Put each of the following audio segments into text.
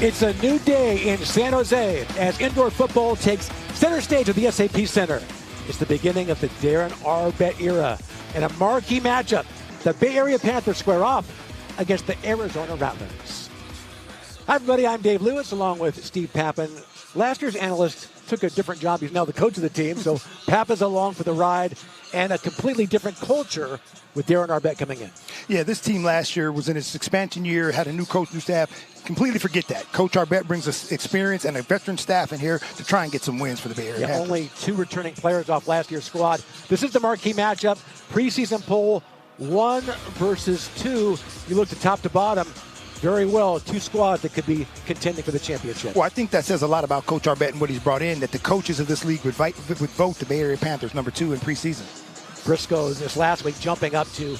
It's a new day in San Jose as indoor football takes center stage at the SAP Center. It's the beginning of the Darren Arbet era and a marquee matchup. The Bay Area Panthers square off against the Arizona Rattlers. Hi, everybody. I'm Dave Lewis along with Steve Pappin. Last year's analyst took a different job. He's now the coach of the team, so Pappin's along for the ride and a completely different culture with Darren Arbet coming in. Yeah, this team last year was in its expansion year, had a new coach, new staff. Completely forget that. Coach Arbet brings us experience and a veteran staff in here to try and get some wins for the Bay Area Panthers. Only 2 returning players off last year's squad. This is the marquee matchup. Preseason poll, 1 versus 2. You look at top to bottom. Very well, 2 squads that could be contending for the championship. Well, I think that says a lot about Coach Arbet and what he's brought in, that the coaches of this league would vote the Bay Area Panthers number 2 in preseason. Briscoe this last week jumping up to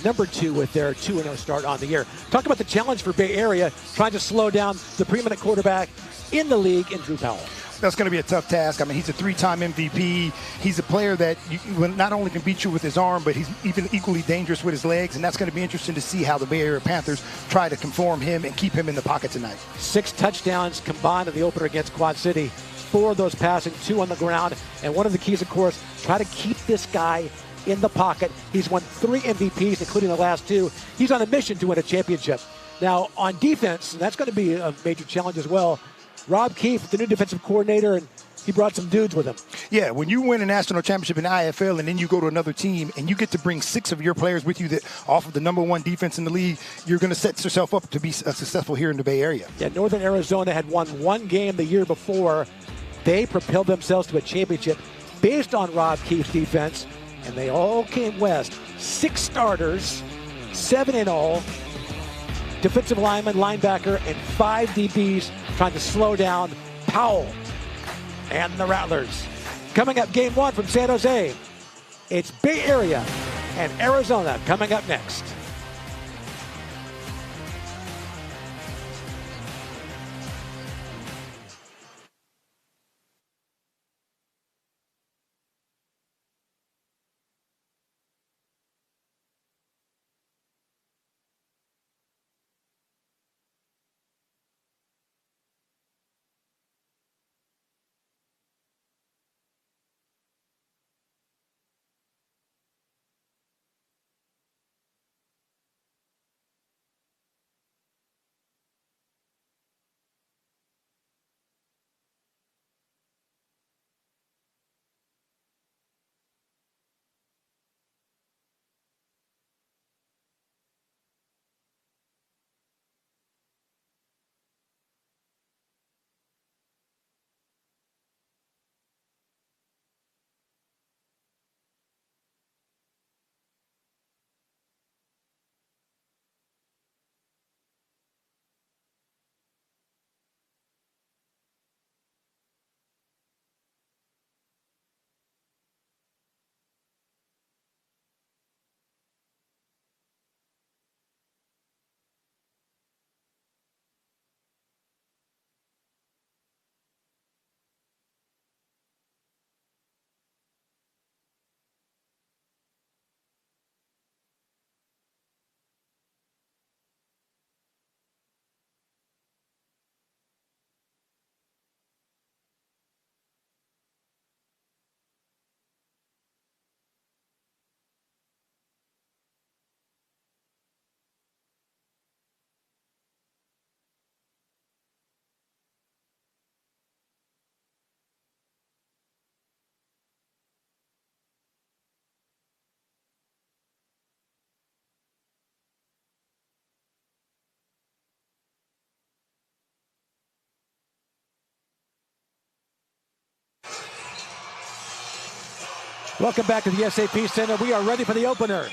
number 2 with their 2-0 start on the year. Talk about the challenge for Bay Area, trying to slow down the preeminent quarterback in the league in Drew Powell. That's going to be a tough task. I mean, he's a 3-time MVP. He's a player that not only can beat you with his arm, but he's even equally dangerous with his legs, and that's going to be interesting to see how the Bay Area Panthers try to conform him and keep him in the pocket tonight. 6 touchdowns combined in the opener against Quad City. 4 of those passing, 2 on the ground, and one of the keys, of course, try to keep this guy in the pocket. He's won 3 MVPs, including the last 2. He's on a mission to win a championship. Now, on defense, that's going to be a major challenge as well. Rob Keefe, the new defensive coordinator, and he brought some dudes with him. Yeah, when you win a national championship in the IFL and then you go to another team and you get to bring 6 of your players with you that off of the number 1 defense in the league, you're going to set yourself up to be successful here in the Bay Area. Yeah, Northern Arizona had won 1 game the year before. They propelled themselves to a championship based on Rob Keefe's defense, and they all came west. 6 starters, 7 in all, defensive lineman, linebacker, and 5 DBs trying to slow down Powell and the Rattlers. Coming up, game 1 from San Jose. It's Bay Area and Arizona coming up next. Welcome back to the SAP Center. We are ready for the opener.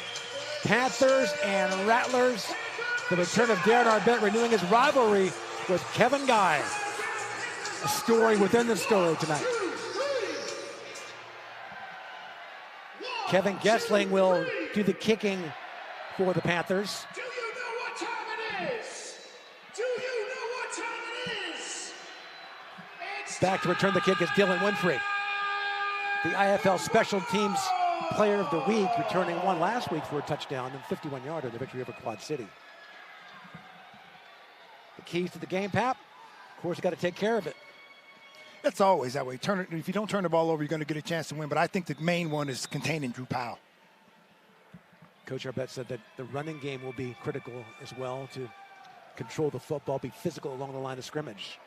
Panthers and Rattlers. The return of Darren Arbet renewing his rivalry with Kevin Guy. A story within the story tonight. Kevin Gessling will do the kicking for the Panthers. Do you know what time it is? Do you know what time it is? Back to return the kick is Dylan Winfrey. The IFL Special Teams Player of the Week, returning one last week for a touchdown and 51-yarder in the victory over Quad City. The keys to the game, Pap? Of course, you got to take care of it. That's always that way. If you don't turn the ball over, you're going to get a chance to win. But I think the main one is containing Drew Powell. Coach Arbett said that the running game will be critical as well to control the football, be physical along the line of scrimmage.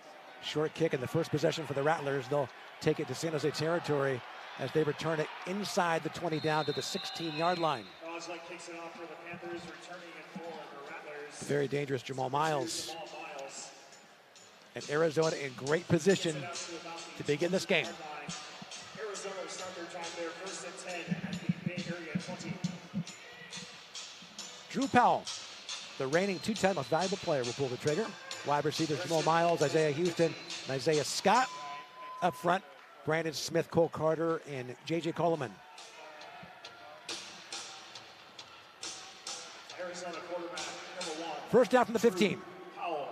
Short kick in the first possession for the Rattlers. They'll take it to San Jose territory as they return it inside the 20 down to the 16-yard line. Kicks it off for the Panthers, returning it for the Rattlers. Very dangerous Jamal Miles. And Arizona in great position to begin this game. Arizona will start their time there, first and 10 at the Bay Area 20. Drew Powell, the reigning two-time most valuable player, will pull the trigger. Wide receivers Jamal Miles, Isaiah Houston, and Isaiah Scott. Up front, Brandon Smith, Cole Carter, and J.J. Coleman. Arizona quarterback number 1. First down from the 15. Powell.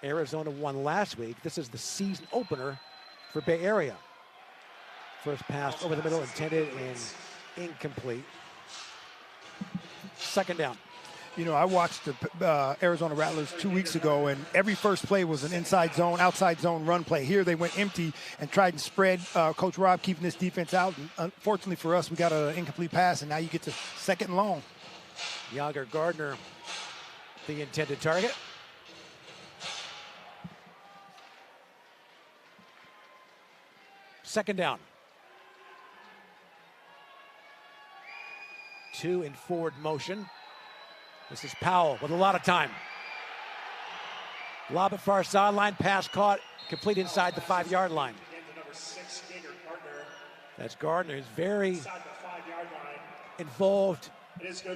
Arizona won last week. This is the season opener for Bay Area. First pass over the middle, intended and incomplete. Second down. You know, I watched the Arizona Rattlers 2 weeks ago, and every first play was an inside zone, outside zone run play. Here they went empty and tried to spread. Coach Rob keeping this defense out. And unfortunately for us, we got an incomplete pass, and now you get to second and long. Yager Gardner, the intended target. Second down. 2 in forward motion. This is Powell with a lot of time. Lob at far sideline, pass caught, complete inside the 5-yard line. That's Gardner, who's very involved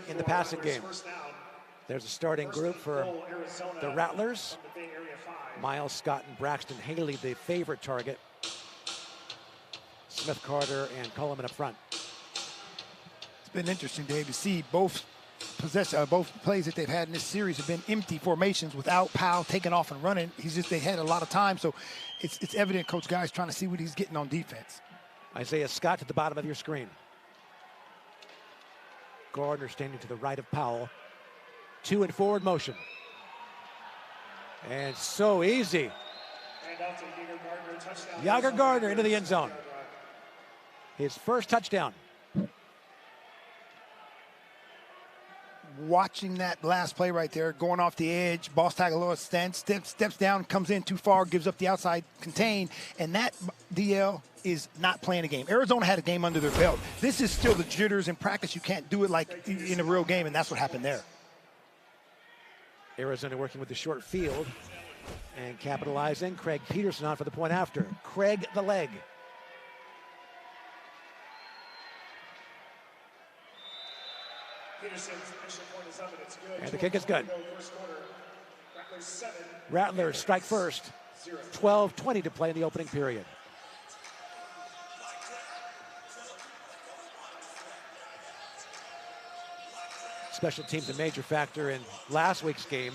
in the passing game. There's a starting group for the Rattlers. Miles, Scott, and Braxton Haley, the favorite target. Smith, Carter, and Coleman up front. It's been interesting, Dave, to see both plays that they've had in this series have been empty formations without Powell taking off and running. They had a lot of time, so it's evident Coach Guy's trying to see what he's getting on defense. Isaiah Scott to the bottom of your screen. Gardner standing to the right of Powell. 2 in forward motion. And so easy. Yager Gardner into the end zone. His first touchdown. Watching that last play right there, going off the edge, Boss Tagaloa steps down, comes in too far, gives up the outside contain, and that DL is not playing a game. Arizona had a game under their belt. This is still the jitters in practice. You can't do it like in a real game, and that's what happened there. Arizona working with the short field and capitalizing. Craig Peterson on for the point after. Craig the leg. And the kick is good. Rattlers strike first. 12:20 to play in the opening period. Special teams a major factor in last week's game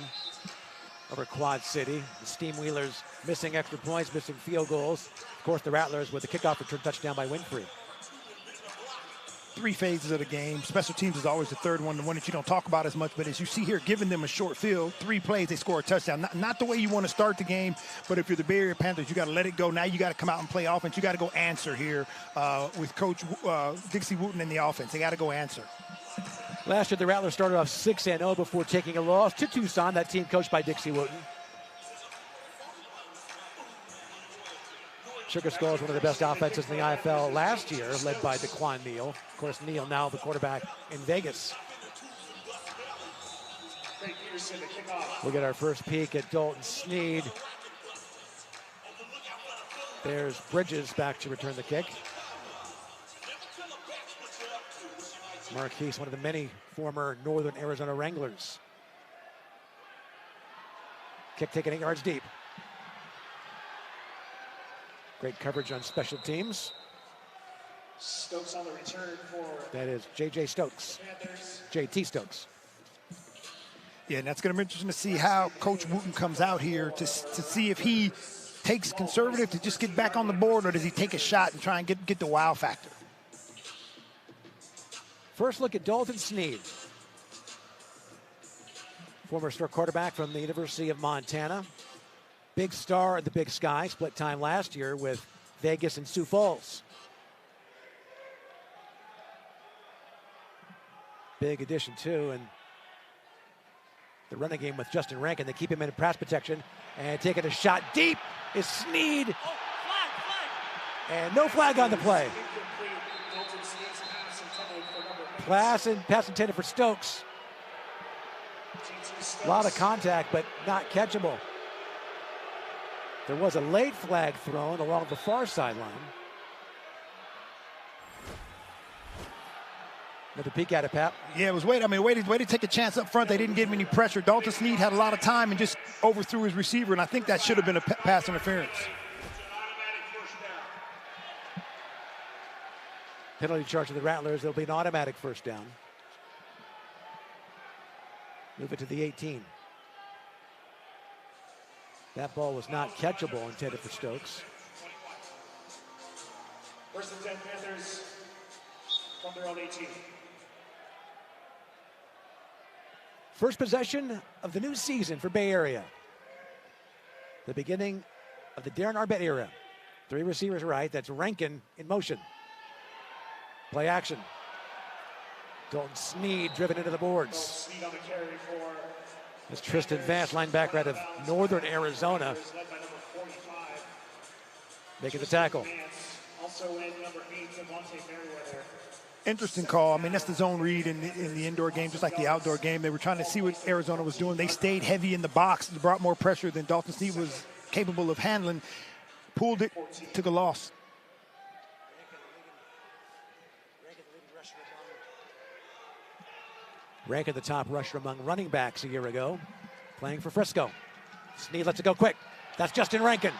over Quad City. The Steamwheelers missing extra points, missing field goals. Of course, the Rattlers with the kickoff return touchdown by Winfrey. 3 phases of the game. Special teams is always the third one, the one that you don't talk about as much. But as you see here, giving them a short field, 3 plays, they score a touchdown. Not the way you want to start the game, but if you're the Bay Area Panthers, you got to let it go. Now you got to come out and play offense. You got to go answer here with Coach Dixie Wooten in the offense. They got to go answer. Last year, the Rattlers started off 6-0 before taking a loss to Tucson, that team coached by Dixie Wooten. Sugar Skull is one of the best offenses in the IFL last year, led by Daquan Neal. Of course, Neal now the quarterback in Vegas. We'll get our first peek at Dalton Sneed. There's Bridges back to return the kick. Marquise, one of the many former Northern Arizona Wranglers. Kick taken 8 yards deep. Great coverage on special teams. Stokes on the return for that is J.J. Stokes. Panthers. J.T. Stokes. Yeah, and that's going to be interesting to see how Coach Wooten comes out here to see if he takes conservative to just get back on the board, or does he take a shot and try and get the wow factor. First look at Dalton Sneed. Former star quarterback from the University of Montana. Big star in the Big Sky, split time last year with Vegas and Sioux Falls. Big addition too, and the running game with Justin Rankin. They keep him in pass protection and taking a shot deep is Sneed. Oh, flag. And no flag on the play. Pass intended for Stokes. A lot of contact, but not catchable. There was a late flag thrown along the far sideline. Another peek at it, Pap. Yeah, it was way to take a chance up front. They didn't give him any pressure. Dalton Sneed had a lot of time and just overthrew his receiver, and I think that should have been a pass interference. Penalty charge to the Rattlers. There'll be an automatic first down. Move it to the 18. That ball was not catchable, intended for Stokes. First and 10 Panthers from their own 18. First possession of the new season for Bay Area. The beginning of the Darren Arbett era. 3 receivers right. That's Rankin in motion. Play action. Dalton Sneed driven into the boards. That's Tristan Vance, linebacker out of Northern Arizona, making the tackle. Interesting call. I mean, that's the zone read in the indoor game, just like the outdoor game. They were trying to see what Arizona was doing. They stayed heavy in the box. They brought more pressure than Dalton Sneed was capable of handling. Pulled it, took a loss. Rankin, the top rusher among running backs a year ago, playing for Frisco. Sneed lets it go quick. That's Justin Rankin.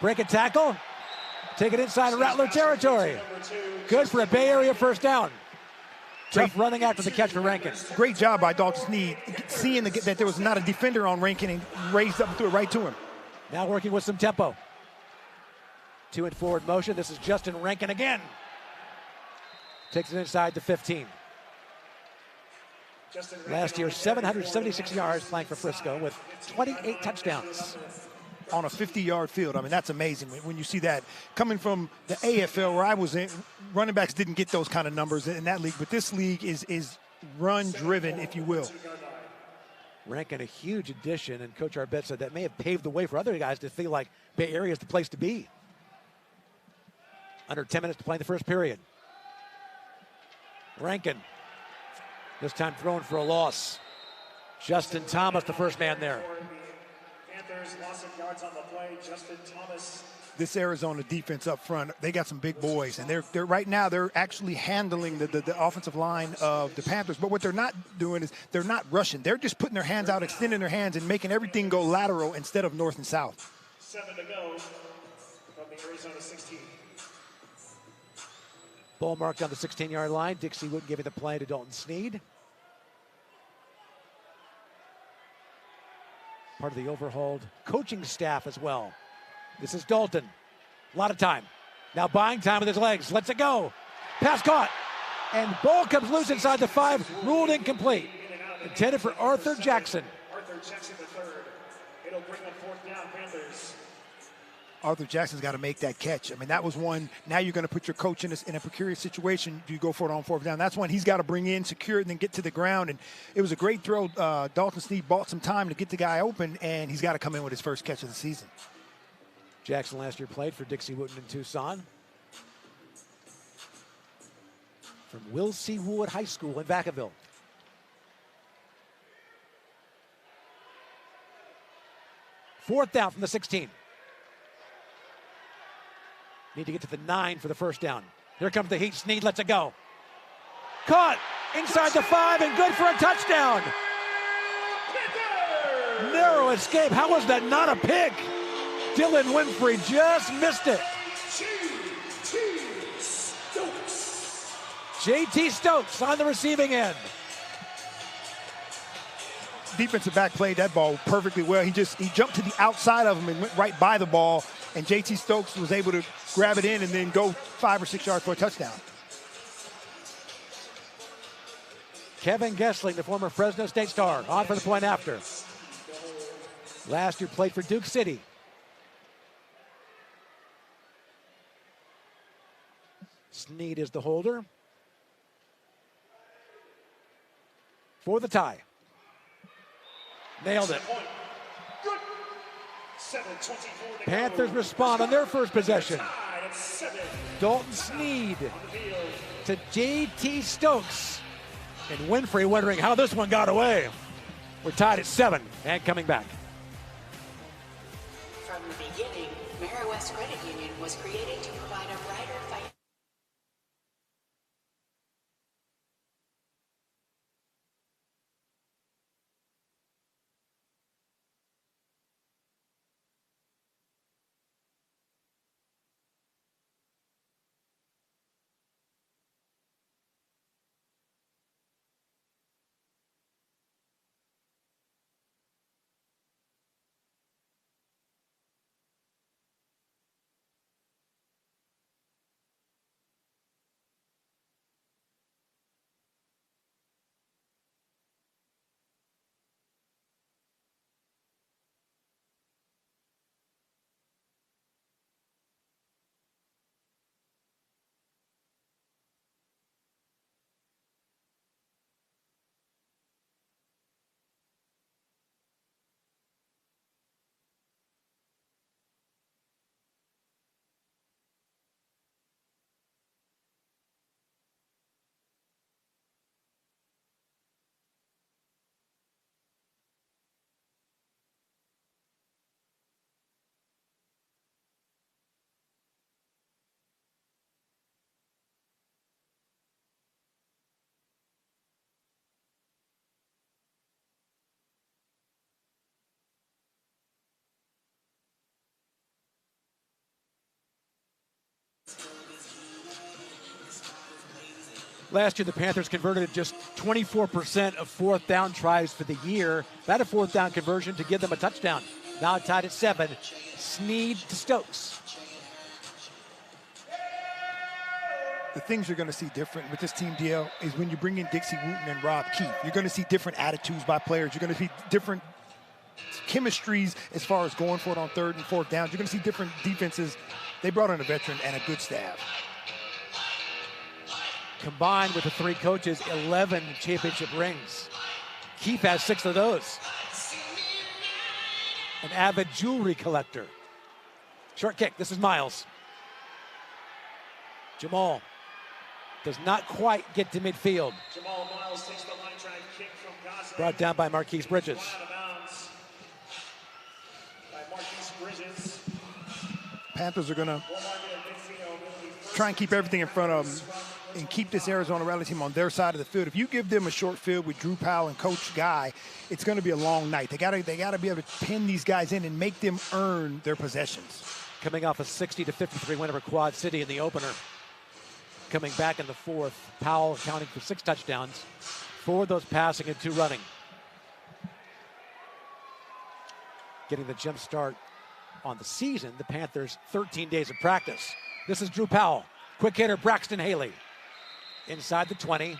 Break and tackle. Take it inside Rattler territory. Good for a Bay Area first down. Tough running after the catch for Rankin. Great job by Dalton Sneed, seeing that there was not a defender on Rankin and raised up and threw it right to him. Now working with some tempo. 2 in forward motion. This is Justin Rankin again. Takes it inside the 15. Last year, 776 yards playing for Frisco with 28 touchdowns. On a 50-yard field. I mean, that's amazing when you see that. Coming from the AFL where I was in, running backs didn't get those kind of numbers in that league, but this league is run-driven, if you will. Rankin, a huge addition, and Coach Arbett said that may have paved the way for other guys to feel like Bay Area is the place to be. Under 10 minutes to play in the first period. Rankin, this time thrown for a loss. Justin Thomas, the first man there. Panthers loss of yards on the play. Justin Thomas. This Arizona defense up front, they got some big boys, and they're right now they're actually handling the offensive line of the Panthers. But what they're not doing is they're not rushing. They're just putting their hands out, extending their hands, and making everything go lateral instead of north and south. 7 to go from the Arizona 16. Ball marked on the 16-yard line. Dixie Wooten giving the play to Dalton Sneed. Part of the overhauled coaching staff as well. This is Dalton. A lot of time. Now buying time with his legs. Lets it go. Pass caught. And ball comes loose inside the 5. Ruled incomplete. Intended for Arthur Jackson. Arthur Jackson the third. It'll bring up 4th down Panthers. Arthur Jackson's got to make that catch. I mean, that was one. Now you're going to put your coach in a precarious situation. Do you go for it on 4th down? That's one he's got to bring in, secure it, and then get to the ground. And it was a great throw. Dalton Sneed bought some time to get the guy open, and he's got to come in with his first catch of the season. Jackson last year played for Dixie Wooten in Tucson. From Will C. Wood High School in Vacaville. Fourth down from the 16. Need to get to the 9 for the first down. Here comes the heat. Sneed lets it go. Caught inside the 5 and good for a touchdown. Narrow escape. How was that not a pick? Dylan Winfrey just missed it. JT Stokes on the receiving end. Defensive back played that ball perfectly well. He jumped to the outside of him and went right by the ball, and JT Stokes was able to grab it in and then go 5 or 6 yards for a touchdown. Kevin Gessling, the former Fresno State star, on for the point after. Last year played for Duke City. Snead is the holder for the tie. Nailed it. Panthers respond on their first possession. Dalton Snead to J.T. Stokes. And Winfrey wondering how this one got away. We're tied at 7 and coming back. From the beginning, Mara West Credit Union was created to provide a brighter financial. Last year, the Panthers converted just 24% of fourth down tries for the year. That a fourth down conversion to give them a touchdown. Now tied at 7. Snead to Stokes. The things you're going to see different with this team, DL, is when you bring in Dixie Wooten and Rob Keefe. You're going to see different attitudes by players. You're going to see different chemistries as far as going for it on third and fourth downs. You're going to see different defenses. They brought in a veteran and a good staff. Combined with the 3 coaches, 11 championship rings. Keefe has 6 of those. An avid jewelry collector. Short kick, this is Miles. Jamal does not quite get to midfield. Jamal Miles takes the line drive kick from Gaza. Brought down by Marquise Bridges. Out of bounds by Marquise Bridges. Panthers are going to try and keep everything in front of them and keep this Arizona Rattlers team on their side of the field. If you give them a short field with Drew Powell and Coach Guy, it's going to be a long night. They got to be able to pin these guys in and make them earn their possessions. Coming off a 60-53 win over Quad City in the opener. Coming back in the fourth, Powell accounting for 6 touchdowns, 4 of those passing and 2 running. Getting the jump start on the season, the Panthers 13 days of practice. This is Drew Powell, quick hitter Braxton Haley. Inside the 20,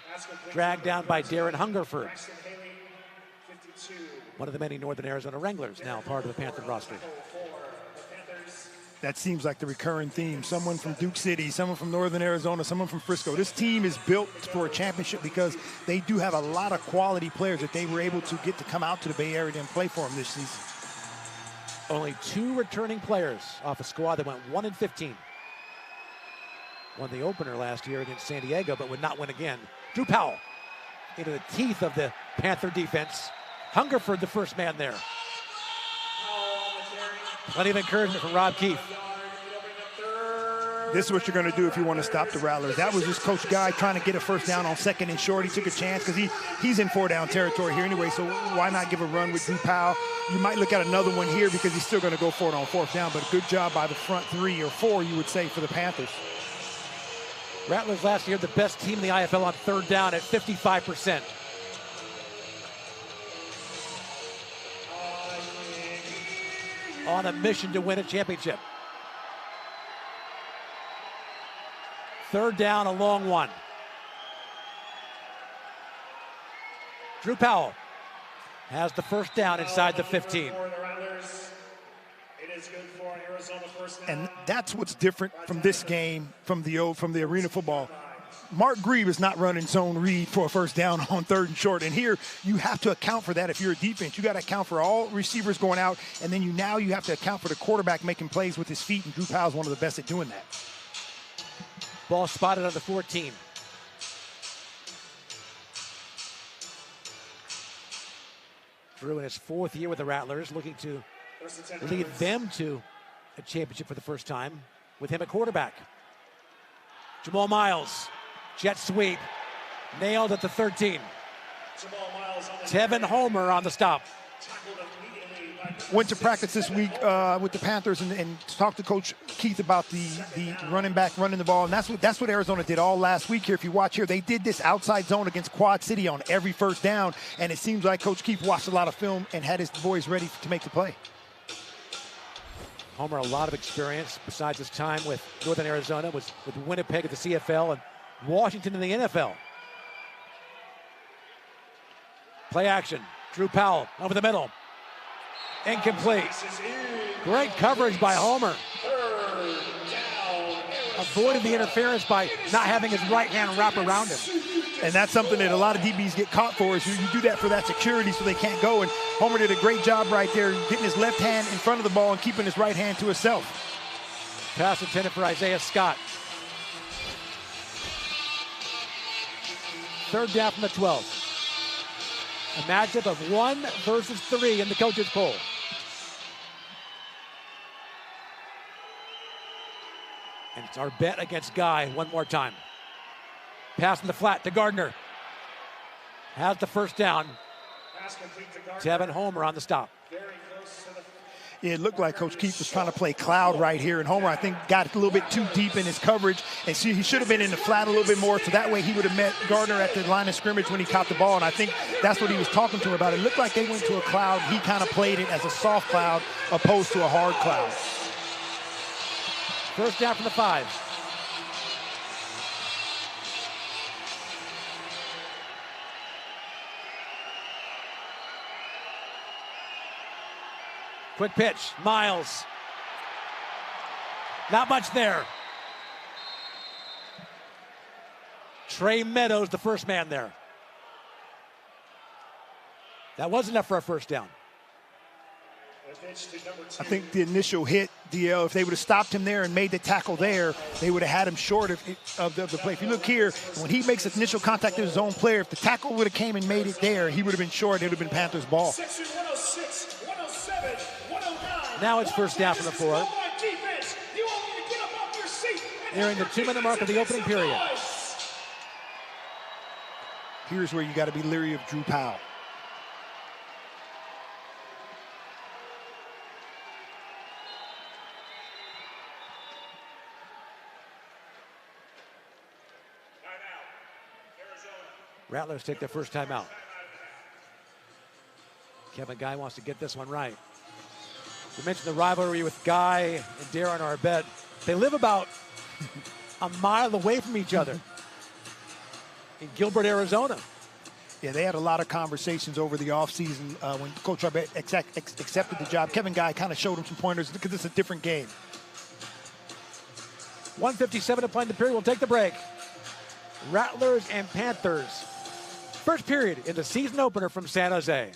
dragged down by Darren Hungerford. One of the many Northern Arizona Wranglers, now part of the Panther roster. That seems like the recurring theme. Someone from Duke City, someone from Northern Arizona, someone from Frisco. This team is built for a championship because they do have a lot of quality players that they were able to get to come out to the Bay Area and play for them this season. Only 2 returning players off a squad that went 1-15. Won the opener last year against San Diego, but would not win again. Drew Powell into the teeth of the Panther defense. Hungerford, the first man there. Plenty of encouragement from Rob Keefe. This is what you're going to do if you want to stop the Rattlers. That was just Coach Guy trying to get a first down on 2nd and short. He took a chance because he's in 4-down territory here anyway, so why not give a run with Drew Powell? You might look at another one here because he's still going to go for it on 4th down, but a good job by the front 3 or 4, you would say, for the Panthers. Rattlers last year, the best team in the IFL on 3rd down at 55%. On a mission to win a championship. 3rd down, a long one. Drew Powell has the first down inside the 15. For the Rattlers. It is good for an Arizona first down. And that's what's different from this game, from the arena football. Mark Grieve is not running zone read for a first down on 3rd and short. And here you have to account for that if you're a defense. You got to account for all receivers going out, and then you have to account for the quarterback making plays with his feet, and Drew Powell's one of the best at doing that. Ball spotted on the 14. Drew in his 4th year with the Rattlers, looking to lead them to a championship for the first time with him at quarterback. Jamal Miles, jet sweep, nailed at the 13. Tevin Homer on the stop. Went to practice this week with the Panthers and talked to Coach Keith about the running back running the ball, and that's what Arizona did all last week here. If you watch here, they did this outside zone against Quad City on every first down, and it seems like Coach Keith watched a lot of film and had his boys ready to make the play. Homer, a lot of experience besides his time with Northern Arizona, was with Winnipeg at the CFL and Washington in the NFL. Play action. Drew Powell over the middle. Incomplete. Great coverage by Homer. Avoided the interference by not having his right hand wrap around him. And that's something that a lot of DBs get caught for, is you do that for that security so they can't go. And Homer did a great job right there, getting his left hand in front of the ball and keeping his right hand to himself. Pass intended for Isaiah Scott. 3rd down from the 12. A matchup of 1 versus 3 in the coaches' poll. And it's our bet against Guy one more time. Pass in the flat to Gardner. Has the first down. Tevin Homer on the stop. It looked like Coach Keith was trying to play cloud right here, and Homer, I think, got a little bit too deep in his coverage, and he should have been in the flat a little bit more, so that way he would have met Gardner at the line of scrimmage when he caught the ball, and I think that's what he was talking to him about. It looked like they went to a cloud. He kind of played it as a soft cloud opposed to a hard cloud. First down from the 5. Quick pitch, Miles. Not much there. Trey Meadows, the first man there. That was enough for a first down. I think the initial hit, DL, if they would have stopped him there and made the tackle there, they would have had him short of the play. If you look here, when he makes initial contact with his own player, if the tackle would have came and made it there, he would have been short. It would have been Panthers' ball. Now it's first down from the 4. Nearing the 2-minute mark of the opening period. Here's where you got to be leery of Drew Powell. Rattlers take their first time out. Kevin Guy wants to get this one right. We mentioned the rivalry with Guy and Darren Arbet. They live about a mile away from each other in Gilbert, Arizona. Yeah, they had a lot of conversations over the offseason when Coach Arbet accepted the job. Kevin Guy kind of showed him some pointers because it's a different game. 1:57 to play in the period. We'll take the break. Rattlers and Panthers. First period in the season opener from San Jose.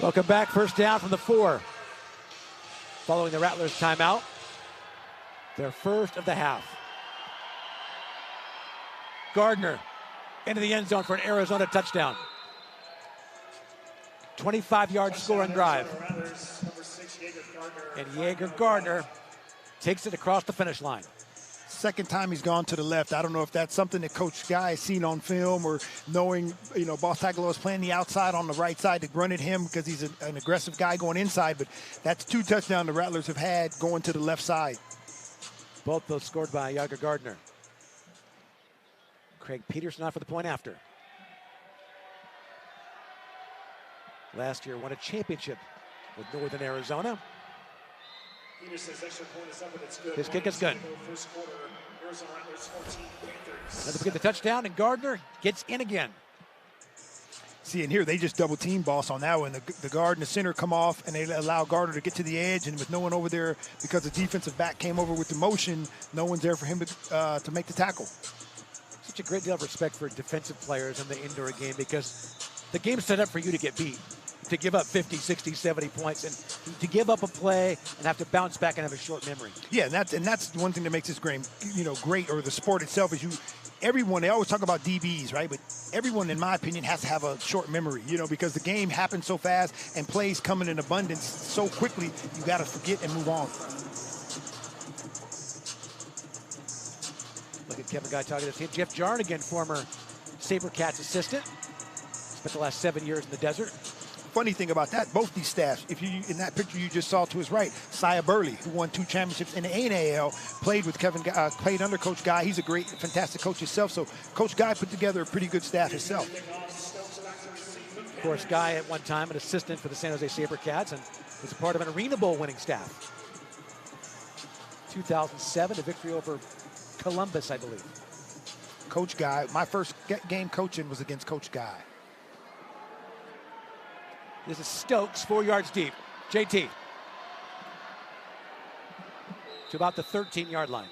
Welcome back. First down from the 4. Following the Rattlers timeout. Their first of the half. Gardner into the end zone for an Arizona touchdown. 25-yard scoring drive. And Jaeger Gardner takes it across the finish line. Second time he's gone to the left. I don't know if that's something that Coach Guy has seen on film or knowing, Boss Tagalua is playing the outside on the right side to run at him because he's an aggressive guy going inside. But that's 2 touchdowns the Rattlers have had going to the left side. Both those scored by Jaeger Gardner. Craig Peterson off for the point after. Last year won a championship with Northern Arizona. His kick is good. Let's get the touchdown, and Gardner gets in again. See, and here they just double team Boss on that one. The guard and the center come off, and they allow Gardner to get to the edge, and with no one over there because the defensive back came over with the motion, no one's there for him to make the tackle. Such a great deal of respect for defensive players in the indoor game because the game's set up for you to get beat, to give up 50, 60, 70 points, and to give up a play and have to bounce back and have a short memory. Yeah, and that's one thing that makes this game, great, or the sport itself is everyone, they always talk about DBs, right? But everyone, in my opinion, has to have a short memory, because the game happens so fast and plays come in abundance so quickly, you got to forget and move on. Look at Kevin Guy talking to him. Jeff Jarnigan, former SaberCats assistant, spent the last 7 years in the desert. Funny thing about that, both these staffs, if you in that picture you just saw to his right, Sia Burley, who won 2 championships in the ANAL, played with played under Coach Guy. He's a great, fantastic coach himself. So Coach Guy put together a pretty good staff himself. Of course, Guy at one time an assistant for the San Jose SaberCats and was a part of an Arena Bowl winning staff. 2007, a victory over Columbus, I believe. Coach Guy, my first game coaching was against Coach Guy. This is Stokes, 4 yards deep. JT. To about the 13-yard line.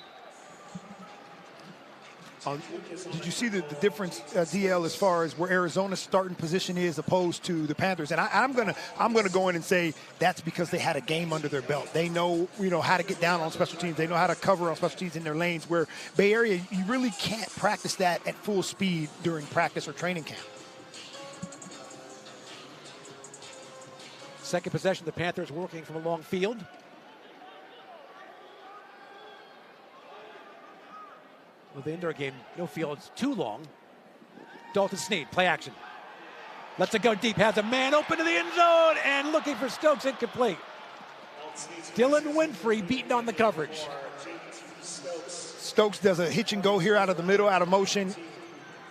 Did you see the difference, DL, as far as where Arizona's starting position is opposed to the Panthers? And I'm gonna go in and say that's because they had a game under their belt. They know how to get down on special teams. They know how to cover on special teams in their lanes. Where Bay Area, you really can't practice that at full speed during practice or training camp. Second possession, the Panthers working from a long field. Well, the indoor game, no field's too long. Dalton Snead, play action. Lets it go deep, has a man open to the end zone, and looking for Stokes, incomplete. Dylan Winfrey beaten on the coverage. Stokes does a hitch and go here out of the middle, out of motion.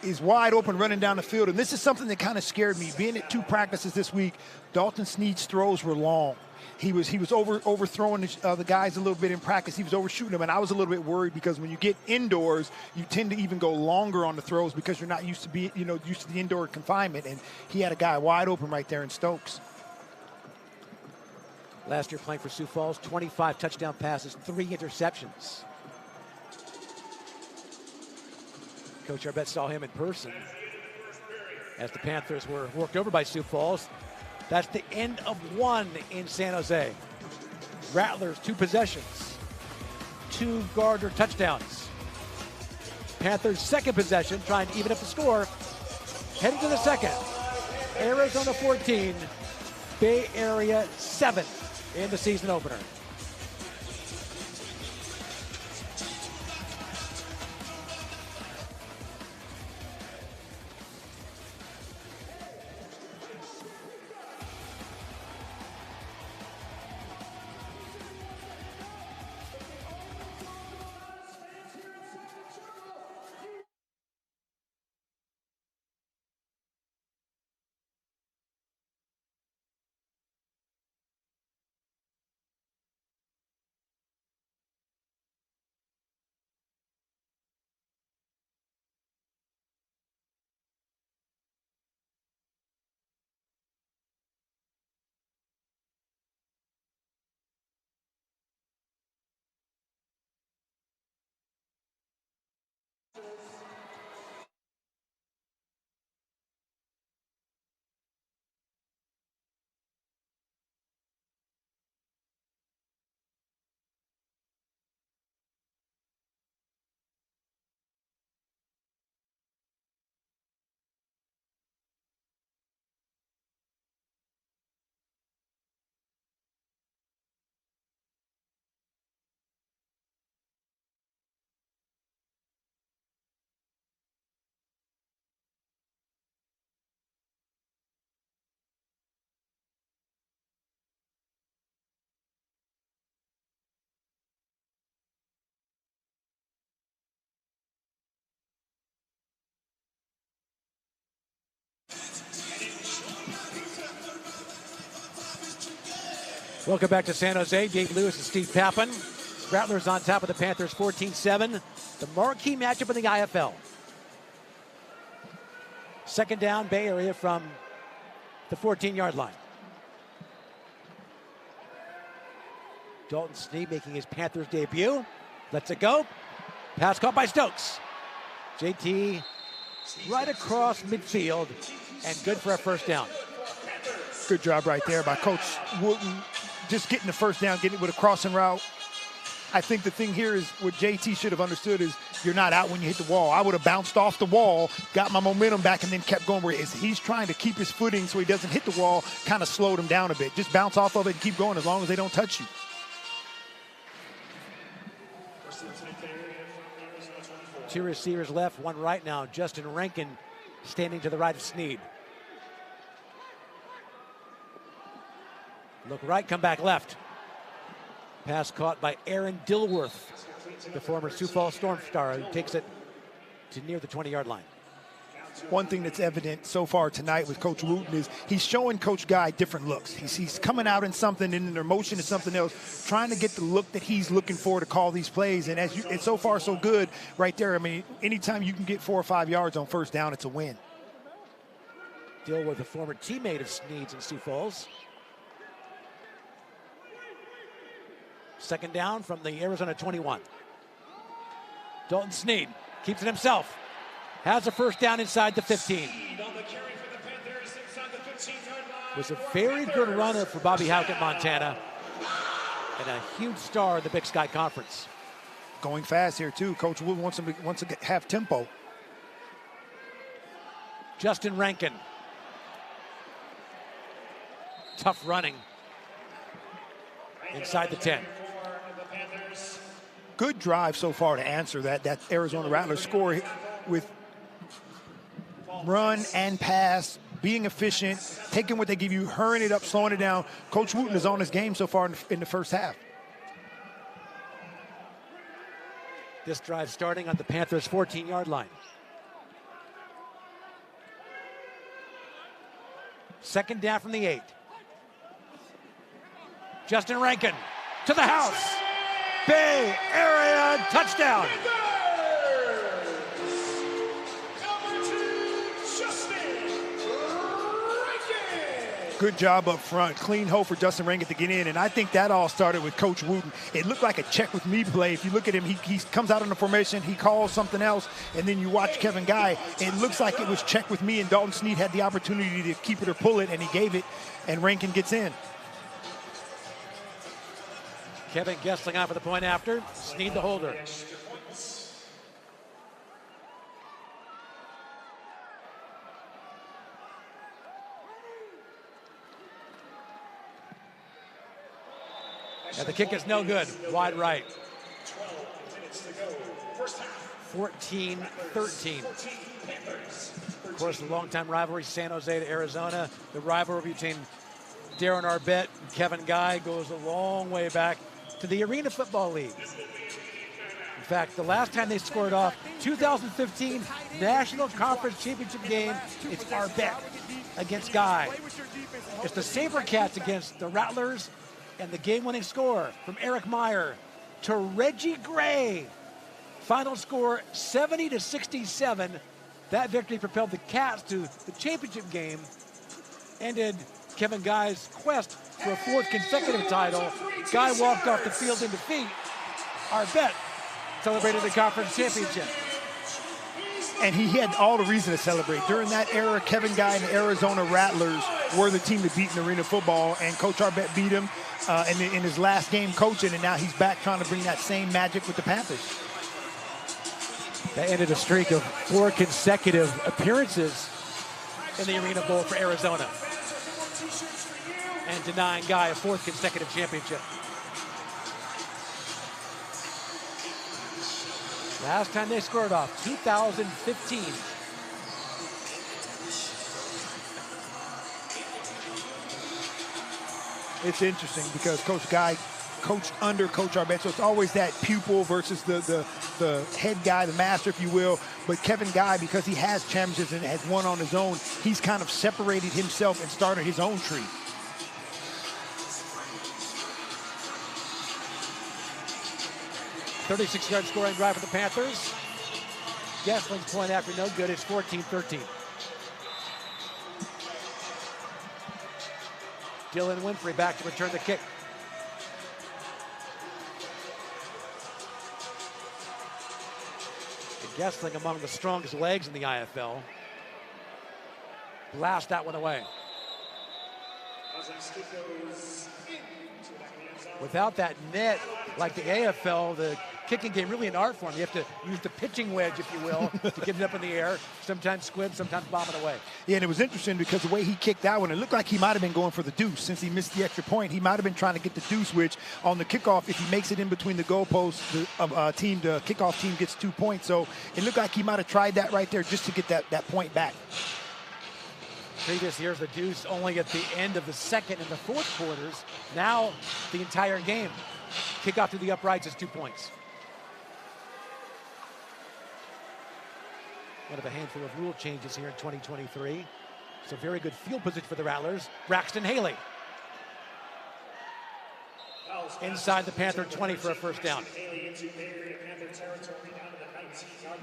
Is wide open running down the field, and this is something that kind of scared me. Being at 2 practices this week, Dalton Snead's throws were long. He was overthrowing the guys a little bit in practice. He was overshooting them, and I was a little bit worried because when you get indoors, you tend to even go longer on the throws because you're not used to used to the indoor confinement. And he had a guy wide open right there in Stokes. Last year playing for Sioux Falls, 25 touchdown passes, 3 interceptions. Coach Arbette saw him in person as the Panthers were worked over by Sioux Falls. That's the end of 1 in San Jose. Rattlers, 2 possessions, 2 Gardner touchdowns. Panthers' second possession, trying to even up the score. Heading to the second. Arizona 14, Bay Area 7 in the season opener. Welcome back to San Jose. Dave Lewis and Steve Pappen. Rattlers on top of the Panthers 14-7. The marquee matchup in the IFL. Second down, Bay Area from the 14-yard line. Dalton Snead making his Panthers debut. Lets it go. Pass caught by Stokes. JT right across midfield and good for a first down. Good job right there by Coach Wooten. Just getting the first down, getting it with a crossing route. I think the thing here is what JT should have understood is you're not out when you hit the wall. I would have bounced off the wall, got my momentum back, and then kept going where he's trying to keep his footing so he doesn't hit the wall, kind of slowed him down a bit. Just bounce off of it and keep going as long as they don't touch you. Two receivers left, one right now. Justin Rankin standing to the right of Snead. Look right, come back left. Pass caught by Aaron Dilworth, the former Sioux Falls Storm star, who takes it to near the 20-yard line. One thing that's evident so far tonight with Coach Wooten is he's showing Coach Guy different looks. He's coming out in something, and in their motion is something else, trying to get the look that he's looking for to call these plays. And it's so far so good right there. I mean, anytime you can get 4 or 5 yards on first down, it's a win. Dilworth, a former teammate of Snead's in Sioux Falls. Second down from the Arizona 21. Dalton Snead keeps it himself. Has a first down inside the 15. Was a very good runner for Bobby Houck at Montana. And a huge star in the Big Sky Conference. Going fast here, too. Coach Wood wants to have tempo. Justin Rankin. Tough running. Inside the 10. Good drive so far to answer that Arizona Rattlers score with run and pass, being efficient, taking what they give you, hurrying it up, slowing it down. Coach Wooten is on his game so far in the first half. This drive starting on the Panthers' 14-yard line. Second down from the 8. Justin Rankin to the house. Bay Area touchdown. Good job up front. Clean hole for Justin Rankin to get in, and I think that all started with Coach Wooten. It looked like a check with me play. If you look at him, he comes out in the formation, he calls something else, and then you watch Kevin Guy. It looks like it was check with me, and Dalton Snead had the opportunity to keep it or pull it, and he gave it, and Rankin gets in. Kevin Gessling out for the point after. Snead the holder. And the kick is no good. Wide right. 14-13. Of course, the longtime rivalry, San Jose to Arizona. The rivalry between Darren Arbette and Kevin Guy goes a long way back to the Arena Football League. In fact, the last time they scored off, 2015 National Conference Championship game, it's Arbette against Guy. It's the Sabercats against the Rattlers, and the game-winning score from Eric Meyer to Reggie Gray. Final score 70-67. That victory propelled the Cats to the championship game, ended Kevin Guy's quest for a 4th consecutive title. Guy walked off the field in defeat. Arbette celebrated the conference championship. And he had all the reason to celebrate. During that era, Kevin Guy and the Arizona Rattlers were the team to beat in arena football, and Coach Arbette beat him in his last game coaching, and now he's back trying to bring that same magic with the Panthers. That ended a streak of 4 consecutive appearances in the Arena Bowl for Arizona, and denying Guy a 4th consecutive championship. Last time they scored off, 2015. It's interesting because Coach Guy coached under Coach Arbette, so it's always that pupil versus the head guy, the master, if you will. But Kevin Guy, because he has championships and has won on his own, he's kind of separated himself and started his own tree. 36-yard scoring drive for the Panthers. Gessling's point after no good. It's 14-13. Dylan Winfrey back to return the kick. Gessling among the strongest legs in the IFL. Blast that one away. Without that net, like the AFL, the kicking game really an art form. You have to use the pitching wedge, if you will, to get it up in the air. Sometimes squib, sometimes bomb it away. Yeah, and it was interesting because the way he kicked that one, it looked like he might have been going for the deuce. Since he missed the extra point, he might have been trying to get the deuce, which on the kickoff, if he makes it in between the goalposts, the kickoff team gets 2 points. So it looked like he might have tried that right there just to get that point back. Previous years, the deuce only at the end of the second and the fourth quarters. Now, the entire game. Kickoff to the uprights is 2 points. One of a handful of rule changes here in 2023. So very good field position for the Rattlers. Braxton Haley. Inside the Panther 20 for a first down.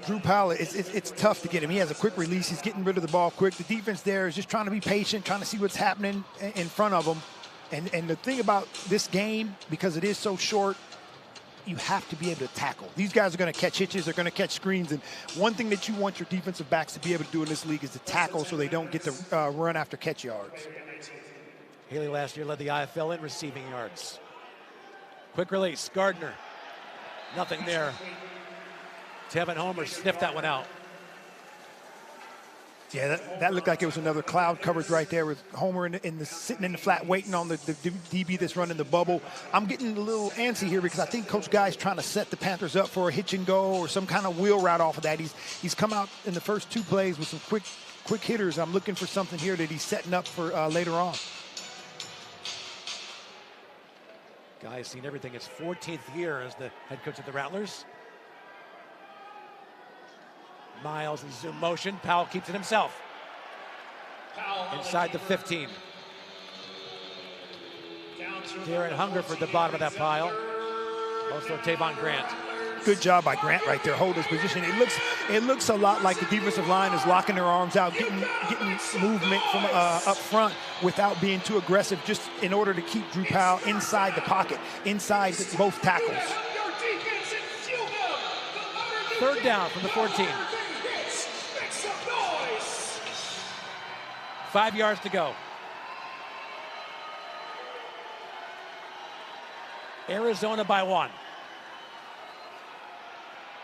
Drew Powell, it's tough to get him. He has a quick release. He's getting rid of the ball quick. The defense there is just trying to be patient, trying to see what's happening in front of them. And the thing about this game, because it is so short, you have to be able to tackle. These guys are going to catch hitches. They're going to catch screens. And one thing that you want your defensive backs to be able to do in this league is to tackle so they don't get to run after catch yards. Haley last year led the IFL in receiving yards. Quick release, Gardner. Nothing there. Tevin Homer sniffed that one out. Yeah, that looked like it was another cloud coverage right there with Homer sitting in the flat waiting on the DB that's running the bubble. I'm getting a little antsy here because I think Coach Guy's trying to set the Panthers up for a hitch and go or some kind of wheel route off of that. He's come out in the first 2 plays with some quick hitters. I'm looking for something here that he's setting up for later on. Guy's seen everything. His 14th year as the head coach of the Rattlers. Miles in zoom motion. Powell keeps it himself. Inside the 15. Darren Hungerford, the bottom of that pile. Also Tavon Grant. Good job by Grant right there, hold his position. It looks a lot like the defensive line is locking their arms out, getting movement from up front without being too aggressive, just in order to keep Drew Powell inside the pocket, inside both tackles. Third down from the 14. 5 yards to go. Arizona by 1.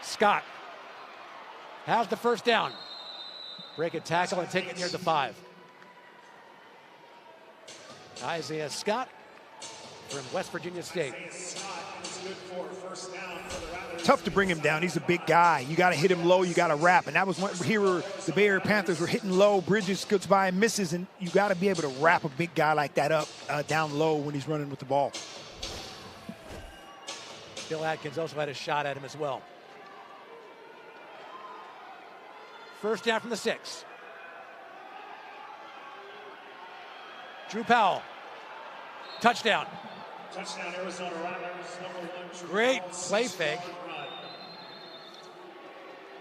Scott has the first down. Break a tackle and take it near the 5. Isaiah Scott from West Virginia State. Tough to bring him down. He's a big guy. You got to hit him low. You got to wrap. And that was what the Bay Area Panthers were hitting low. Bridges goes by and misses. And you got to be able to wrap a big guy like that up down low when he's running with the ball. Bill Atkins also had a shot at him as well. First down from the 6. Drew Powell. Touchdown. Touchdown, Arizona Rattlers, number 1. Great play fake.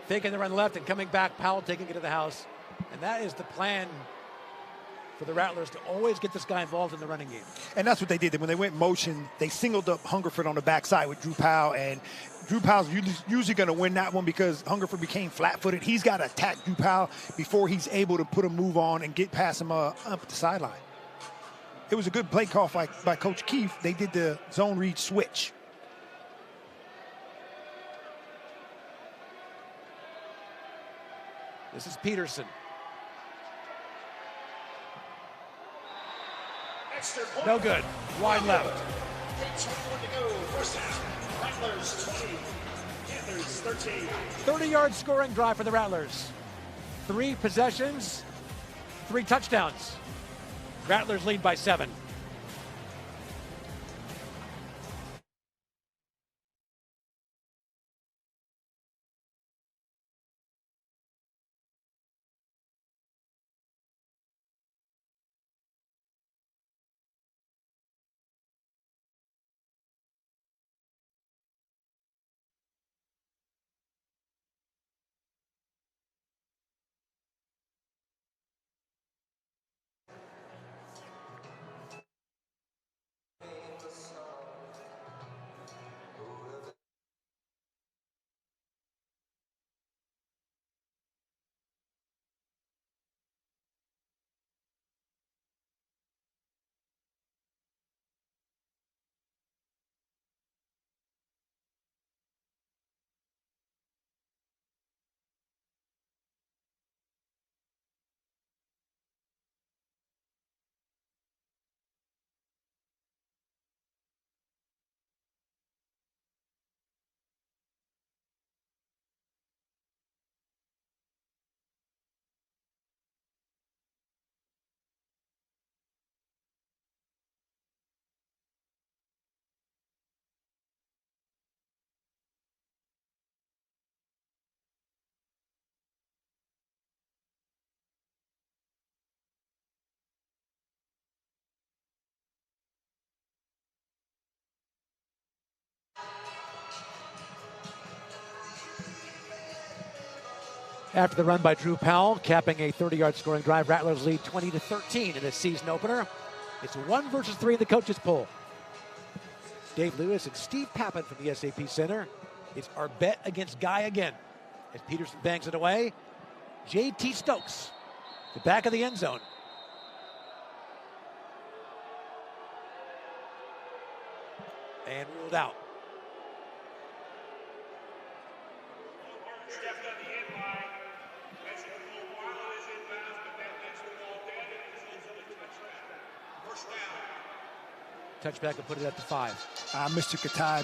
Faking the run left and coming back. Powell taking it to the house. And that is the plan for the Rattlers, to always get this guy involved in the running game. And that's what they did. When they went motion, they singled up Hungerford on the backside with Drew Powell. And Drew Powell's usually going to win that one because Hungerford became flat-footed. He's got to attack Drew Powell before he's able to put a move on and get past him up the sideline. It was a good play call by Coach Keefe. They did the zone read switch. This is Peterson. No good. Wide left. 8:21 to go. First half. Rattlers 20. Panthers 13. 30-yard scoring drive for the Rattlers. 3 possessions, 3 touchdowns. Rattlers lead by 7. After the run by Drew Powell, capping a 30-yard scoring drive, Rattlers lead 20-13 in the season opener. It's 1 versus 3 in the coaches poll. Dave Lewis and Steve Pappin from the SAP Center. It's our bet against Guy again. As Peterson bangs it away, J.T. Stokes, the back of the end zone. And ruled out. Touchback and put it at the 5. Mr. Katai,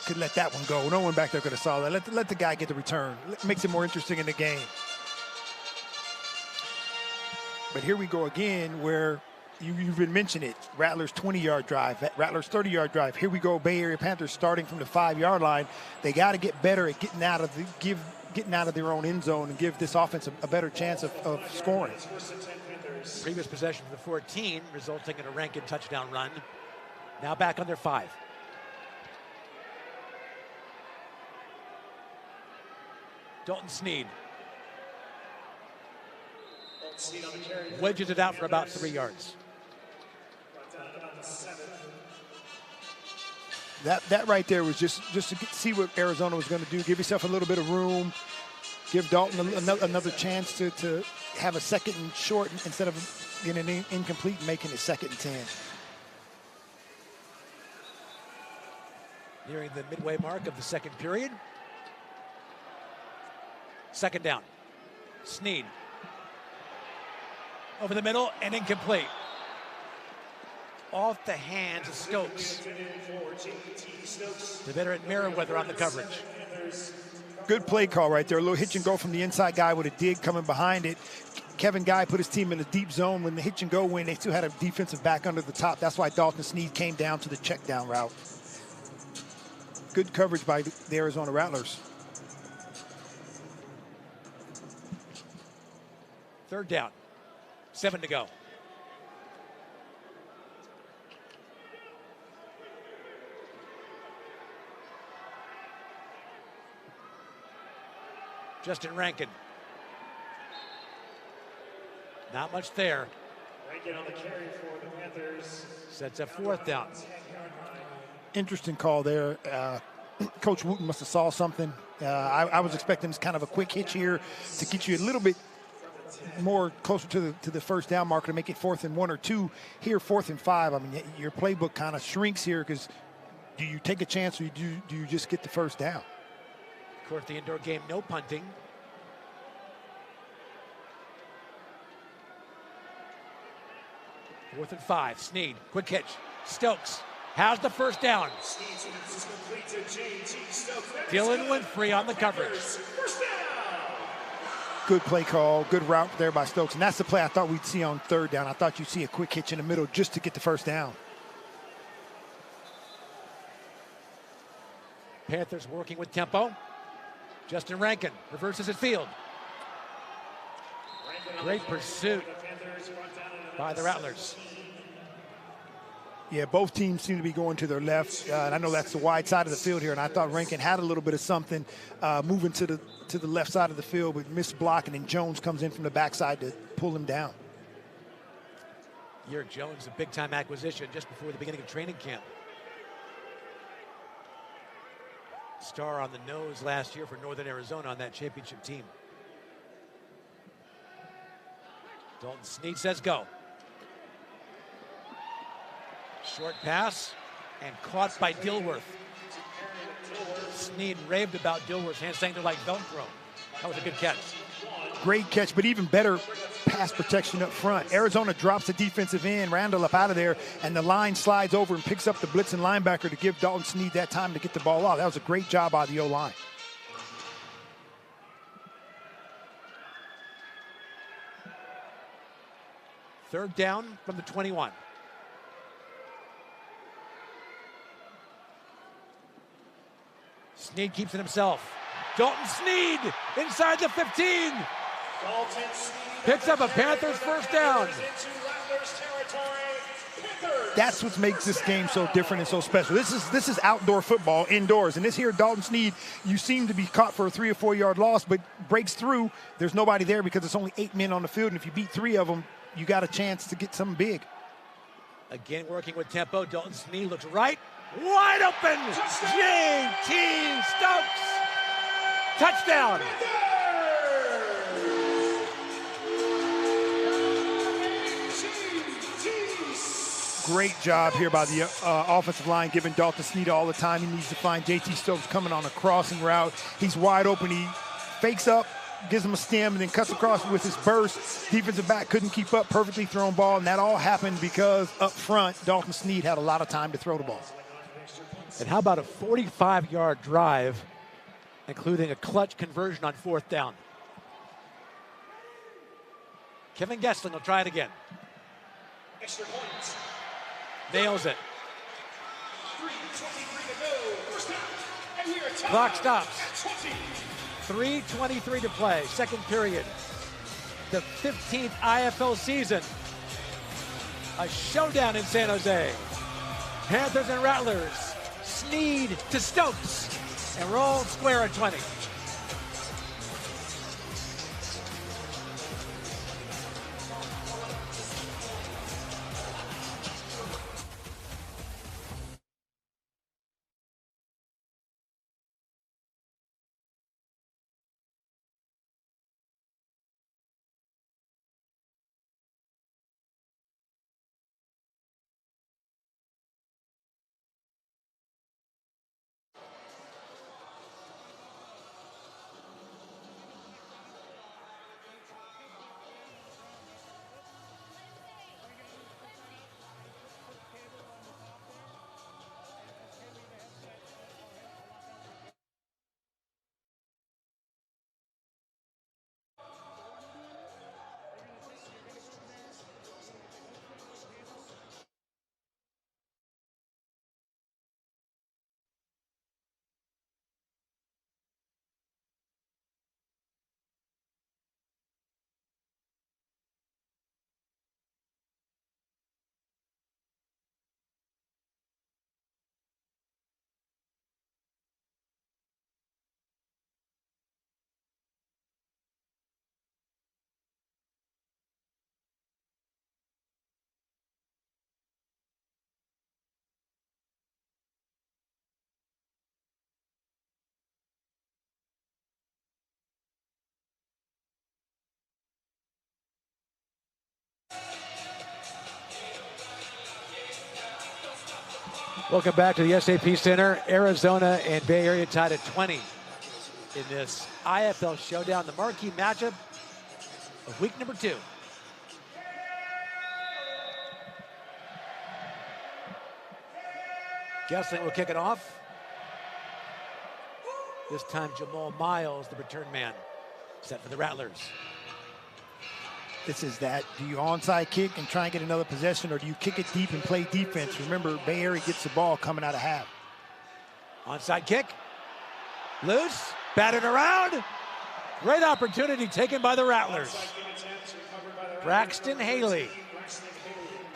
could let that one go. No one back there could have saw that. Let the guy get the return. Makes it more interesting in the game. But here we go again where you've been mentioning it. Rattlers 20-yard drive, Rattlers 30-yard drive. Here we go, Bay Area Panthers starting from the 5-yard line. They got to get better at getting out of their own end zone and give this offense a better chance of scoring. Previous possession from the 14, resulting in a Rankin touchdown run. Now back on their 5. Dalton Sneed. Wedges it out for about 3 yards. That right there was just to see what Arizona was going to do. Give yourself a little bit of room. Give Dalton another chance to have a second and short instead of getting an incomplete and making it 2nd and 10. Nearing the midway mark of the second period. 2nd down. Sneed. Over the middle and incomplete. Off the hands of Stokes. The veteran Merriweather on the coverage. Good play call right there. A little hitch and go from the inside guy with a dig coming behind it. Kevin Guy put his team in a deep zone. When the hitch and go went, they still had a defensive back under the top. That's why Dalton Sneed came down to the check down route. Good coverage by the Arizona Rattlers. 3rd down. 7 to go. Justin Rankin. Not much there. Rankin on the carry for the Panthers. Sets a 4th down. Interesting call there. Coach Wooten must have saw something. I was expecting kind of a quick hitch here to get you a little bit more closer to the 1st down marker to make it 4th and 1 or 2. Here, 4th and 5. I mean, your playbook kind of shrinks here because do you take a chance or do you just get the 1st down? Of course, the indoor game, no punting. Fourth and 5. Sneed, quick hitch. Stokes has the 1st down. Dylan Winfrey on the coverage. Good play call, good route there by Stokes. And that's the play I thought we'd see on 3rd down. I thought you'd see a quick hitch in the middle just to get the 1st down. Panthers working with tempo. Justin Rankin reverses his field. Great pursuit by the Rattlers. Yeah, both teams seem to be going to their left, and I know that's the wide side of the field here, and I thought Rankin had a little bit of something moving to the left side of the field, but missed block, and then Jones comes in from the backside to pull him down. Yerk Jones, a big-time acquisition just before the beginning of training camp. Star on the nose last year for Northern Arizona on that championship team. Dalton Sneed says go. Short pass and caught by Dilworth. Sneed raved about Dilworth's hands, saying they're like Velcro. That was a good catch. Great catch, but even better pass protection up front. Arizona drops the defensive end, Randall up out of there, and the line slides over and picks up the blitzing linebacker to give Dalton Sneed that time to get the ball off. That was a great job by the O-line. Third down from the 21. Sneed keeps it himself. Dalton Sneed inside the 15. Picks up a Panthers first down. That's what makes this game so different and so special. This is outdoor football, indoors. And this here, Dalton Sneed, you seem to be caught for a 3 or 4 yard loss, but breaks through. There's nobody there because it's only 8 men on the field. And if you beat 3 of them, you got a chance to get something big. Again, working with tempo. Dalton Sneed looks right. Wide open. J.T. Stokes. Touchdown. Great job here by the offensive line, giving Dalton Sneed all the time. He needs to find J.T. Stokes coming on a crossing route. He's wide open. He fakes up, gives him a stem, and then cuts across with his burst. Defensive back couldn't keep up, perfectly thrown ball, and that all happened because up front, Dalton Sneed had a lot of time to throw the ball. And how about a 45-yard drive, including a clutch conversion on 4th down? Kevin Gessling will try it again. Extra points. Nails it. 3:23 to go. First down. And we are tied Clock stops. at 20. 3:23 to play. Second period. The 15th IFL season. A showdown in San Jose. Panthers and Rattlers. Sneed to Stokes. And roll square at 20. Welcome back to the SAP Center. Arizona and Bay Area tied at 20 in this IFL showdown, the marquee matchup of week number 2. Gessling will kick it off. This time Jamal Miles, the return man, set for the Rattlers. This is that, do you onside kick and try and get another possession, or do you kick it deep and play defense? Remember, Bay Area gets the ball coming out of half. Onside kick, loose, batted around. Great opportunity taken by the Rattlers. Braxton Haley.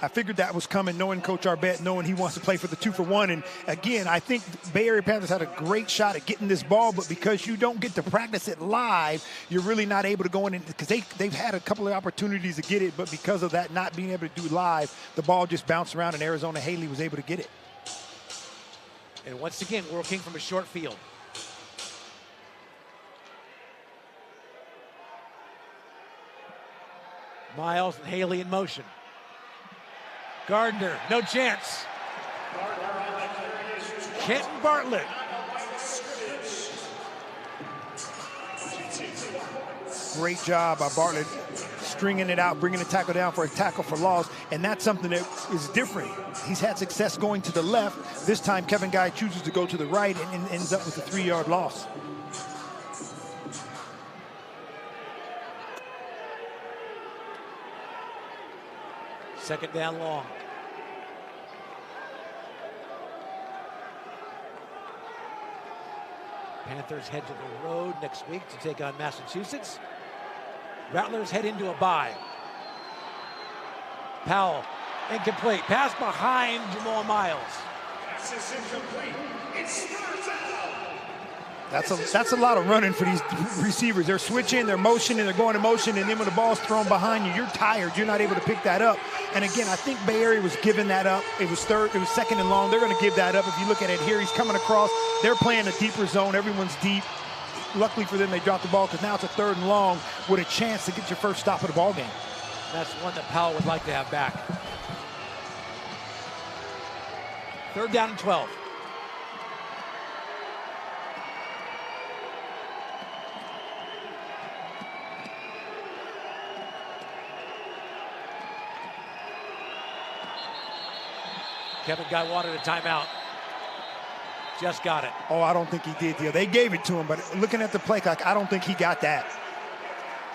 I figured that was coming, knowing Coach Arbette, knowing he wants to play for the 2-for-1. And again, I think Bay Area Panthers had a great shot at getting this ball, but because you don't get to practice it live, you're really not able to go in, because they've had a couple of opportunities to get it, but because of that not being able to do live, the ball just bounced around and Arizona Haley was able to get it. And once again, working from a short field. Miles and Haley in motion. Gardner, no chance. Kenton Bartlett. Great job by Bartlett, stringing it out, bringing the tackle down for a tackle for loss, and that's something that is different. He's had success going to the left. This time, Kevin Guy chooses to go to the right and ends up with a 3-yard loss. Second down long. Panthers head to the road next week to take on Massachusetts. Rattlers head into a bye. Powell, incomplete. Pass behind Jamal Miles. Pass is incomplete. It's Spurs out. That's a lot of running for these receivers. They're switching, they're motioning, they're going to motion, and then when the ball's thrown behind you, you're tired. You're not able to pick that up. And again, I think Bay Area was giving that up. It was second and long. They're going to give that up. If you look at it here, he's coming across. They're playing a deeper zone. Everyone's deep. Luckily for them, they dropped the ball because now it's a 3rd and long with a chance to get your first stop of the ball game. That's one that Powell would like to have back. 3rd down and 12. Kevin Guy wanted a timeout. Just got it. Oh, I don't think he did, Theo. They gave it to him, but looking at the play clock, I don't think he got that.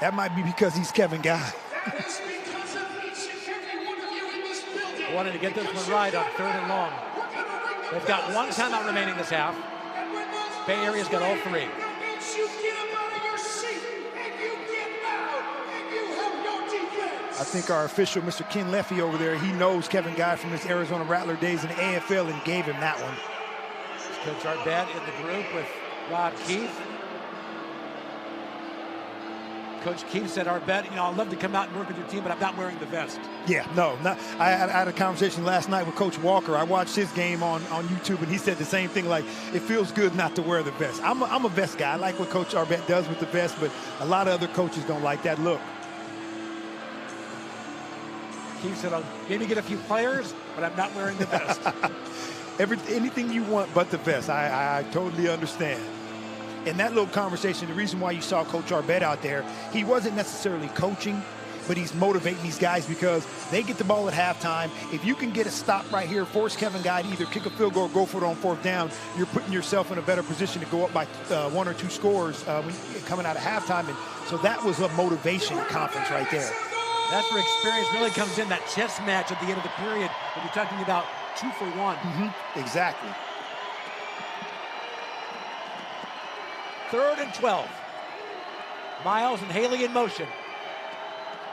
That might be because he's Kevin Guy. That is because of each and every one of you in this building. Wanted to get this one right on 3rd and long. They've got 1 timeout remaining this half. Bay Area's got all 3. That means you get up out of your seat and you get out and you have no defense. I think our official, Mr. Ken Leffey over there, he knows Kevin Guy from his Arizona Rattler days in the AFL and gave him that one. Coach Arbet in the group with Rob Keefe. Coach Keefe said, Arbet, I'd love to come out and work with your team, but I'm not wearing the vest. Yeah, no. I had a conversation last night with Coach Walker. I watched his game on YouTube, and he said the same thing, like, it feels good not to wear the vest. I'm a vest guy. I like what Coach Arbet does with the vest, but a lot of other coaches don't like that look. Keefe said, I'll maybe get a few players, but I'm not wearing the vest. Anything you want but the vest. I totally understand. In that little conversation, the reason why you saw Coach Arbet out there, he wasn't necessarily coaching, but he's motivating these guys because they get the ball at halftime. If you can get a stop right here, force Kevin Guy to either kick a field goal or go for it on 4th down, you're putting yourself in a better position to go up by 1 or 2 scores when coming out of halftime. And so that was a motivation conference right there. That's where experience really comes in, that chess match at the end of the period when you're talking about 2 for 1. Mm-hmm. Exactly. 3rd and 12. Miles and Haley in motion.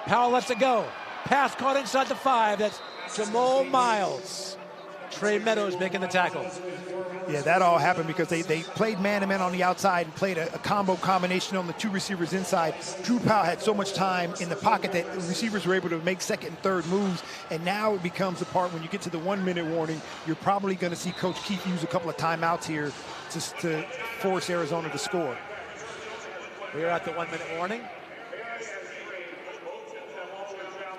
Powell lets it go. Pass caught inside the 5. That's Jamal Miles. Trey Meadows making the tackle. Yeah, that all happened because they played man-to-man on the outside and played a combo combination on the 2 receivers inside. Drew Powell had so much time in the pocket that the receivers were able to make 2nd and 3rd moves, and now it becomes a part when you get to the 1-minute warning, you're probably going to see Coach Keefe use a couple of timeouts here just to force Arizona to score. We are at the 1-minute warning.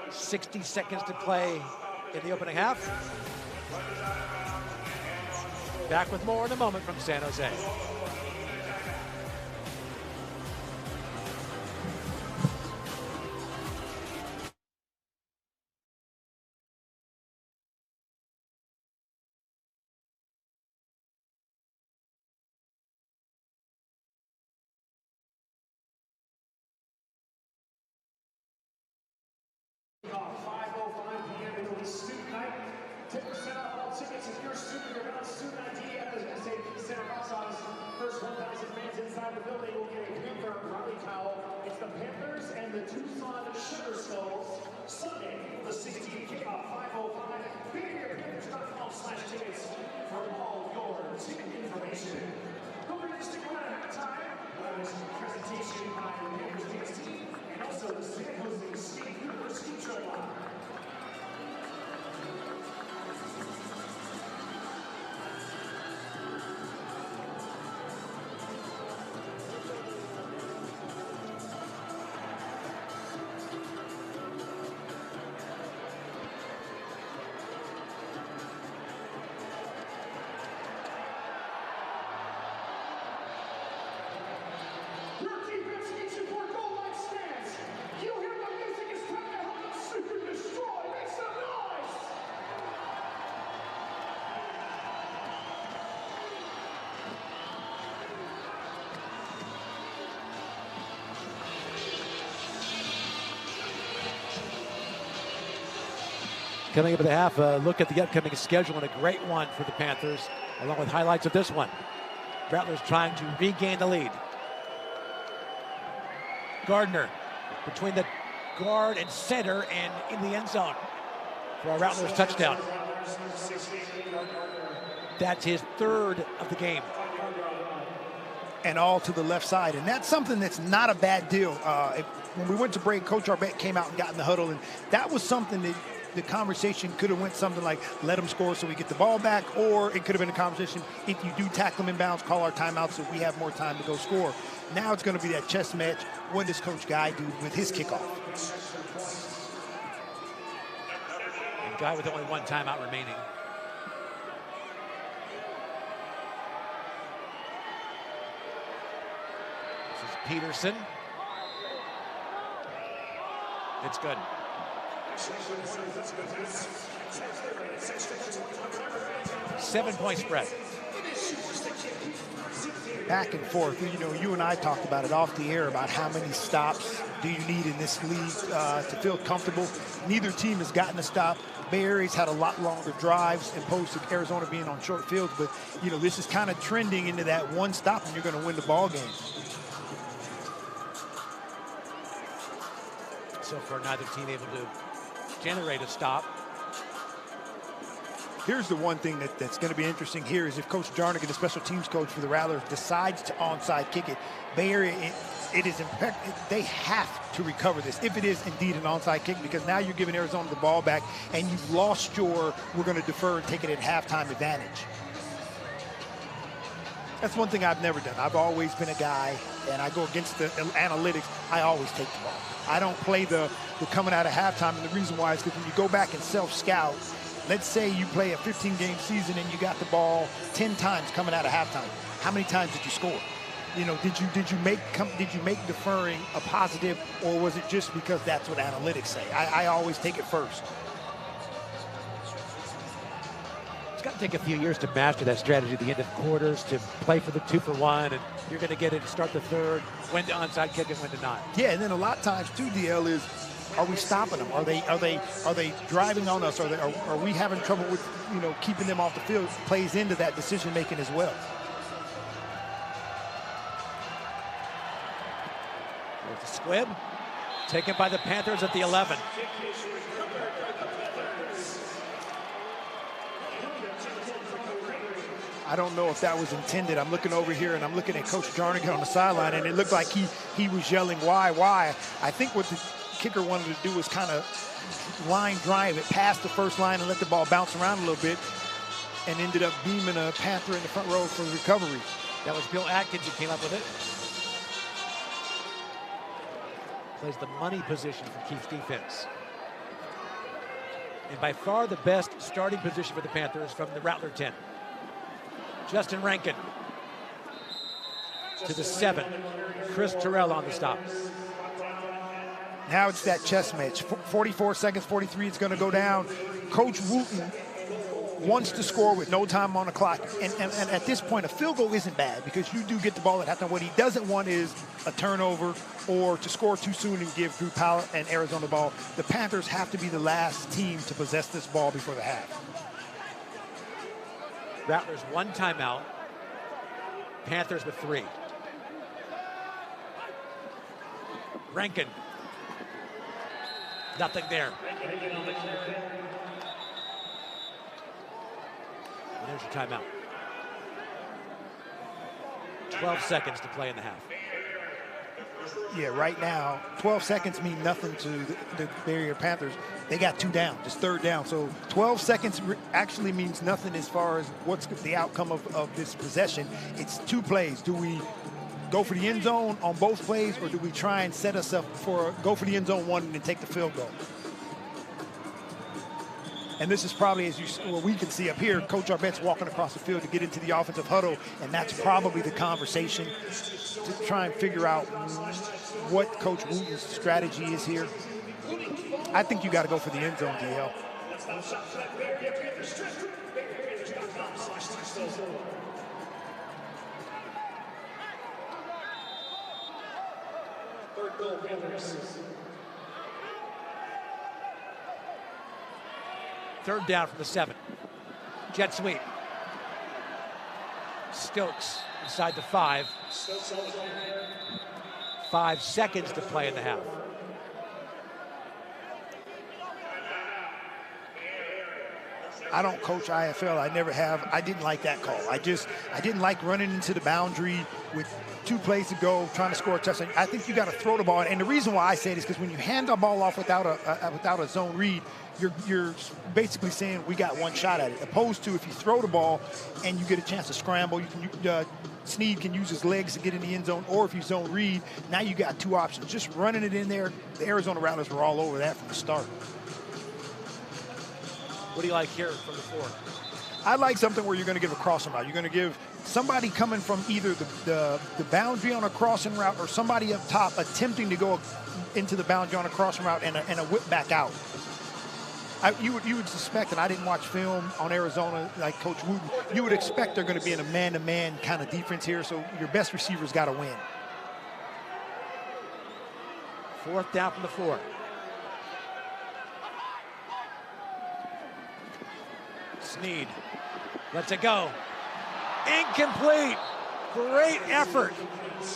60 seconds to play in the opening half. Back with more in a moment from San Jose. First 1,000 fans inside the building will get a Panther rally towel. It's the Panthers and the Tucson Sugar Skulls. Sunday, the 16th kickoff, 5:05. BayAreaPanthers.com/tickets for all your ticket information. Don't forget to stick around at halftime. There's a presentation by the Panthers dance team and also the San Jose State University Trail Line. Coming up at the half, look at the upcoming schedule, and a great one for the Panthers, along with highlights of this one. Rattlers trying to regain the lead. Gardner between the guard and center and in the end zone for a Rattlers touchdown. That's his third of the game. And all to the left side. And that's something that's not a bad deal. When we went to break, Coach Arbette came out and got in the huddle, and that was something that the conversation could have went something like, let them score so we get the ball back, or it could have been a conversation, if you do tackle them inbounds, call our timeout so we have more time to go score. Now it's going to be that chess match. What does Coach Guy do with his kickoff? And Guy with only one timeout remaining. This is Peterson. It's good. 7-point spread. Back and forth. You know, you and I talked about it off the air about how many stops do you need in this league to feel comfortable. Neither team has gotten a stop. Bay Area's had a lot longer drives opposed to Arizona being on short fields, but you know, this is kind of trending into that one stop and you're going to win the ball game. So far, neither team able to generate a stop. Here's the one thing that's going to be interesting here is if Coach Jarnigan, the special teams coach for the Rattlers, decides to onside kick it. Bay Area, it is they have to recover this if it is indeed an onside kick, because now you're giving Arizona the ball back and you've lost your we're going to defer and take it at halftime advantage. That's one thing I've never done. I've always been a guy, and I go against the analytics, I always take the ball. I don't play the coming out of halftime, and the reason why is because when you go back and self-scout, let's say you play a 15-game season and you got the ball 10 times coming out of halftime. How many times did you score? You know, did you make deferring a positive, or was it just because that's what analytics say? I always take it first. It's got to take a few years to master that strategy at the end of quarters, to play for the 2-for-1, and you're going to get it to start the third, when to onside kick and when to not. Yeah, and then a lot of times too, DL, is are we stopping them? Are they driving on us? Are we having trouble with, you know, keeping them off the field? Plays into that decision making as well. There's the squib, taken by the Panthers at the 11. I don't know if that was intended. I'm looking over here and I'm looking at Coach Jarnigan on the sideline, and it looked like he was yelling, why? I think what the kicker wanted to do was kind of line drive it past the first line and let the ball bounce around a little bit, and ended up beaming a Panther in the front row for recovery. That was Bill Atkins who came up with it. Plays the money position for Keith's defense. And by far the best starting position for the Panthers from the Rattler 10. Justin Rankin to the 7. Chris Terrell on the stop. Now it's that chess match. 44 seconds, 43, it's going to go down. Coach Wooten wants to score with no time on the clock. And at this point, a field goal isn't bad because you do get the ball at halftime. What he doesn't want is a turnover or to score too soon and give Drew Powell and Arizona the ball. The Panthers have to be the last team to possess this ball before the half. Rattlers 1 timeout. Panthers with 3. Rankin. Nothing there. And there's your timeout. 12 seconds to play in the half. Yeah, right now, 12 seconds mean nothing to the Bay Area Panthers. They got 2 down, just 3rd down. So 12 seconds actually means nothing as far as what's the outcome of this possession. It's 2 plays. Do we go for the end zone on both plays, or do we try and set us up for go for the end zone 1 and then take the field goal? And this is probably, as we can see up here, Coach Arbette's walking across the field to get into the offensive huddle, and that's probably the conversation to try and figure out what Coach Wooten's strategy is here. I think you got to go for the end zone, DL. Third down from the 7. Jet sweep. Stokes inside the 5. 5 seconds to play in the half. I don't coach IFL. I never have. I didn't like that call. I didn't like running into the boundary with 2 plays to go, trying to score a touchdown. I think you got to throw the ball. And the reason why I say it is because when you hand the ball off without a zone read, you're basically saying we got one shot at it. Opposed to if you throw the ball and you get a chance to scramble, Snead can use his legs to get in the end zone, or if you zone read, now you got 2 options. Just running it in there. The Arizona Rattlers were all over that from the start. What do you like here from the 4? I like something where you're going to give a crossing route. You're going to give somebody coming from either the boundary on a crossing route or somebody up top attempting to go into the boundary on a crossing route and a whip back out. You would suspect, and I didn't watch film on Arizona like Coach Wooten, you would expect they're going to be in a man-to-man kind of defense here, so your best receiver's got to win. 4th down from the 4. Snead lets it go. Incomplete. Great effort.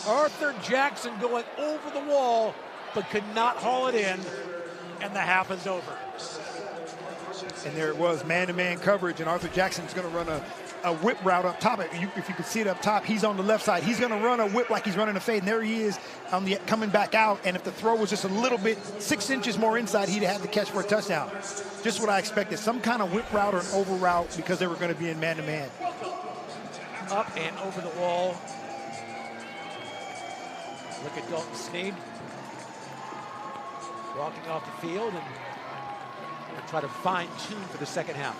Arthur Jackson going over the wall, but could not haul it in, and the half is over. And there it was, man-to-man coverage, and Arthur Jackson's going to run a whip route up top. If you can see it up top, he's on the left side. He's going to run a whip like he's running a fade, and there he is on the coming back out. And if the throw was just a little bit, 6 inches more inside, he'd have had the catch for a touchdown. Just what I expected, some kind of whip route or an over route because they were going to be in man-to-man. Up and over the wall. Look at Dalton Snead walking off the field and try to fine-tune for the second half.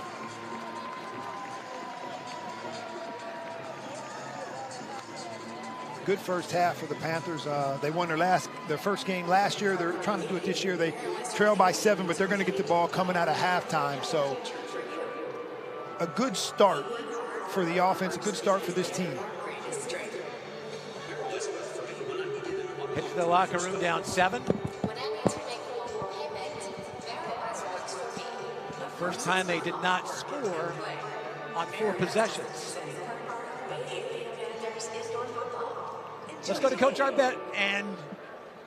Good first half for the Panthers. They won their first game last year. They're trying to do it this year. They trail by 7, but they're going to get the ball coming out of halftime. So a good start for the offense, a good start for this team. Hit to the locker room down 7. First time they did not score on 4 possessions. Let's go to Coach Arbette, and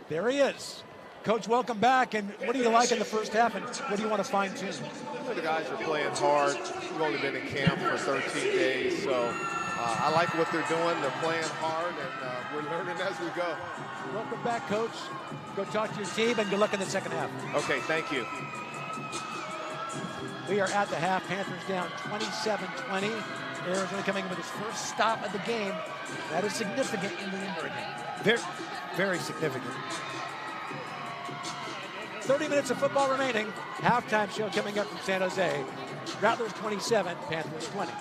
there he is. Coach, welcome back. And what do you like in the first half, and what do you want to fine-tune? The guys are playing hard. We've only been in camp for 13 days, so I like what they're doing. They're playing hard, and we're learning as we go. Welcome back, Coach. Go talk to your team, and good luck in the second half. Okay, thank you. We are at the half. Panthers down 27-20. Arizona coming with his first stop of the game. That is significant in the Lindbergh game. Very, very significant. 30 minutes of football remaining. Halftime show coming up from San Jose. Rattlers 27, Panthers 20.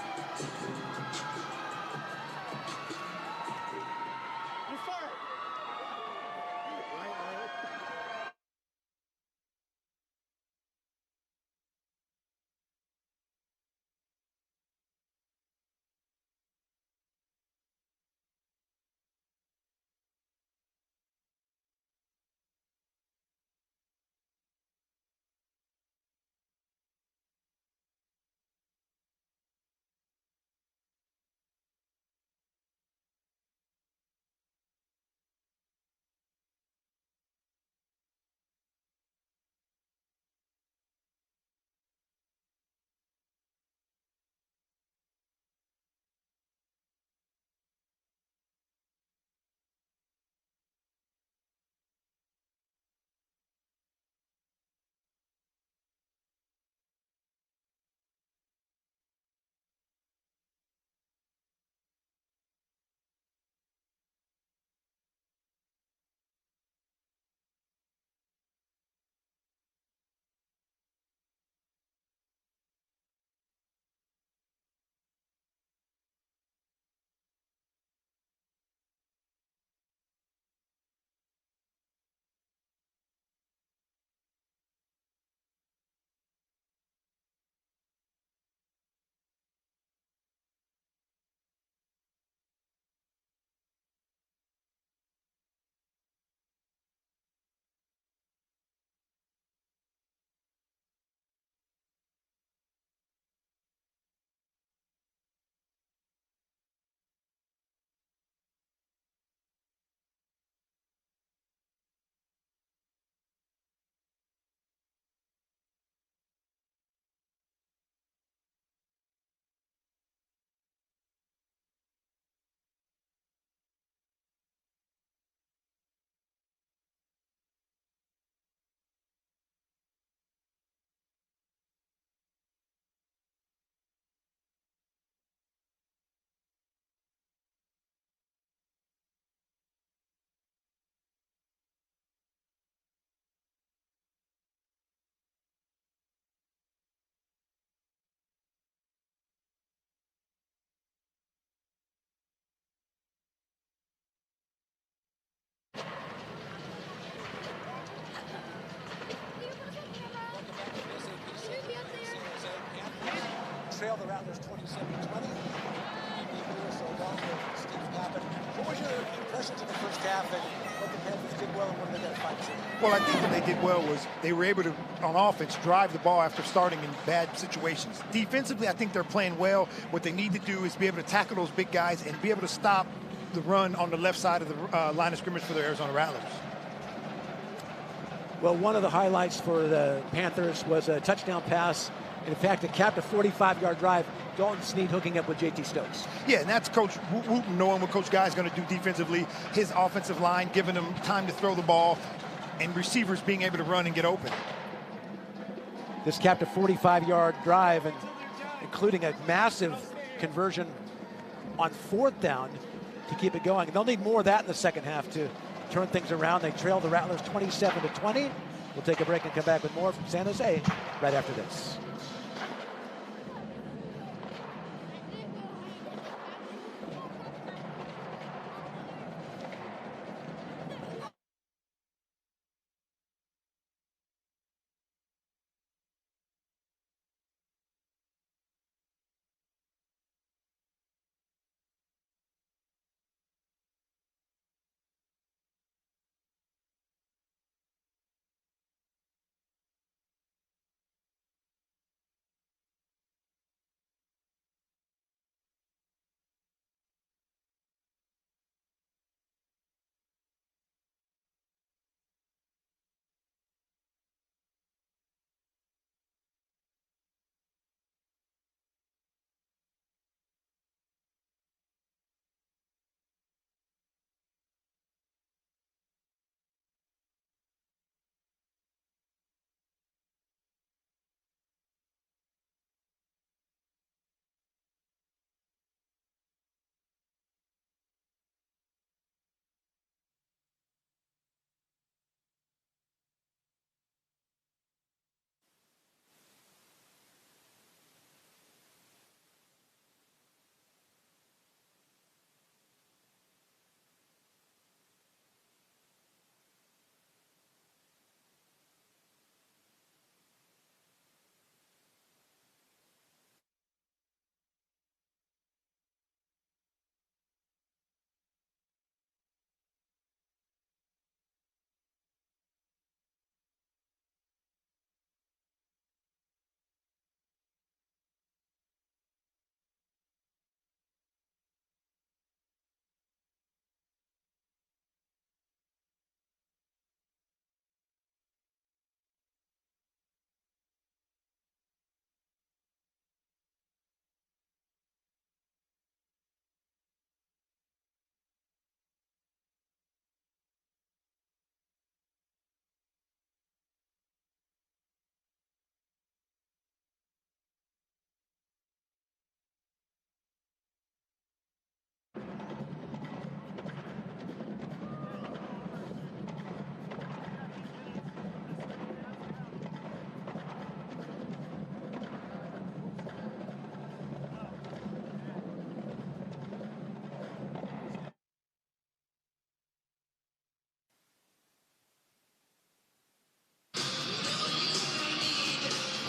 trail the Rattlers 27-20. So along with Steve Pappen. What was your impressions of the first half and what the Panthers did well and what they got to find? Well, I think what they did well was they were able to, on offense, drive the ball after starting in bad situations. Defensively, I think they're playing well. What they need to do is be able to tackle those big guys and be able to stop the run on the left side of the line of scrimmage for the Arizona Rattlers. Well, one of the highlights for the Panthers was a touchdown pass. In fact, it capped a 45-yard drive. Dalton Snead hooking up with J.T. Stokes. Yeah, and that's Coach Wooten knowing what Coach Guy is going to do defensively. His offensive line giving him time to throw the ball, and receivers being able to run and get open. This capped a 45-yard drive, and including a massive conversion on fourth down to keep it going. They'll need more of that in the second half to turn things around. They trail the Rattlers 27-20. We'll take a break and come back with more from San Jose right after this.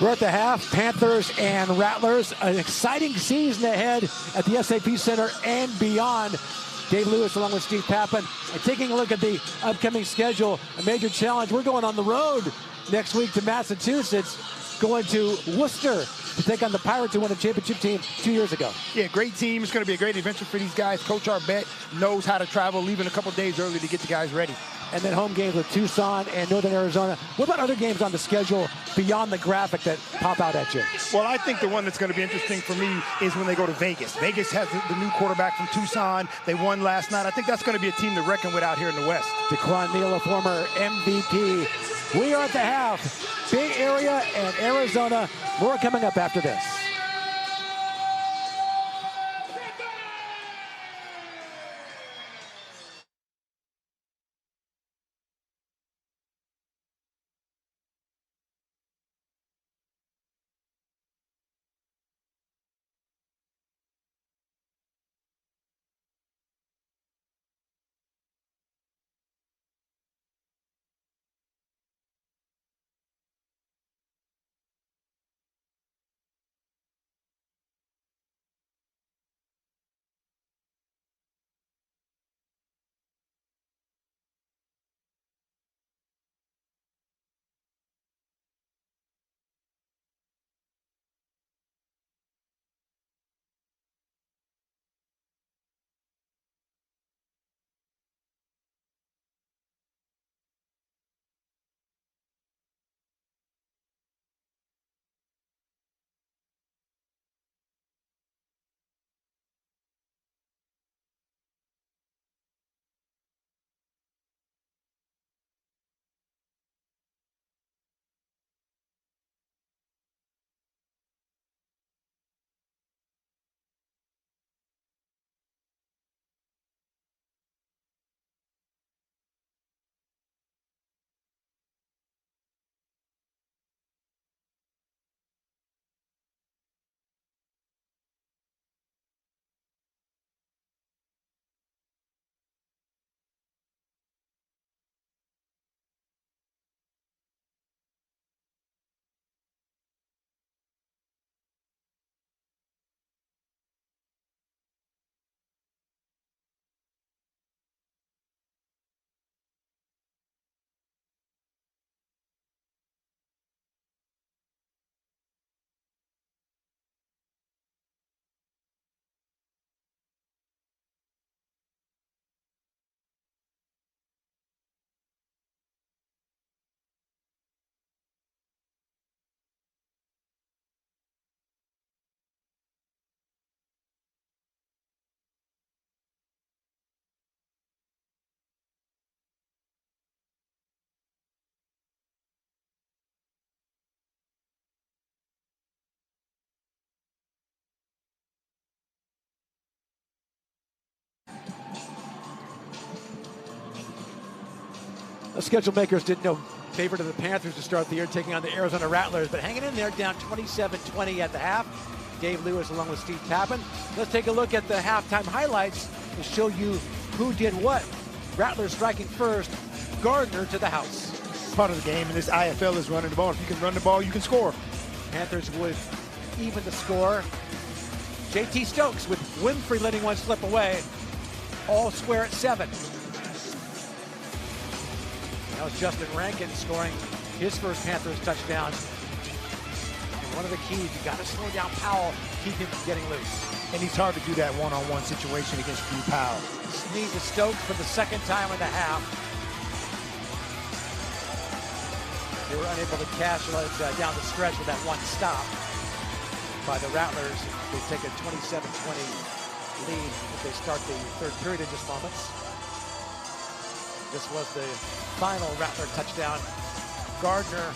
We're at the half, Panthers and Rattlers. An exciting season ahead at the SAP Center and beyond. Dave Lewis along with Steve Pappen. And taking a look at the upcoming schedule, a major challenge. We're going on the road next week to Massachusetts, going to Worcester to take on the Pirates who won a championship team 2 years ago. Yeah, great team. It's going to be a great adventure for these guys. Coach Arbet knows how to travel, leaving a couple days early to get the guys ready. And then home games with Tucson and Northern Arizona. What about other games on the schedule beyond the graphic that pop out at you? Well, I think the one that's going to be interesting for me is when they go to Vegas. Vegas has the new quarterback from Tucson. They won last night. I think that's going to be a team to reckon with out here in the West. Daquan Neal, a former MVP. We are at the half. Bay Area and Arizona. More coming up after this. The schedule makers did no favor to the Panthers to start the year, taking on the Arizona Rattlers, but hanging in there, down 27-20 at the half. Dave Lewis along with Steve Tappan. Let's take a look at the halftime highlights to show you who did what. Rattlers striking first, Gardner to the house. Part of the game, and this IFL is running the ball. If you can run the ball, you can score. Panthers would even the score. JT Stokes with Winfrey letting one slip away. All square at 7. That was Justin Rankin scoring his first Panthers touchdown. And one of the keys, you got to slow down Powell, keep him from getting loose. And he's hard to do that one-on-one situation against Drew Powell. Sneed to Stokes for the second time in the half. They were unable to cash it down the stretch with that one stop by the Rattlers. They take a 27-20 lead as they start the third period in just moments. This was the final Rattler touchdown. Gardner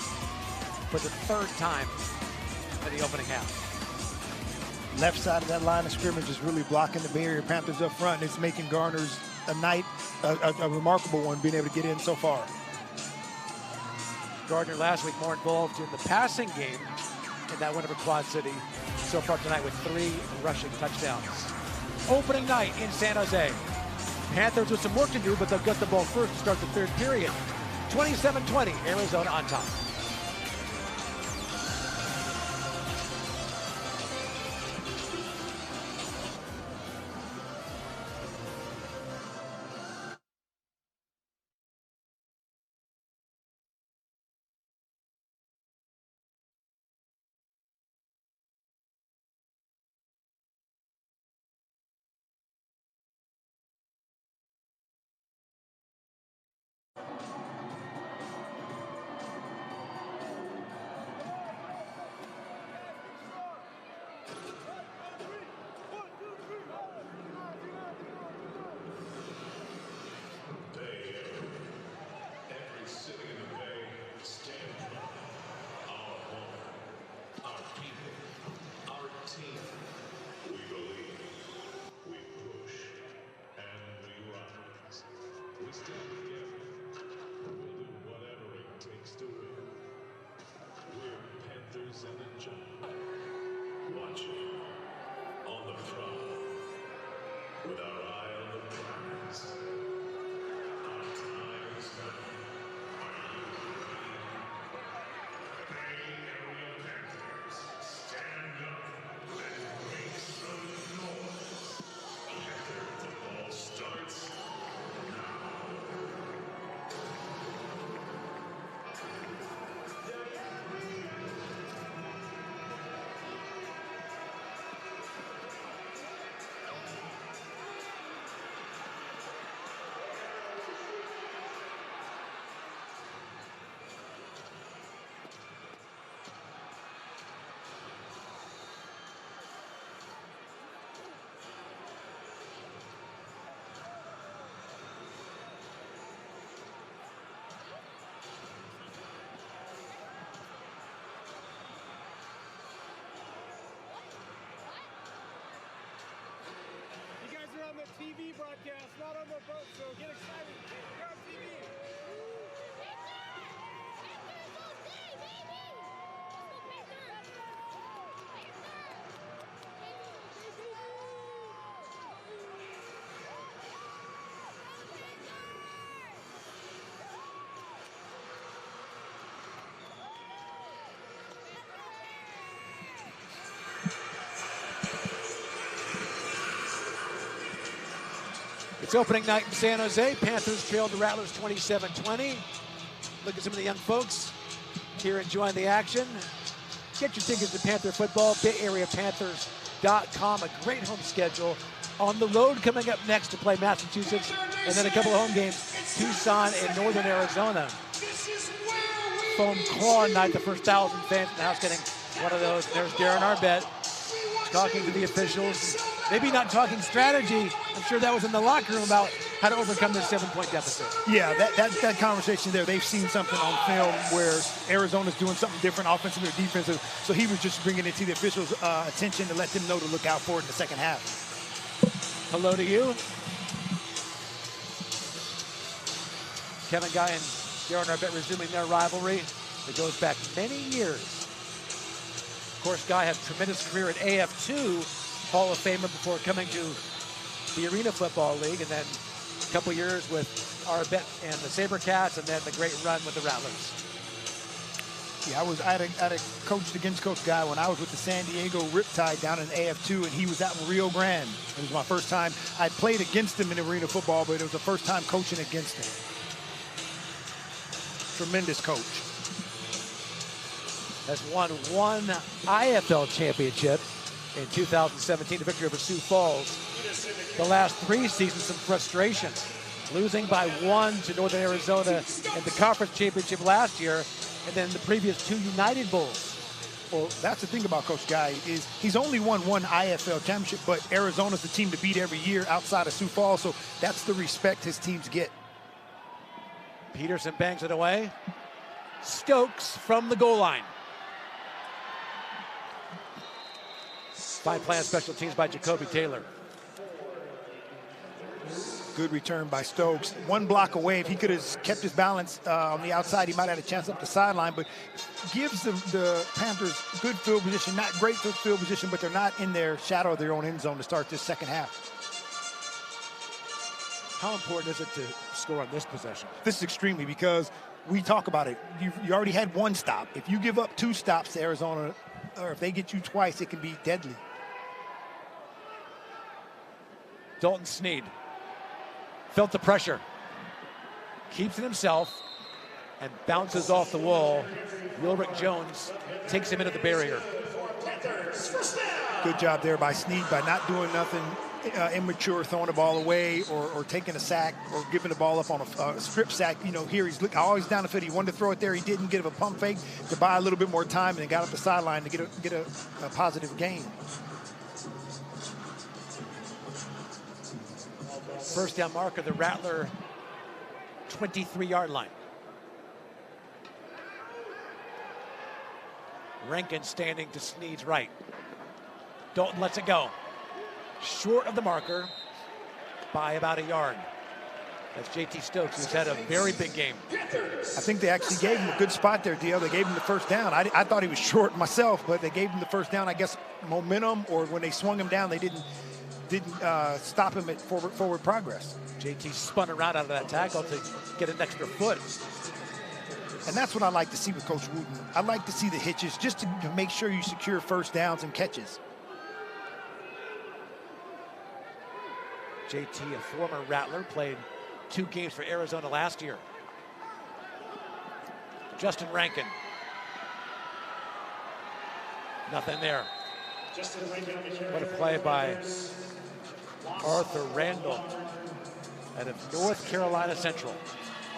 for the third time in the opening half. Left side of that line of scrimmage is really blocking the Bay Area Panthers up front, and it's making Gardner's a remarkable one, being able to get in so far. Gardner last week more involved in the passing game in that win over Quad City. So far tonight with 3 rushing touchdowns. Opening night in San Jose. Panthers with some work to do, but they'll get the ball first to start the third period. 27-20, Arizona on top. On the TV broadcast, not on the boat, so get excited. You're on TV. It's opening night in San Jose. Panthers trailed the Rattlers 27-20. Look at some of the young folks here enjoying the action. Get your tickets to Panther football, BayAreaPanthers.com. A great home schedule. On the road coming up next to play Massachusetts, and then a couple of home games, Tucson and Northern Arizona. Foam Claw night, the first 1,000 fans in the house getting one of those. There's Darren Arbett talking to the officials. Maybe not talking strategy. I'm sure that was in the locker room about how to overcome this 7-point deficit. Yeah, that conversation there, they've seen something on film where Arizona's doing something different offensively or defensive. So he was just bringing it to the officials' attention to let them know to look out for it in the second half. Hello to you. Kevin Guy and Darren Arbet resuming their rivalry that goes back many years. Of course, Guy had a tremendous career at AF2, Hall of Famer, before coming to the Arena Football League, and then a couple years with Arbet and the Sabercats, and then the great run with the Rattlers. Yeah, I had coached against Coach Guy when I was with the San Diego Riptide down in AF2, and he was out in Rio Grande. It was my first time. I played against him in arena football, but it was the first time coaching against him. Tremendous coach. Has won one IFL championship in 2017, the victory over Sioux Falls. The last 3 seasons, some frustration. Losing by 1 to Northern Arizona in the conference championship last year, and then the previous 2 United Bowls. Well, that's the thing about Coach Guy is he's only won 1 IFL championship, but Arizona's the team to beat every year outside of Sioux Falls, so that's the respect his teams get. Peterson bangs it away. Stokes from the goal line. Fine plan special teams by Jacoby Taylor. Good return by Stokes. 1 block away. If he could have kept his balance on the outside, he might have had a chance up the sideline, but gives the Panthers good field position. Not great field position, but they're not in their shadow of their own end zone to start this second half. How important is it to score on this possession? This is extremely, because we talk about it. You already had 1 stop. If you give up 2 stops to Arizona, or if they get you twice, it can be deadly. Dalton Sneed felt the pressure, keeps it himself, and bounces off the wall. Wilrick Jones takes him into the barrier. Good job there by Sneed by not doing nothing immature, throwing the ball away or taking a sack or giving the ball up on a strip sack. You know, here he's always down the field. He wanted to throw it there. He didn't get a pump fake to buy a little bit more time, and then got up the sideline to get a positive gain. First down marker, the Rattler 23-yard line. Rankin standing to Sneed's right. Dalton lets it go. Short of the marker by about a yard. That's JT Stokes, who's had a very big game. I think they actually gave him a good spot there, DL. They gave him the first down. I thought he was short myself, but they gave him the first down. I guess momentum, or when they swung him down, they didn't stop him at forward progress. JT spun around out of that tackle to get an extra foot. And that's what I like to see with Coach Wooten. I like to see the hitches just to make sure you secure first downs and catches. JT, a former Rattler, played 2 games for Arizona last year. Justin Rankin. Nothing there. What a play by Arthur Randall out of North Carolina Central.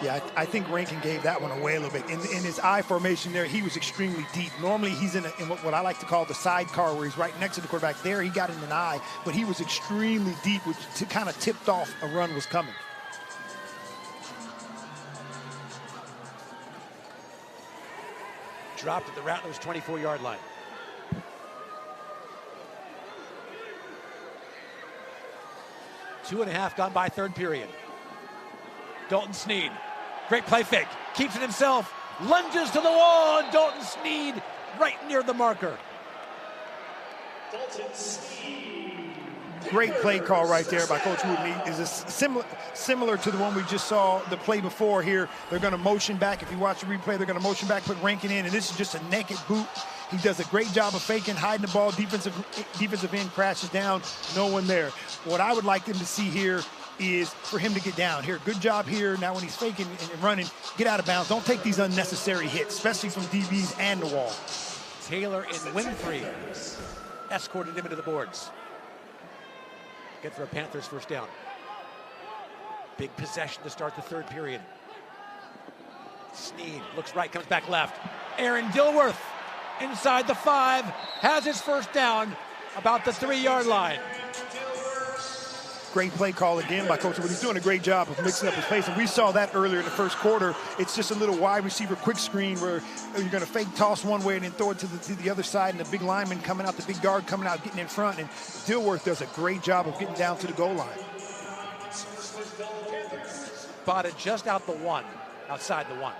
Yeah, I think Rankin gave that one away a little bit. In his I formation there, he was extremely deep. Normally, he's in what I like to call the sidecar, where he's right next to the quarterback. There, he got in an I, but he was extremely deep, which kind of tipped off a run was coming. Dropped at the Rattlers' 24-yard line. Two and a half gone by third period. Dalton Sneed, great play fake, keeps it himself, lunges to the wall, and Dalton Sneed right near the marker. Dalton Sneed. Great play call right there by Coach Wooten. Is similar to the one we just saw the play before here. They're going to motion back. If you watch the replay, they're going to motion back, put Rankin in, and this is just a naked boot. He does a great job of faking, hiding the ball. Defensive end crashes down, no one there. What I would like them to see here is for him to get down here. Good job here. Now when he's faking and running, get out of bounds. Don't take these unnecessary hits, especially from DBs and the wall. Taylor and Winfrey escorted him into the boards. Good for a Panthers first down. Big possession to start the third period. Sneed looks right, comes back left. Aaron Dilworth inside the 5, has his first down about the 3-yard line. Great play call again by Coach Wooten. He's doing a great job of mixing up his pace, and we saw that earlier in the first quarter. It's just a little wide receiver quick screen where you're going to fake toss one way and then throw it to the other side, and the big lineman coming out, the big guard coming out, getting in front, and Dilworth does a great job of getting down to the goal line. Spotted just out the 1 outside the 1.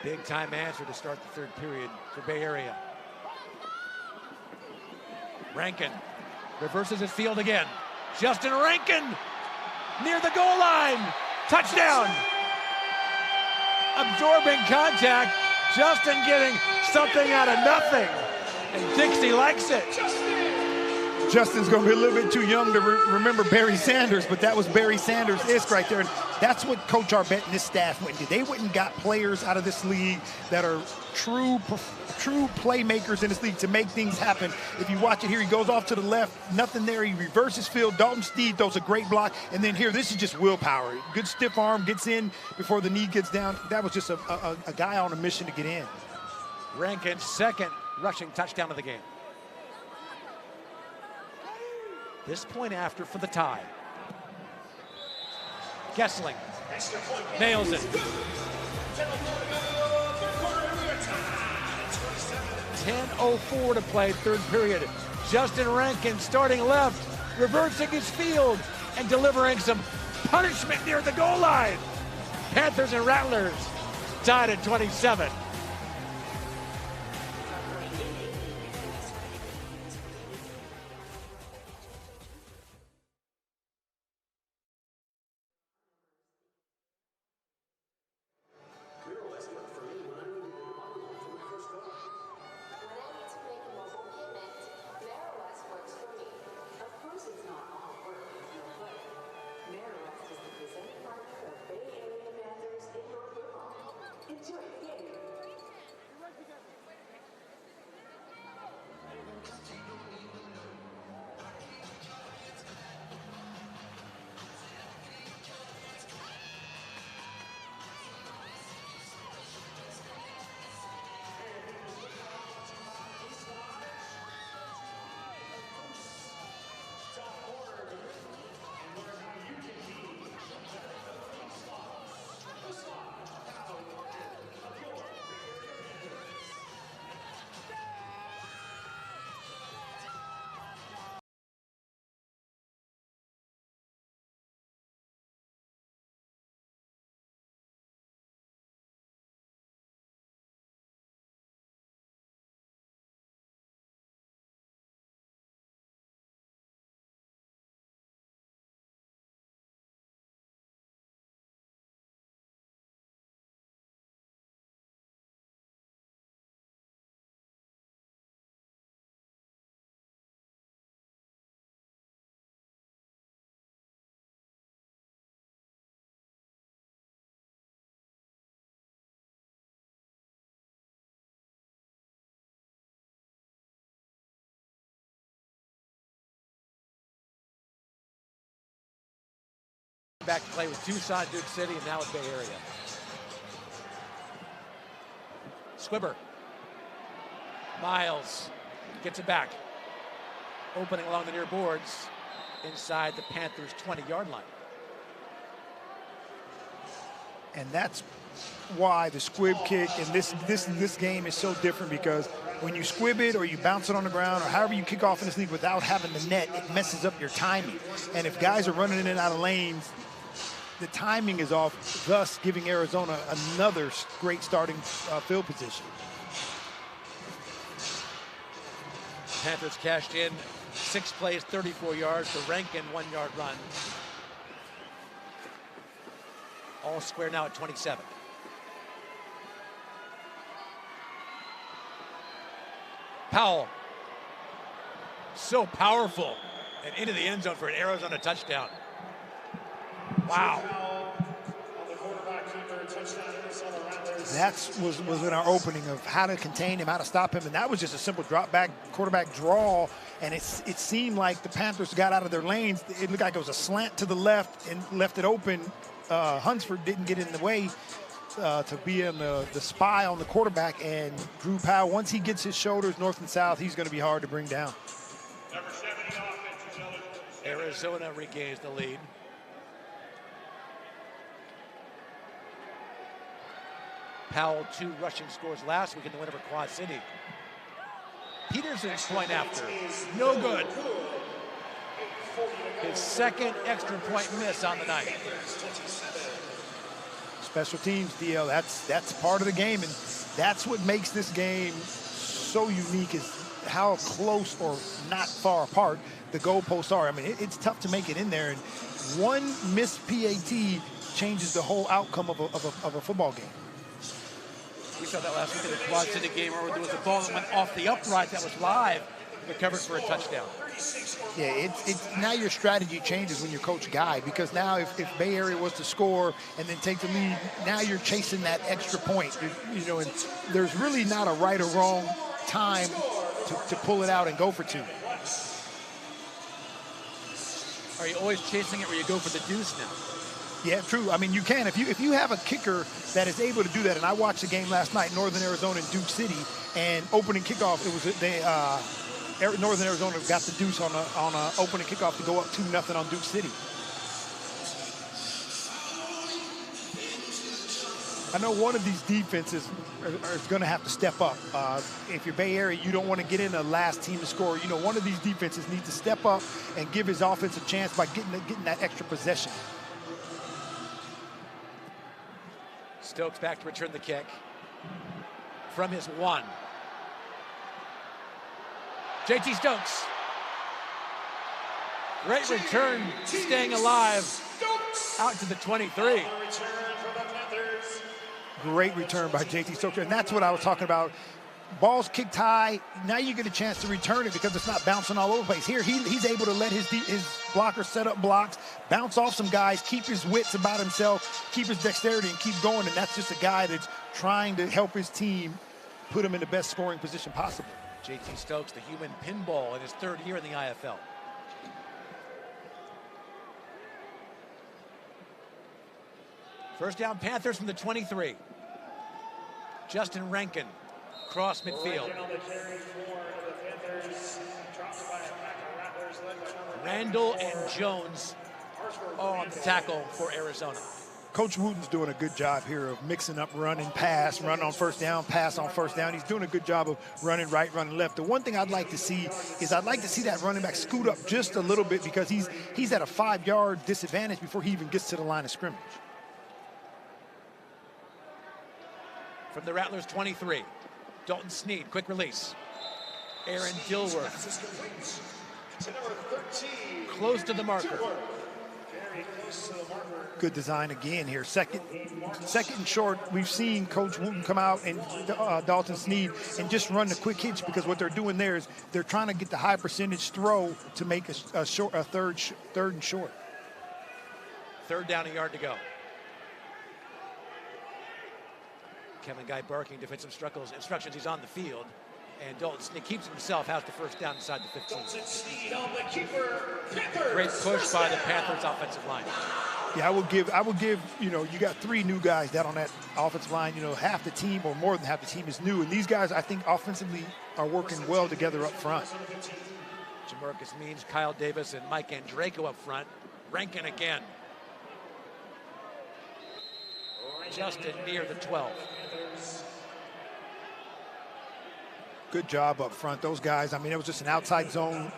Big time answer to start the 3rd period for Bay Area. Rankin reverses his field again. Justin Rankin near the goal line. Touchdown. Absorbing contact. Justin getting something out of nothing. And Dixie likes it. Justin's going to be a little bit too young to remember Barry Sanders, but that was Barry Sanders' right there. And that's what Coach Arbette and his staff went and did. They went and got players out of this league that are true playmakers in this league to make things happen. If you watch it here, he goes off to the left, nothing there. He reverses field. Dalton Steed throws a great block. And then here, this is just willpower. Good stiff arm, gets in before the knee gets down. That was just a guy on a mission to get in. Rankin's 2nd rushing touchdown of the game. This point after for the tie. Gessling nails it. 10:04 to play, 3rd period. Justin Rankin starting left, reversing his field and delivering some punishment near the goal line. Panthers and Rattlers tied at 27. Back to play with Tucson, Duke City, and now at Bay Area. Squibber. Miles gets it back. Opening along the near boards inside the Panthers' 20-yard line. And that's why the squib kick in this game is so different, because when you squib it or you bounce it on the ground or however you kick off in this league without having the net, it messes up your timing. And if guys are running in and out of lanes, the timing is off, thus giving Arizona another great starting field position. Panthers cashed in 6 plays, 34 yards for Rankin, 1-yard run. All square now at 27. Powell, so powerful, and into the end zone for an Arizona touchdown. Wow. That was in our opening of how to contain him, how to stop him, and that was just a simple drop back, quarterback draw, and it seemed like the Panthers got out of their lanes. It looked like it was a slant to the left and left it open. Hunsford didn't get in the way to be in the spy on the quarterback, and Drew Powell, once he gets his shoulders north and south, he's going to be hard to bring down. Arizona regains the lead. Powell, 2 rushing scores last week in the win over Quad City. Peterson's point after, no good. His second extra point miss on the night. Special teams, DL, that's part of the game, and that's what makes this game so unique is how close or not far apart the goalposts are. I mean, it's tough to make it in there, and one missed PAT changes the whole outcome of a football game. We saw that last week in the Quad City game where there was a ball that went off the upright that was live, recovered for a touchdown. Yeah, it's now your strategy changes when you're Coach Guy, because now if Bay Area was to score and then take the lead, now you're chasing that extra point. You know, and there's really not a right or wrong time to pull it out and go for two. Are you always chasing it where you go for the deuce now? Yeah, true. I mean, you can. If you have a kicker that is able to do that, and I watched the game last night, Northern Arizona and Duke City, and opening kickoff, it was Northern Arizona got the deuce on a opening kickoff to go up 2-0 on Duke City. I know one of these defenses is going to have to step up. If you're Bay Area, you don't want to get in a last team to score. You know, one of these defenses needs to step up and give his offense a chance by getting that extra possession. Stokes back to return the kick from his 1. JT Stokes. Great return, staying alive out to the 23. Great return by JT Stokes, and that's what I was talking about. Ball's kicked high. Now you get a chance to return it because it's not bouncing all over the place. Here, he's able to let his blocker set up blocks, bounce off some guys, keep his wits about himself, keep his dexterity, and keep going. And that's just a guy that's trying to help his team put him in the best scoring position possible. JT Stokes, the human pinball in his 3rd year in the IFL. First down, Panthers from the 23. Justin Rankin, cross midfield. Randall and Jones on the tackle for Arizona. Coach Wooten's doing a good job here of mixing up run and pass, run on first down, pass on first down. He's doing a good job of running right, running left. The one thing I'd like to see is I'd like to see that running back scoot up just a little bit because he's at a 5-yard disadvantage before he even gets to the line of scrimmage. From the Rattlers 23, Dalton Snead, quick release. Aaron Dilworth, close to the marker. Good design again here. Second and short, we've seen Coach Wooten come out and Dalton Snead and just run the quick hitch because what they're doing there is they're trying to get the high percentage throw to make a third and short. 3rd down, a yard to go. Kevin Guy barking defensive instructions. He's on the field. And Dalton Snead keeps himself, has the first down inside the 15. Great push by the Panthers offensive line. Yeah, I will give, you know, you got 3 new guys down on that offensive line. You know, half the team or more than half the team is new. And these guys, I think, offensively are working well together up front. Jamarcus Means, Kyle Davis, and Mike Andraco up front. Rankin again. Justin near the 12. Good job up front. Those guys, I mean, it was just an outside zone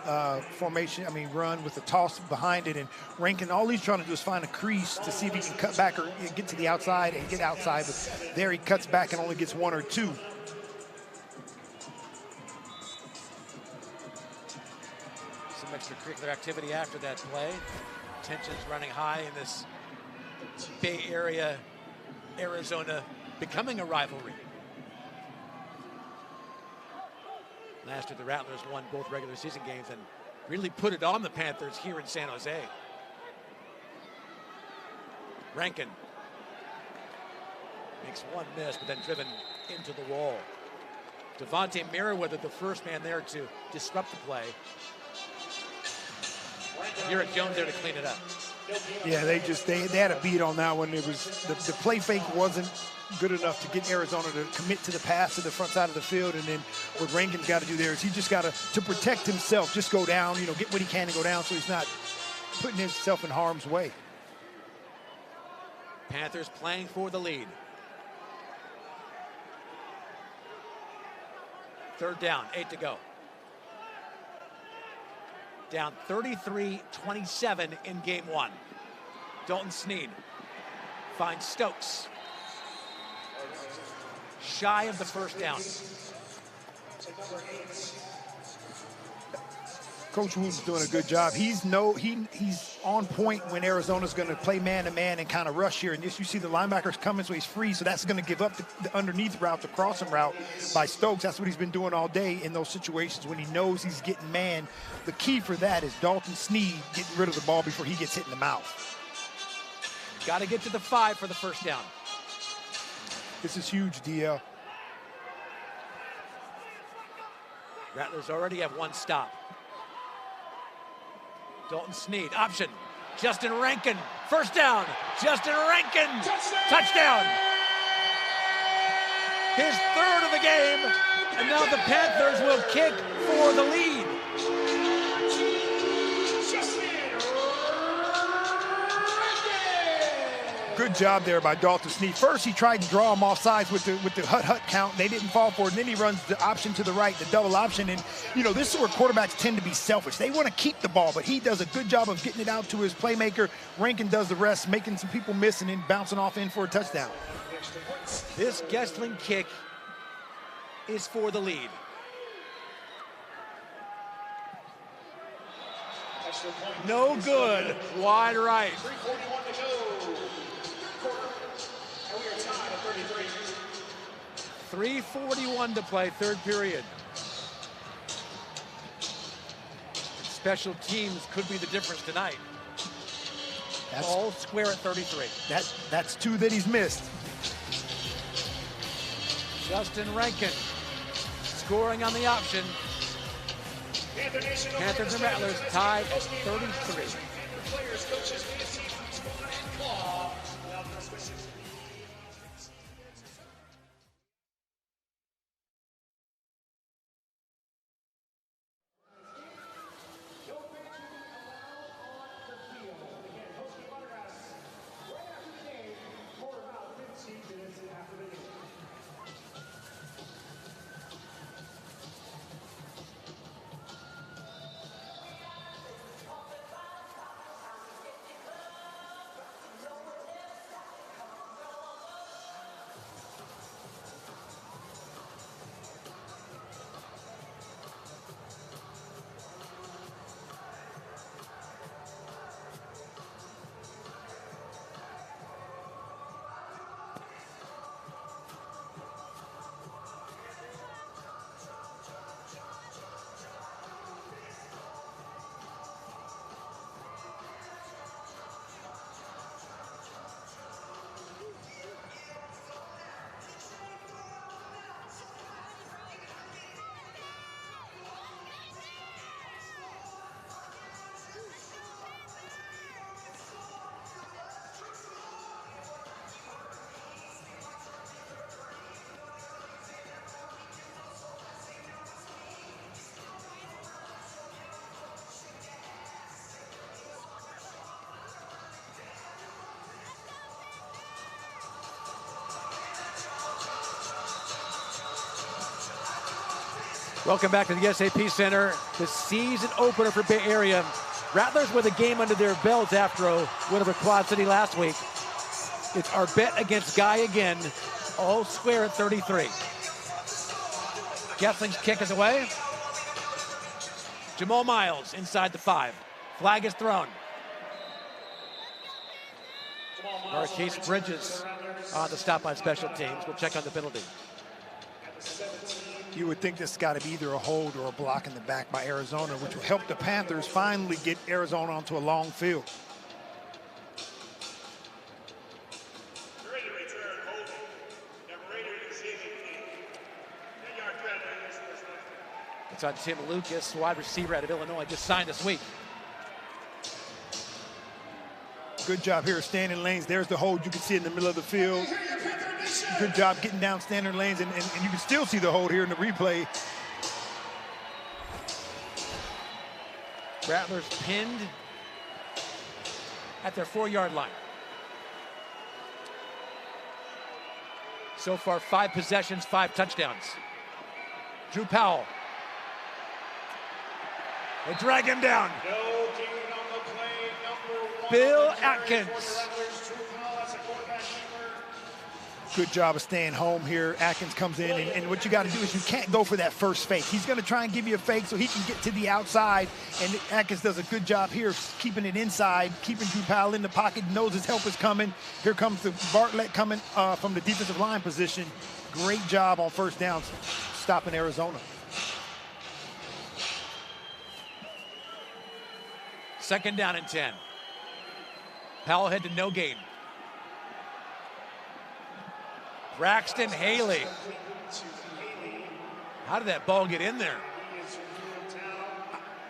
formation. I mean, run with the toss behind it. And Rankin, all he's trying to do is find a crease to see if he can cut back or get to the outside and get outside. But there he cuts back and only gets 1 or 2. Some extracurricular activity after that play. Tensions running high in this Bay Area, Arizona, becoming a rivalry. Last year, the Rattlers won both regular season games and really put it on the Panthers here in San Jose. Rankin makes 1 miss, but then driven into the wall. Devontae Merriweather, the first man there to disrupt the play. Garrett Jones there to clean it up. Yeah, they had a beat on that one. It was the play fake wasn't good enough to get Arizona to commit to the pass to the front side of the field, and then what Rankin's got to do there is he just got to protect himself, just go down, you know, get what he can and go down so he's not putting himself in harm's way. Panthers playing for the lead. 3rd down, 8 to go. down 33-27 in game one. Dalton Snead finds Stokes. Shy of the first down. Coach Wooten's doing a good job. He's on point when Arizona's going to play man-to-man and kind of rush here. And just you see the linebackers coming, so he's free. So that's going to give up the underneath route, the crossing route by Stokes. That's what he's been doing all day in those situations when he knows he's getting man. The key for that is Dalton Snead getting rid of the ball before he gets hit in the mouth. Got to get to the 5 for the first down. This is huge, DL. Rattlers already have one stop. Dalton Snead, option. Justin Rankin, first down. Justin Rankin, touchdown. His third of the game, and now the Panthers will kick for the lead. Good job there by Dalton Snead. First, he tried to draw him off sides with the hut count. They didn't fall for it. And then he runs the option to the right, the double option. And, you know, this is where quarterbacks tend to be selfish. They want to keep the ball, but he does a good job of getting it out to his playmaker. Rankin does the rest, making some people miss and then bouncing off in for a touchdown. This Gessling kick is for the lead. No good. Wide right. 3:41 to play, third period. Special teams could be the difference tonight. All square at 33. That's 2 that he's missed. Justin Rankin scoring on the option. Panthers and Rattlers tied at 33. Welcome back to the SAP Center, the season opener for Bay Area. Rattlers with a game under their belts after a win over Quad City last week. It's our bet against Guy again, all square at 33. Gessling's kick is away. Jamal Miles inside the 5. Flag is thrown. Marquise Bridges on the stop on special teams. We'll check on the penalty. You would think this has got to be either a hold or a block in the back by Arizona, which will help the Panthers finally get Arizona onto a long field. It's on Tim Lucas, wide receiver out of Illinois, just signed this week. Good job here, standing lanes. There's the hold. You can see it in the middle of the field. Good job getting down standard lanes, and you can still see the hold here in the replay. Rattlers pinned at their 4-yard line. So far, 5 possessions, 5 touchdowns. Drew Powell. They drag him down. No gain on the play. Number 1 Bill on the carry Atkins. for the Rattlers. True call. That's a quarterback keeper. Good job of staying home here. Atkins comes in, and what you got to do is you can't go for that first fake. He's going to try and give you a fake so he can get to the outside, and Atkins does a good job here keeping it inside, keeping Drew Powell in the pocket, knows his help is coming. Here comes the Bartlett coming from the defensive line position. Great job on first downs, stopping Arizona. Second down and 10. Powell head to no gain. Braxton Haley. How did that ball get in there?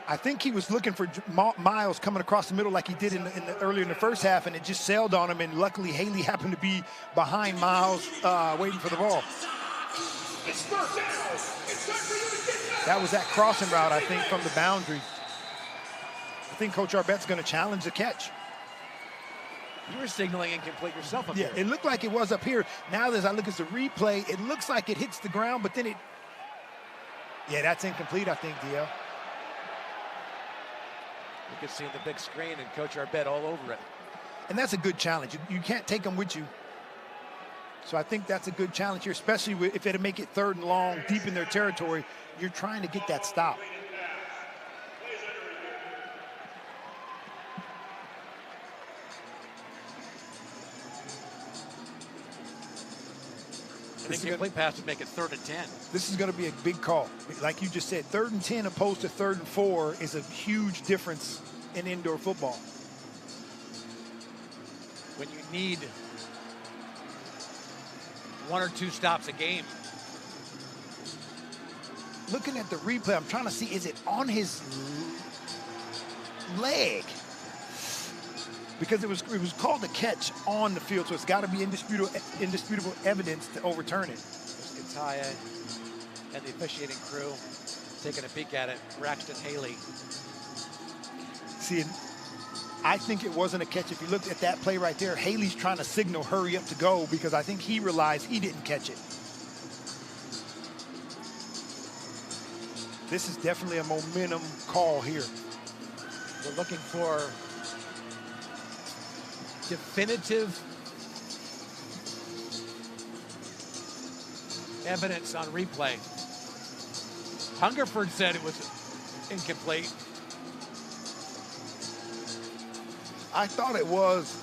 I think he was looking for Miles coming across the middle like he did earlier in the first half, and it just sailed on him, and luckily Haley happened to be behind Miles waiting for the ball. That was that crossing route, I think, from the boundary. I think Coach Arbett's going to challenge the catch. You were signaling incomplete yourself up Yeah, there. it looked like it was up here. Now as I look at the replay, it looks like it hits the ground, but then yeah, that's incomplete, I think, DL. You can see the big screen and Coach Arbett all over it. And that's a good challenge. You can't take them with you. So I think that's a good challenge here, especially if it'll make it third and long, deep in their territory. You're trying to get that stop. An incomplete pass would make it 3rd and 10. This is going to be a big call. Like you just said, 3rd and 10 opposed to 3rd and 4 is a huge difference in indoor football. When you need 1 or 2 stops a game. Looking at the replay, I'm trying to see, is it on his leg? Because it was called a catch on the field, so it's got to be indisputable evidence to overturn it. There's Kataya and the officiating crew taking a peek at it. Braxton Haley. See, I think it wasn't a catch. If you looked at that play right there, Haley's trying to signal hurry up to go because I think he realized he didn't catch it. This is definitely a momentum call here. We're looking for definitive evidence on replay. Hungerford said it was incomplete. I thought it was.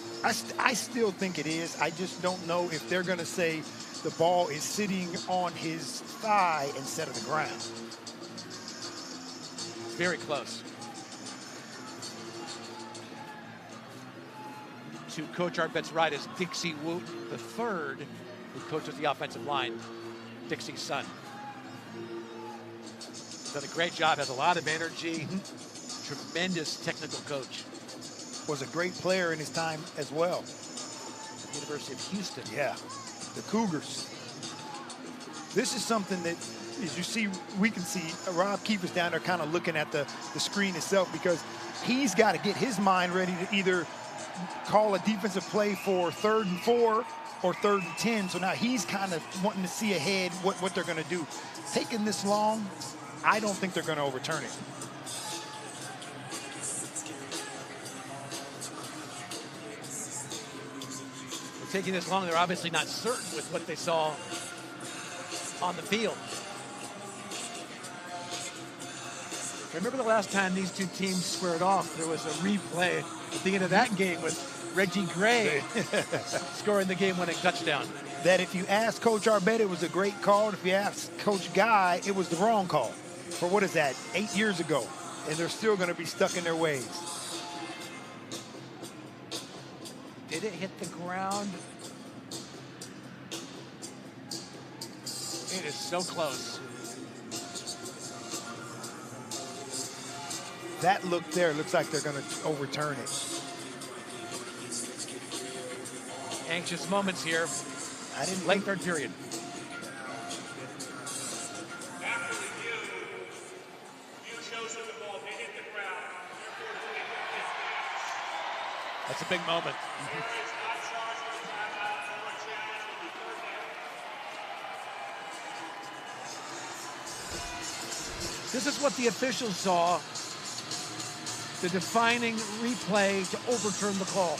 I still think it is. I just don't know if they're going to say the ball is sitting on his thigh instead of the ground. Very close. To Coach Arbett's right is Dixie Wooten III, who coaches the offensive line, Dixie's son. Done a great job, has a lot of energy, tremendous technical coach. Was a great player in his time as well. University of Houston. Yeah, the Cougars. This is something that, as you see, we can see Rob Keefer's down there kind of looking at the screen itself because he's got to get his mind ready to either call a defensive play for 3rd and 4 or 3rd and 10. So now he's kind of wanting to see ahead what they're going to do. Taking this long, I don't think they're going to overturn it. Taking this long, they're obviously not certain with what they saw on the field. Remember the last time these two teams squared off, there was a replay at the end of that game with Reggie Gray scoring the game-winning touchdown. That if you ask Coach Arbett, it was a great call. If you ask Coach Guy, it was the wrong call. For what is that, 8 years ago? And they're still going to be stuck in their ways. Did it hit the ground? It is so close. That look there looks like they're going to overturn it. Anxious moments here. Late third period. That's a big moment. This is what the officials saw the defining replay to overturn the call.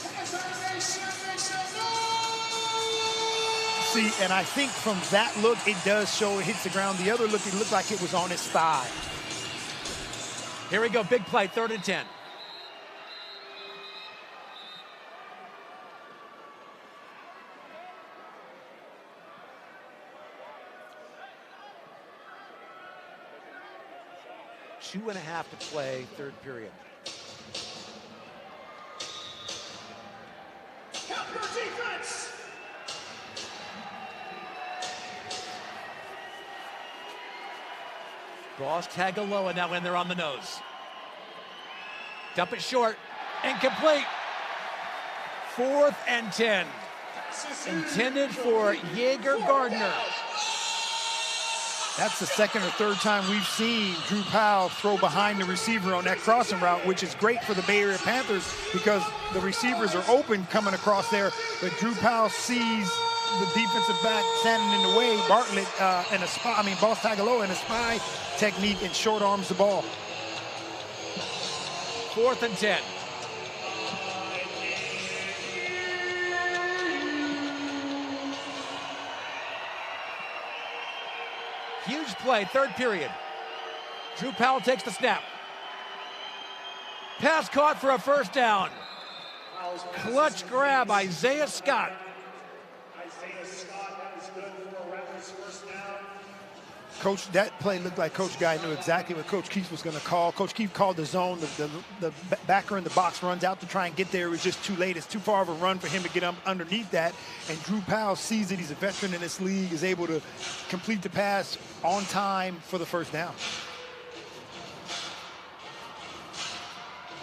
See, and I think from that look, it does show it hits the ground. The other look, it looked like it was on his thigh. Here we go, big play, 3rd and 10. Two and a half to play, 3rd period. Help your defense! Boss Tagaloa now in there on the nose. Dump it short, incomplete. 4th and 10. Intended for Jaeger Gardner. That's the 2nd or 3rd time we've seen Drew Powell throw behind the receiver on that crossing route, which is great for the Bay Area Panthers because the receivers are open coming across there, but Drew Powell sees the defensive back standing in the way, Bartlett and a spy, Boss Tagaloa in a spy technique and short arms the ball. 4th and 10. Huge play, 3rd period. Drew Powell takes the snap. Pass caught for a 1st down. Clutch grab, Isaiah Scott. Isaiah Scott, that is good for a Rattlers first down. Coach, that play looked like Coach Guy knew exactly what Coach Keith was going to call. Coach Keith called the zone. The backer in the box runs out to try and get there. It was just too late. It's too far of a run for him to get underneath that. And Drew Powell sees that he's a veteran in this league, is able to complete the pass on time for the 1st down.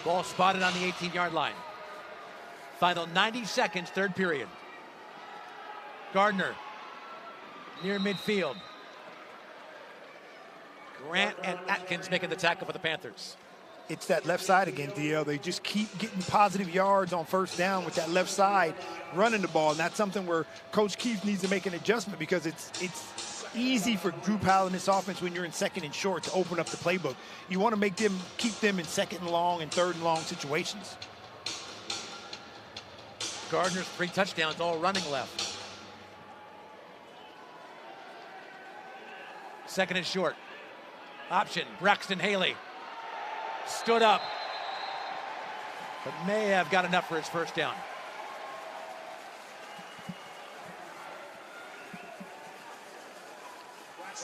Ball spotted on the 18-yard line. Final 90 seconds, 3rd period. Gardner near midfield. Grant and Atkins making the tackle for the Panthers. It's that left side again, DL. They just keep getting positive yards on 1st down with that left side running the ball. And that's something where Coach Keith needs to make an adjustment because it's easy for Drew Powell in this offense when you're in 2nd and short to open up the playbook. You want to keep them in 2nd and long and 3rd and long situations. Gardner's 3 touchdowns, all running left. 2nd and short. Option, Braxton Haley. Stood up, but may have got enough for his 1st down.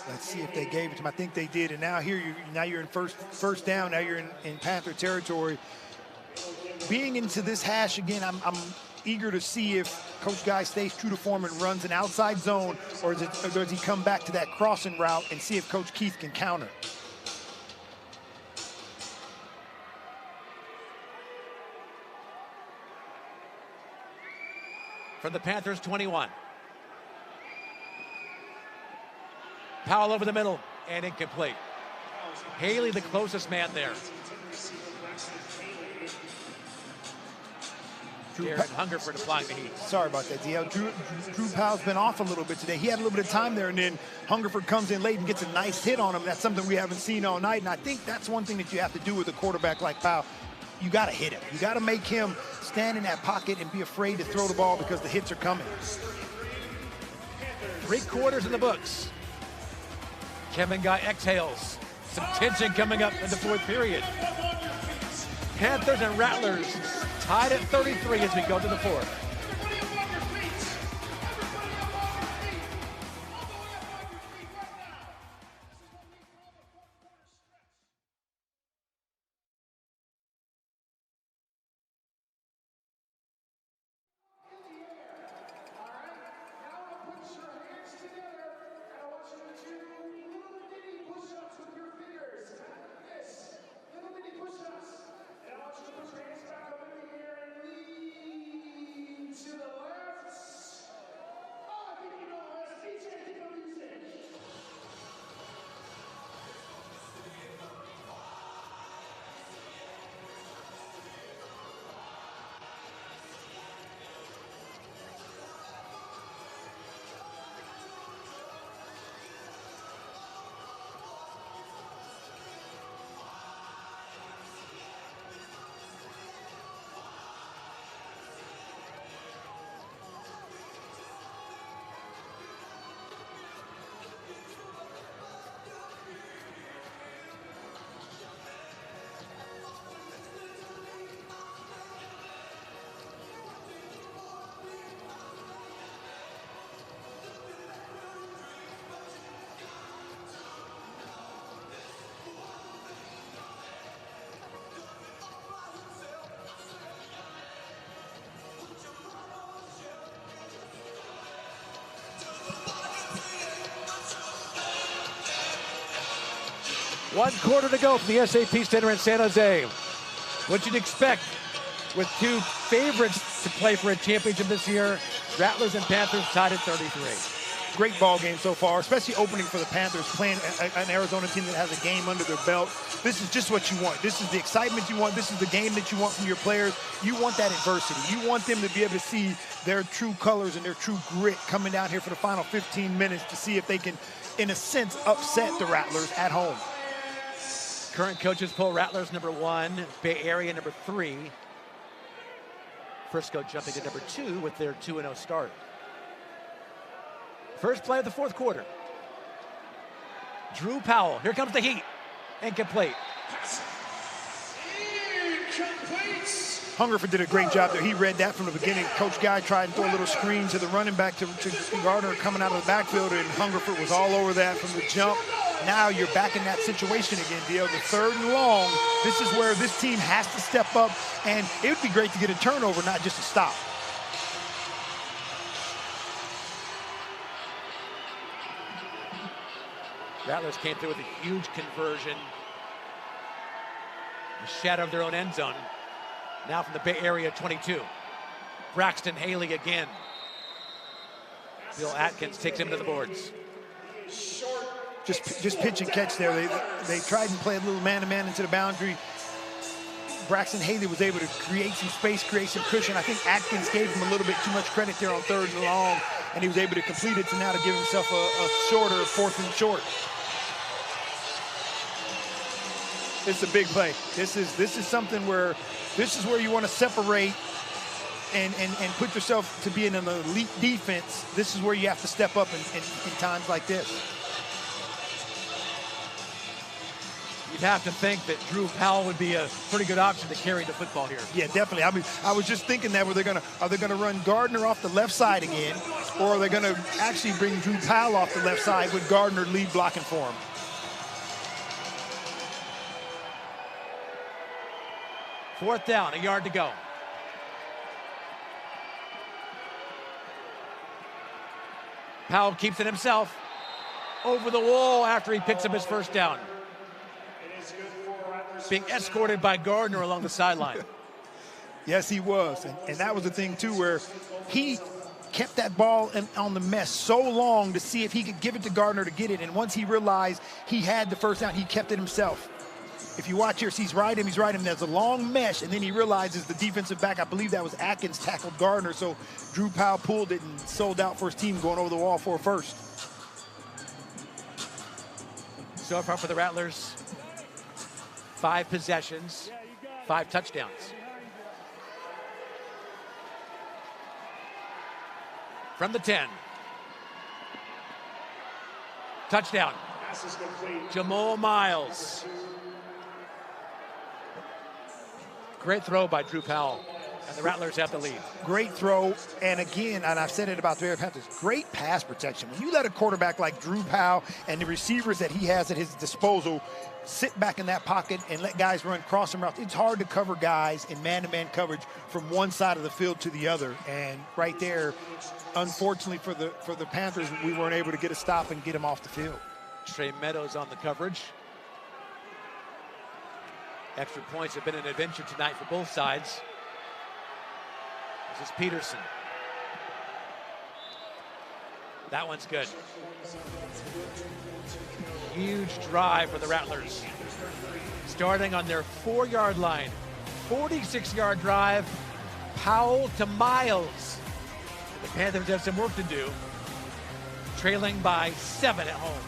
Let's see if they gave it to him. I think they did. And now you're in first down. Now you're in Panther territory. Being into this hash again, I'm eager to see if Coach Guy stays true to form and runs an outside zone, or does he come back to that crossing route and see if Coach Keith can counter. From the Panthers 21. Powell over the middle and incomplete. Haley, the closest man there. Darren Hungerford applying the heat. Sorry about that, DL. Drew Powell's been off a little bit today. He had a little bit of time there, and then Hungerford comes in late and gets a nice hit on him. That's something we haven't seen all night, and I think that's one thing that you have to do with a quarterback like Powell. You got to hit him. You got to make him stand in that pocket and be afraid to throw the ball because the hits are coming. 3 quarters in the books. Kevin Guy exhales. Some tension coming up in the 4th period. Panthers and Rattlers tied at 33 as we go to the 4th. 1 quarter to go from the SAP Center in San Jose. What you'd expect with two favorites to play for a championship this year, Rattlers and Panthers tied at 33. Great ball game so far, especially opening for the Panthers, playing an Arizona team that has a game under their belt. This is just what you want. This is the excitement you want. This is the game that you want from your players. You want that adversity. You want them to be able to see their true colors and their true grit coming down here for the final 15 minutes to see if they can, in a sense, upset the Rattlers at home. Current coaches poll: Rattlers #1, Bay Area #3. Frisco jumping to #2 with their 2-0 start. First play of the fourth quarter. Drew Powell. Here comes the heat. Incomplete. Hungerford did a great job there. He read that from the beginning. Coach Guy tried and throw a little screen to the running back to Gardner coming out of the backfield, and Hungerford was all over that from the jump. Now you're back in that situation again, Dio. The 3rd and long. This is where this team has to step up, and it would be great to get a turnover, not just a stop. Rattlers came through with a huge conversion. The shadow of their own end zone. Now from the Bay Area 22. Braxton Haley again. Bill Atkins takes him to the boards. Just pitch and catch there. They tried and played a little man-to-man into the boundary. Braxton Haley was able to create some space, create some cushion. I think Atkins gave him a little bit too much credit there on 3rd and long, and he was able to complete it to now to give himself a shorter 4th and short. It's a big play. This is something where you want to separate and put yourself to be in an elite defense. This is where you have to step up in times like this. You'd have to think that Drew Powell would be a pretty good option to carry the football here. Yeah, definitely. I mean, I was just thinking that are they gonna run Gardner off the left side again, or are they gonna actually bring Drew Powell off the left side with Gardner lead blocking for him? Fourth down, a yard to go. Powell keeps it himself. Over the wall after he picks up his first down. Being escorted by Gardner along the sideline. Yes, he was. And that was the thing, too, where he kept that ball on the mesh so long to see if he could give it to Gardner to get it. And once he realized he had the first down, he kept it himself. If you watch here, he's right him. There's a long mesh, and then he realizes the defensive back, I believe that was Atkins, tackled Gardner. So Drew Powell pulled it and sold out for his team going over the wall for a first. So far for the Rattlers, 5 possessions, 5 touchdowns. From the 10. Touchdown. Jamal Miles. Great throw by Drew Powell, and the Rattlers have the lead. Great throw, and again, and I've said it about the Panthers, great pass protection. When you let a quarterback like Drew Powell and the receivers that he has at his disposal sit back in that pocket and let guys run crossing routes, it's hard to cover guys in man-to-man coverage from one side of the field to the other. And right there, unfortunately for the Panthers, we weren't able to get a stop and get him off the field. Trey Meadows on the coverage. Extra points have been an adventure tonight for both sides. This is Peterson. That one's good. Huge drive for the Rattlers. Starting on their 4-yard line. 46-yard drive. Powell to Miles. The Panthers have some work to do. Trailing by 7 at home.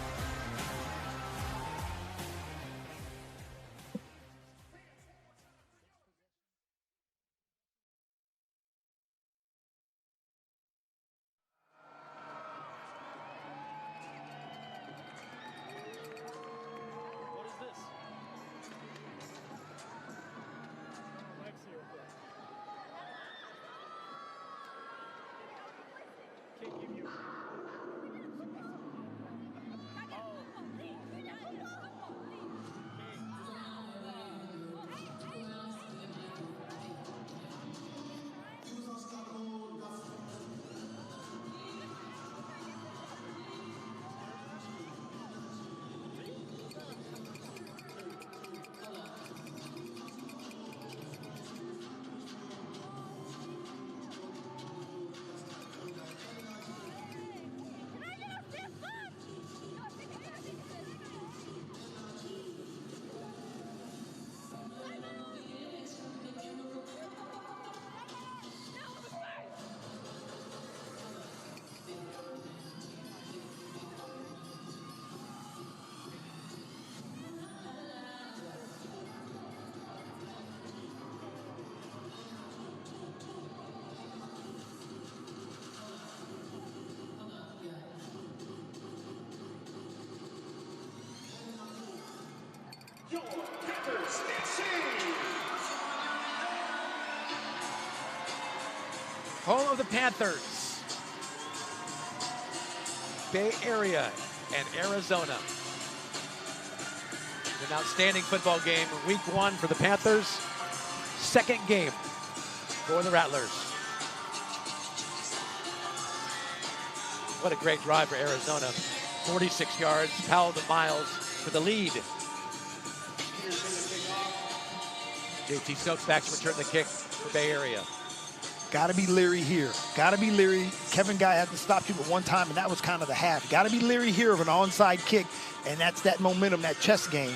your Panthers, FC. Home of the Panthers. Bay Area and Arizona. An outstanding football game. Week 1 for the Panthers. Second game for the Rattlers. What a great drive for Arizona. 46 yards, Powell to Miles for the lead. JT Stokes back to return the kick for Bay Area. Got to be leery here. Got to be leery. Kevin Guy had to stop you at one time, and that was kind of the half. Got to be leery here of an onside kick, and that's that momentum, that chess game.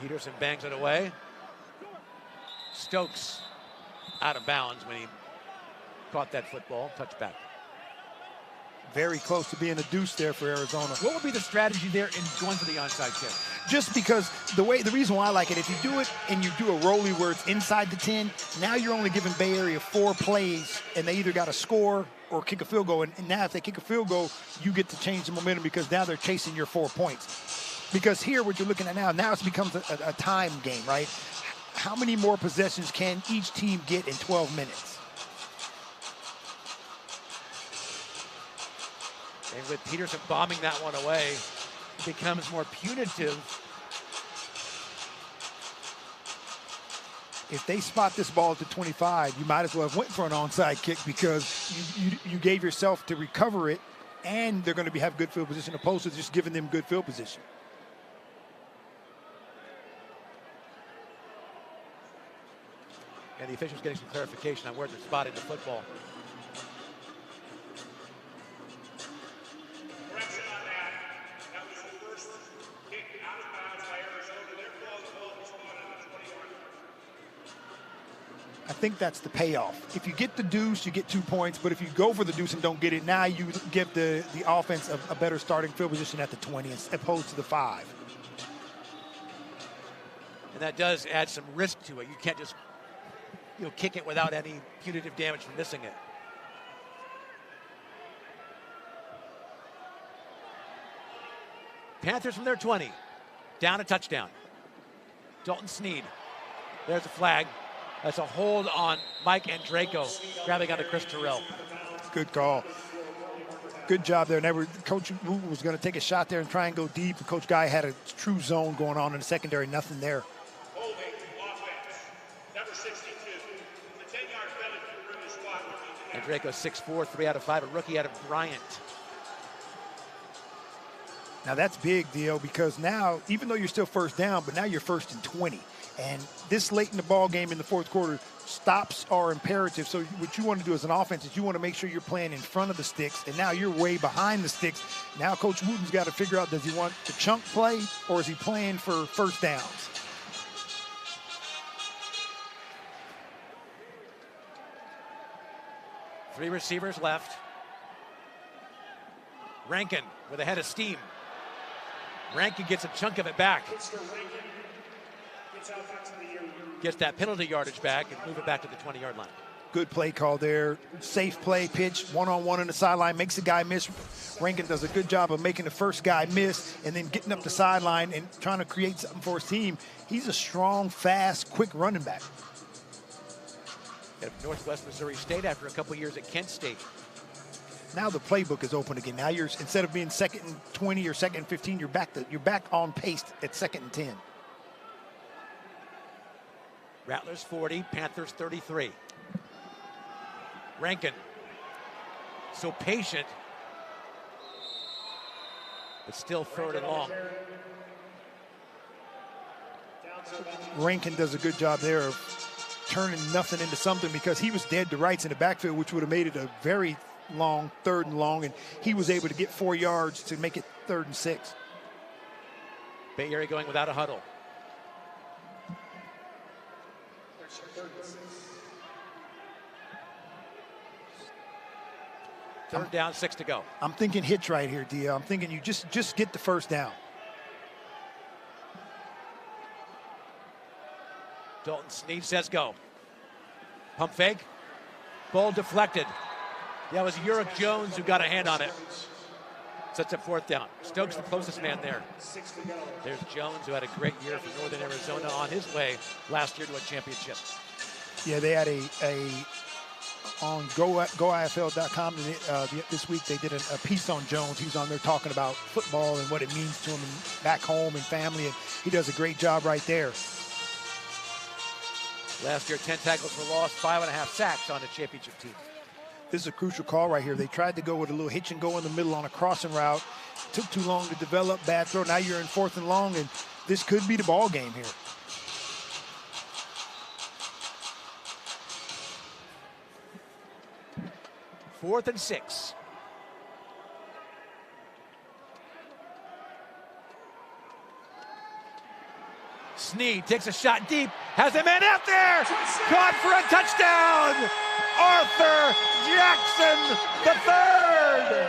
Peterson bangs it away. Stokes out of bounds when he caught that football. Touchback. Very close to being a deuce there for Arizona. What would be the strategy there in going for the onside kick? Just because the reason why I like it, if you do it and you do a rollie where it's inside the 10, now you're only giving Bay Area 4 plays, and they either got to score or kick a field goal. And now if they kick a field goal, you get to change the momentum because now they're chasing your 4 points. Because here, what you're looking at now it becomes a time game, right? How many more possessions can each team get in 12 minutes? And with Peterson bombing that one away, it becomes more punitive. If they spot this ball at the 25, you might as well have went for an onside kick because you gave yourself to recover it, and they're going to have good field position opposed to just giving them good field position. And the officials getting some clarification on where they're spotting the football. Correction on that. That was the first kick out of bounds by Arizona. Therefore, the ball was spotted at the 20-yard line. I think that's the payoff. If you get the deuce, you get 2 points. But if you go for the deuce and don't get it, now you give the offense a better starting field position at the 20 as opposed to the 5. And that does add some risk to it. You can't just kick it without any punitive damage from missing it. Panthers from their 20. Down a touchdown. Dalton Sneed. There's a flag. That's a hold on Mike Andraco, grabbing onto Chris Terrell. Good call. Good job there. Coach Wooten was going to take a shot there and try and go deep. And Coach Guy had a true zone going on in the secondary. Nothing there. Holding offense. Number 62. The 10-yard penalty for the squad. Andraco 6'4", 3 out of 5. A rookie out of Bryant. Now that's big, Dio, because now, even though you're still first down, but now you're 1st and 20. And this late in the ball game in the fourth quarter, stops are imperative. So what you want to do as an offense is you want to make sure you're playing in front of the sticks, and now you're way behind the sticks. Now Coach Wooten's got to figure out, does he want the chunk play or is he playing for first downs? Three receivers left. Rankin with a head of steam. Rankin gets a chunk of it back. Gets that penalty yardage back and move it back to the 20-yard line. Good play call there. Safe play, pitch, one-on-one in the sideline, makes the guy miss. Rankin does a good job of making the first guy miss and then getting up the sideline and trying to create something for his team. He's a strong, fast, quick running back. At Northwest Missouri State after a couple years at Kent State. Now the playbook is open again. Now you're, instead of being 2nd and 20 or 2nd and 15, you're back on pace at 2nd and 10. Rattlers 40, Panthers 33. Rankin, so patient, but still 3rd and long. Rankin does a good job there of turning nothing into something because he was dead to rights in the backfield, which would have made it a very long 3rd and long, and he was able to get 4 yards to make it 3rd and 6. Bay Area going without a huddle. Third down, 6 to go. I'm thinking hitch right here, Dia. I'm thinking you just get the first down. Dalton Sneed says go. Pump fake. Ball deflected. Yeah, it was Uric Jones who got a hand on it. Sets up 4th down. Stokes the closest man there. There's Jones, who had a great year for Northern Arizona on his way last year to a championship. Yeah, they had on GoIFL.com this week. They did a piece on Jones. He was on there talking about football and what it means to him and back home and family, and he does a great job right there. Last year, 10 tackles for loss, 5.5 sacks on the championship team. This is a crucial call right here. They tried to go with a little hitch and go in the middle on a crossing route. Took too long to develop, bad throw. Now you're in 4th and long, and this could be the ball game here. Fourth and 6. Snead takes a shot deep, has a man out there, caught for a touchdown. Arthur Jackson III.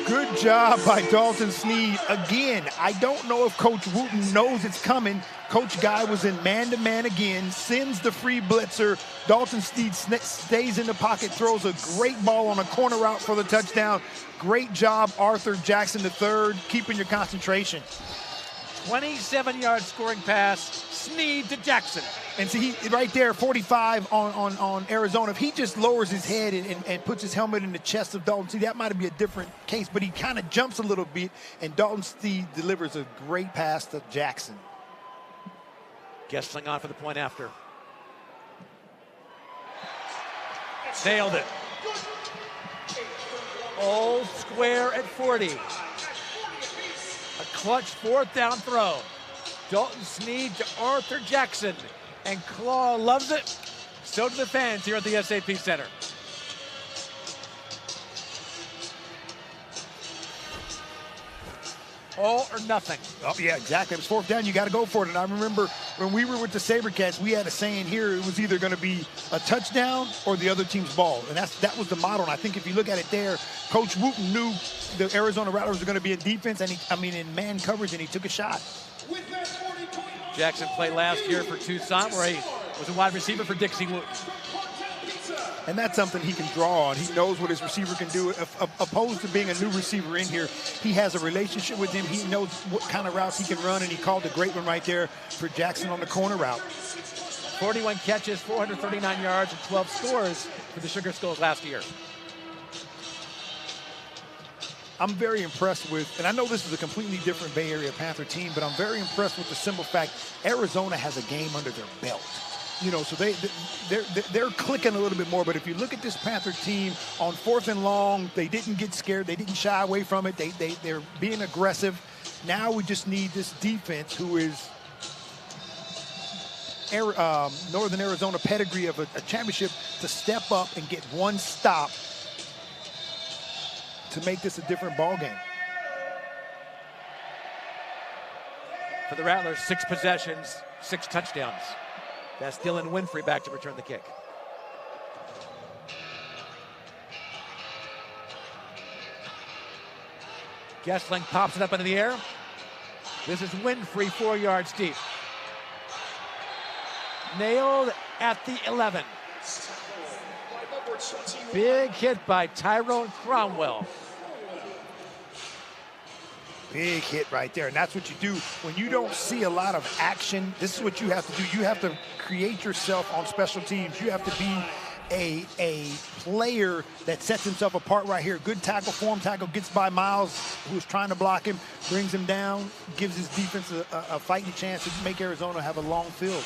Good job by Dalton Snead. Again, I don't know if Coach Wooten knows it's coming. Coach Guy was in man-to-man again, sends the free blitzer. Dalton Snead stays in the pocket, throws a great ball on a corner route for the touchdown. Great job, Arthur Jackson III, keeping your concentration. 27-yard scoring pass, Snead to Jackson. And see, he right there, 45 on Arizona. If he just lowers his head and puts his helmet in the chest of Dalton Snead, that might be a different case, but he kind of jumps a little bit, and Dalton Snead delivers a great pass to Jackson. Gessling on for the point after. Nailed it. All square at 40. A clutch 4th down throw. Dalton Snead to Arthur Jackson. And Claw loves it. So do the fans here at the SAP Center. All or nothing. Oh, yeah, exactly. It was 4th down. You got to go for it. And I remember when we were with the SaberCats, we had a saying here, it was either going to be a touchdown or the other team's ball. And that was the model. And I think if you look at it there, Coach Wooten knew the Arizona Rattlers were going to be in defense, and in man coverage, and he took a shot. Jackson played last year for Tucson, where he was a wide receiver for Dixie Wooten. And that's something he can draw on. He knows what his receiver can do. Opposed to being a new receiver in here, he has a relationship with him. He knows what kind of routes he can run, and he called a great one right there for Jackson on the corner route. 41 catches, 439 yards, and 12 scores for the Sugar Skulls last year. I'm very impressed with, and I know this is a completely different Bay Area Panther team, but I'm very impressed with the simple fact Arizona has a game under their belt. You know, so they're clicking a little bit more. But if you look at this Panther team on 4th and long, they didn't get scared. They didn't shy away from it. They're being aggressive. Now we just need this defense, who is Northern Arizona pedigree of a championship, to step up and get one stop to make this a different ball game. For the Rattlers, 6 possessions, 6 touchdowns. That's Dylan Winfrey back to return the kick. Gessling pops it up into the air. This is Winfrey, 4 yards deep. Nailed at the 11. Big hit by Tyrone Cromwell. Big hit right there, and that's what you do when you don't see a lot of action. This is what you have to do. You have to create yourself on special teams. You have to be a player that sets himself apart right here. Good tackle, form tackle, gets by Miles, who's trying to block him, brings him down, gives his defense a fighting chance to make Arizona have a long field.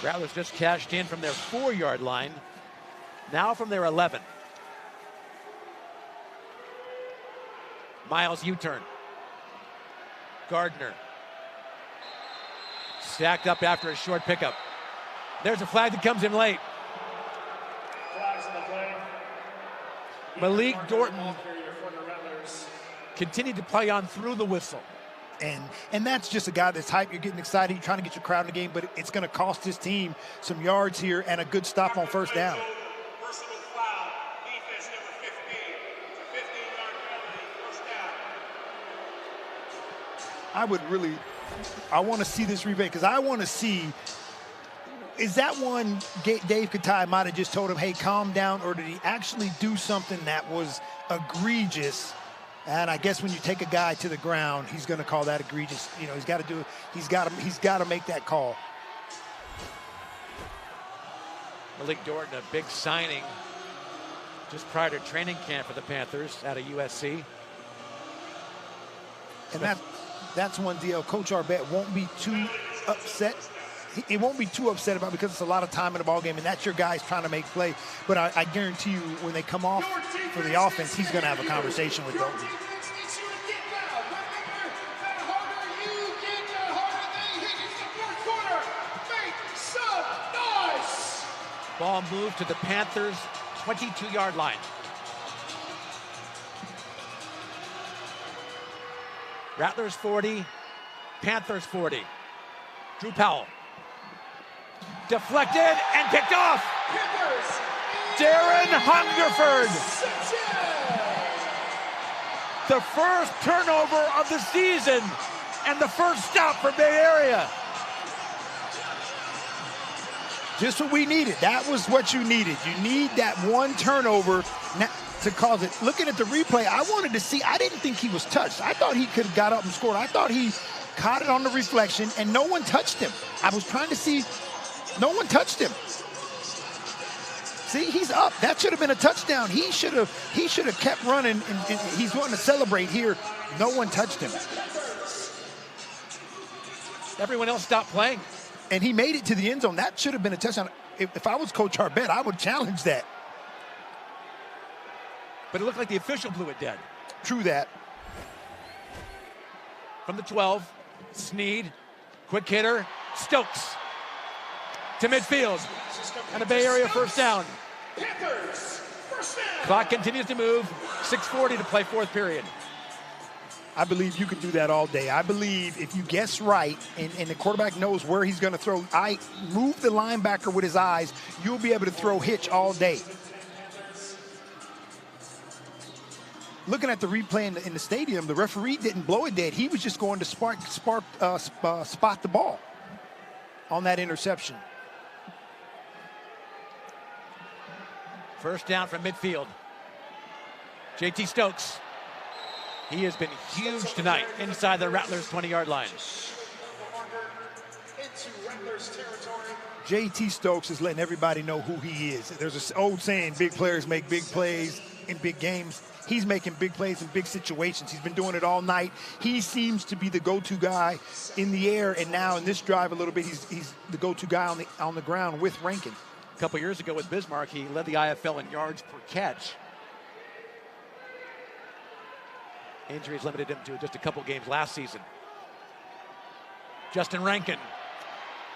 Rattlers just cashed in from their 4-yard line, now from their 11. Miles U-turn. Gardner. Stacked up after a short pickup. There's a flag that comes in late. Malik Dorton continued to play on through the whistle. And that's just a guy that's hyped. You're getting excited. You're trying to get your crowd in the game, but it's going to cost his team some yards here and a good stop on 1st down. I want to see this replay, because I want to see is that one Dave Katai might have just told him, hey, calm down, or did he actually do something that was egregious? And I guess when you take a guy to the ground, he's going to call that egregious. You know, he's got to make that call. Malik Dorton, a big signing just prior to training camp for the Panthers out of USC. And that's one deal Coach Arbet won't be too upset. It won't be too upset about, because it's a lot of time in the ball game, and that's your guys trying to make play. But I guarantee you, when they come off for the offense, he's going to have a conversation with Dalton. Ball moved to the Panthers' 22-yard line. Rattlers 40, Panthers 40. Drew Powell. Deflected and picked off. Darren Hungerford. The first turnover of the season and the first stop for Bay Area. Just what we needed. That was what you needed. You need that one turnover to cause it. Looking at the replay, I wanted to see. I didn't think he was touched. I thought he could have got up and scored. I thought he caught it on the reflection, and no one touched him. I was trying to see. No one touched him. See, he's up. That should have been a touchdown. He should have kept running, and he's wanting to celebrate here. No one touched him. Everyone else stopped playing. And he made it to the end zone. That should have been a touchdown. If I was Coach Arbet, I would challenge that. But it looked like the official blew it dead. True that. From the 12, Sneed, quick hitter, Stokes to midfield, and a Bay Area first down. Clock continues to move, 6:40 to play fourth period. I believe you can do that all day. I believe if you guess right and the quarterback knows where he's going to throw, move the linebacker with his eyes, you'll be able to throw hitch all day. Looking at the replay in the stadium, the referee didn't blow it dead. He was just going to spot the ball on that interception. First down from midfield. JT Stokes. He has been huge tonight inside the Rattlers 20-yard line. JT Stokes is letting everybody know who he is. There's an old saying, big players make big plays in big games. He's making big plays in big situations. He's been doing it all night. He seems to be the go-to guy in the air, and now in this drive a little bit, he's the go-to guy on the ground with Rankin. A couple years ago with Bismarck, he led the IFL in yards per catch. Injuries limited him to just a couple games last season. Justin Rankin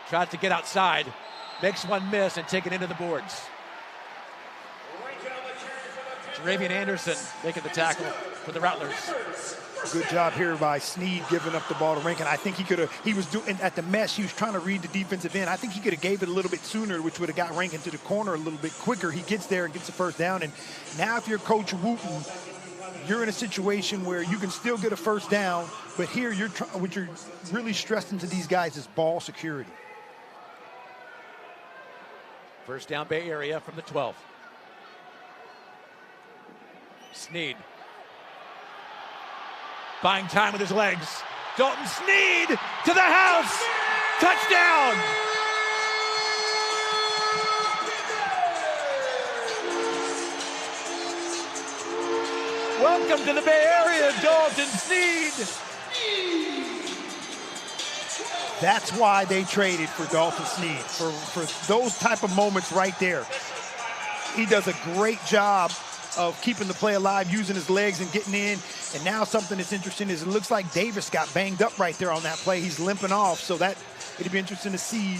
tries to get outside, makes one miss and take it into the boards. Jaravian Anderson making the tackle for the Rattlers. Good job here by Sneed giving up the ball to Rankin. I think he was doing at the mesh, he was trying to read the defensive end. I think he could have gave it a little bit sooner, which would have got Rankin to the corner a little bit quicker. He gets there and gets the first down. And now if you're Coach Wooten, you're in a situation where you can still get a first down, but here what you're really stressing to these guys is ball security. First down Bay Area from the 12. Sneed. Buying time with his legs. Dalton Sneed to the house. Touchdown. Welcome to the Bay Area, Dalton Sneed. That's why they traded for Dalton Sneed, for those type of moments right there. He does a great job of keeping the play alive, using his legs and getting in. And now something that's interesting is it looks like Davis got banged up right there on that play. He's limping off, so that it'd be interesting to see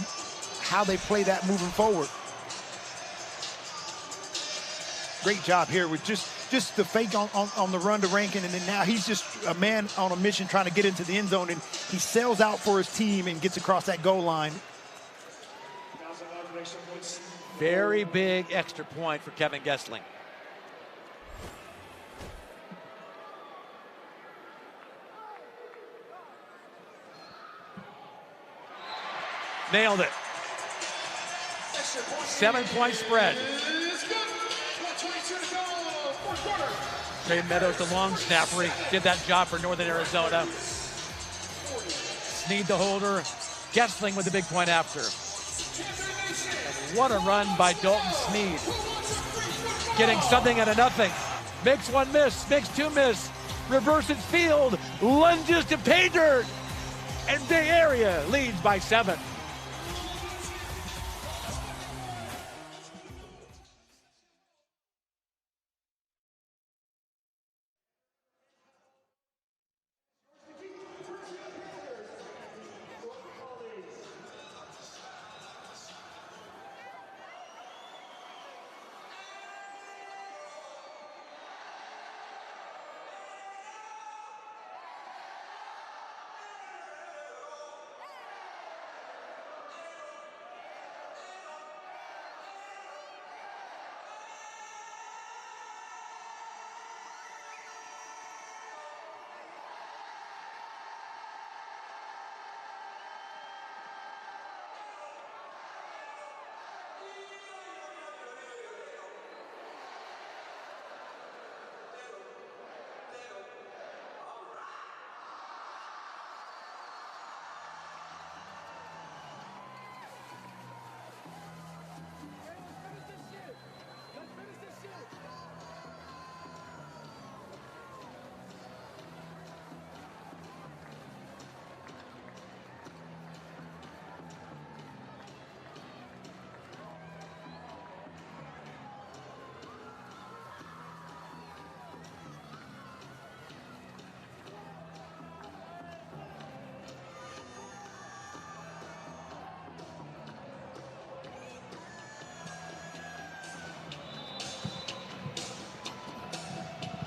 how they play that moving forward. Great job here with just the fake on the run to Rankin, and then now he's just a man on a mission trying to get into the end zone, and he sails out for his team and gets across that goal line. Very big extra point for Kevin Gessling. Nailed it. 7-point spread. Trey Meadows, the long snapper, he did that job for Northern Arizona. Snead the holder. Gessling with the big point after. And what a run by Dalton Snead. Getting something out of nothing. Makes one miss, makes two miss. Reverses field, lunges to pay dirt. And Bay Area leads by 7.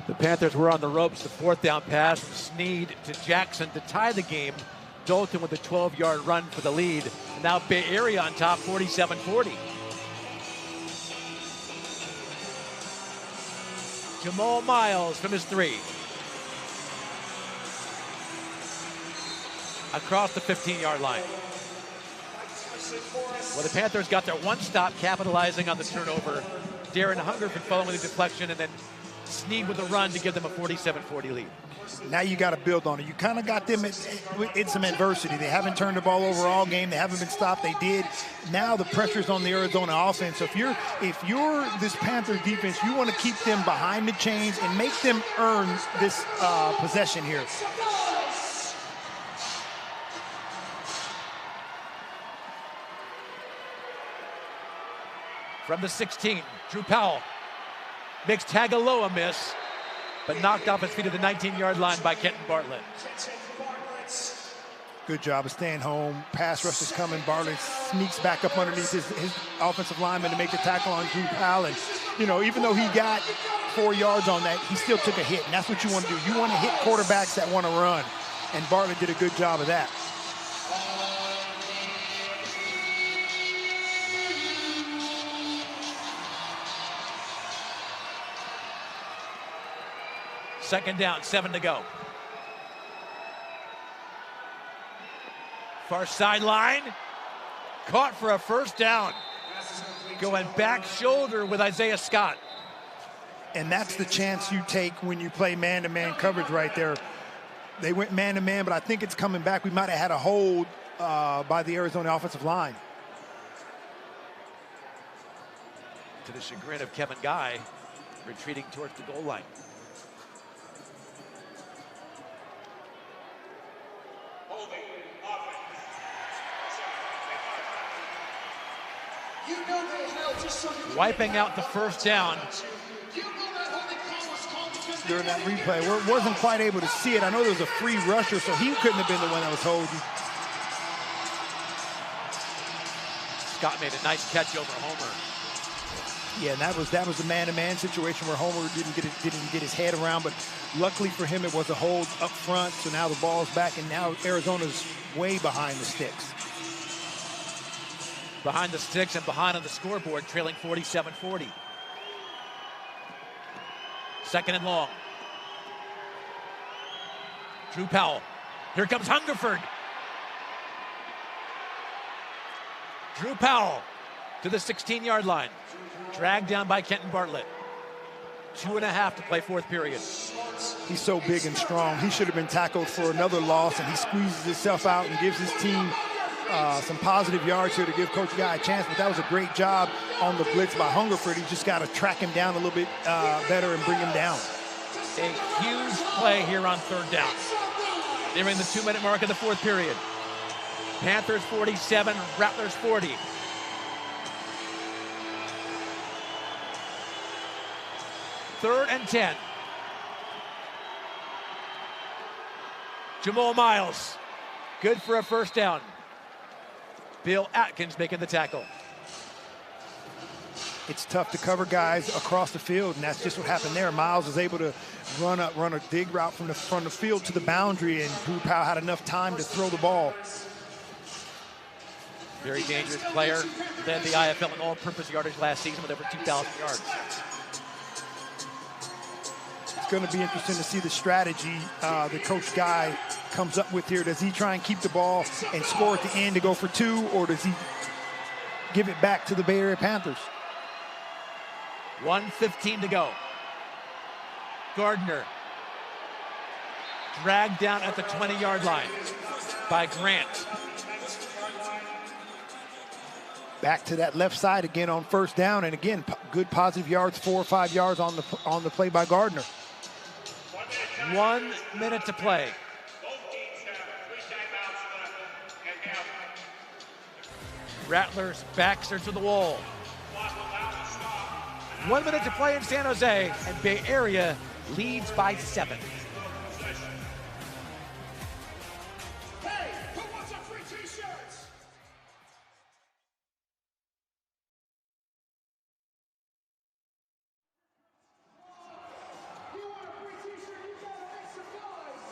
The Panthers were on the ropes. The 4th down pass from Snead to Jackson to tie the game. Dalton with a 12-yard run for the lead. And now Bay Area on top, 47-40. Jamal Miles from his 3. Across the 15-yard line. Well, the Panthers got their one stop capitalizing on the turnover. Darren Hungerford following the deflection, and then Snead with a run to give them a 47-40 lead. Now you got to build on it. You kind of got them in some adversity. They haven't turned the ball over all game. They haven't been stopped. They did. Now the pressure's on the Arizona offense. So if you're this Panther defense, you want to keep them behind the chains and make them earn this possession here. From the 16, Drew Powell makes Tagaloa miss, but knocked off his feet at the 19-yard line by Kenton Bartlett. Good job of staying home. Pass rush is coming. Bartlett sneaks back up underneath his offensive lineman to make the tackle on Drew Powell. And, even though he got 4 yards on that, he still took a hit. And that's what you want to do. You want to hit quarterbacks that want to run. And Bartlett did a good job of that. Second down, 7 to go. Far sideline, caught for a first down. Going back shoulder with Isaiah Scott. And that's the chance you take when you play man-to-man coverage right there. They went man-to-man, but I think it's coming back. We might have had a hold by the Arizona offensive line. To the chagrin of Kevin Guy, retreating towards the goal line. Wiping out the first down. During that replay, wasn't quite able to see it. I know there was a free rusher, so he couldn't have been the one that was holding. Scott made a nice catch over Homer. Yeah, and that was a man-to-man situation where Homer didn't get his head around, but luckily for him, it was a hold up front. So now the ball's back, and now Arizona's way behind the sticks. Behind the sticks and behind on the scoreboard, trailing 47-40. Second and long. Drew Powell. Here comes Hungerford. Drew Powell to the 16-yard line. Dragged down by Kenton Bartlett. 2.5 to play fourth period. He's so big and strong. He should have been tackled for another loss, and he squeezes himself out and gives his team some positive yards here to give Coach Guy a chance. But that was a great job on the blitz by Hungerford. He just got to track him down a little bit better and bring him down. A huge play here on third down. Nearing the 2-minute mark of the fourth period. Panthers 47, Rattlers 40. Third and 10. Jamal Miles, good for a first down. Bill Atkins making the tackle. It's tough to cover guys across the field, and that's just what happened there. Miles was able to run a dig route from the field to the boundary, and Drew Powell had enough time to throw the ball. Very dangerous player. Led the IFL in all-purpose yardage last season with over 2,000 yards. It's going to be interesting to see the strategy that Coach Guy comes up with here. Does he try and keep the ball and score at the end to go for 2, or does he give it back to the Bay Area Panthers? 1:15 to go. Gardner dragged down at the 20-yard line by Grant. Back to that left side again on first down, and again, good positive yards, 4 or 5 yards on the play by Gardner. 1 minute to play. Rattlers backs are to the wall. 1 minute to play in San Jose, and Bay Area leads by 7. Hey, who wants a free t-shirt? You want a free t-shirt? You gotta make some noise.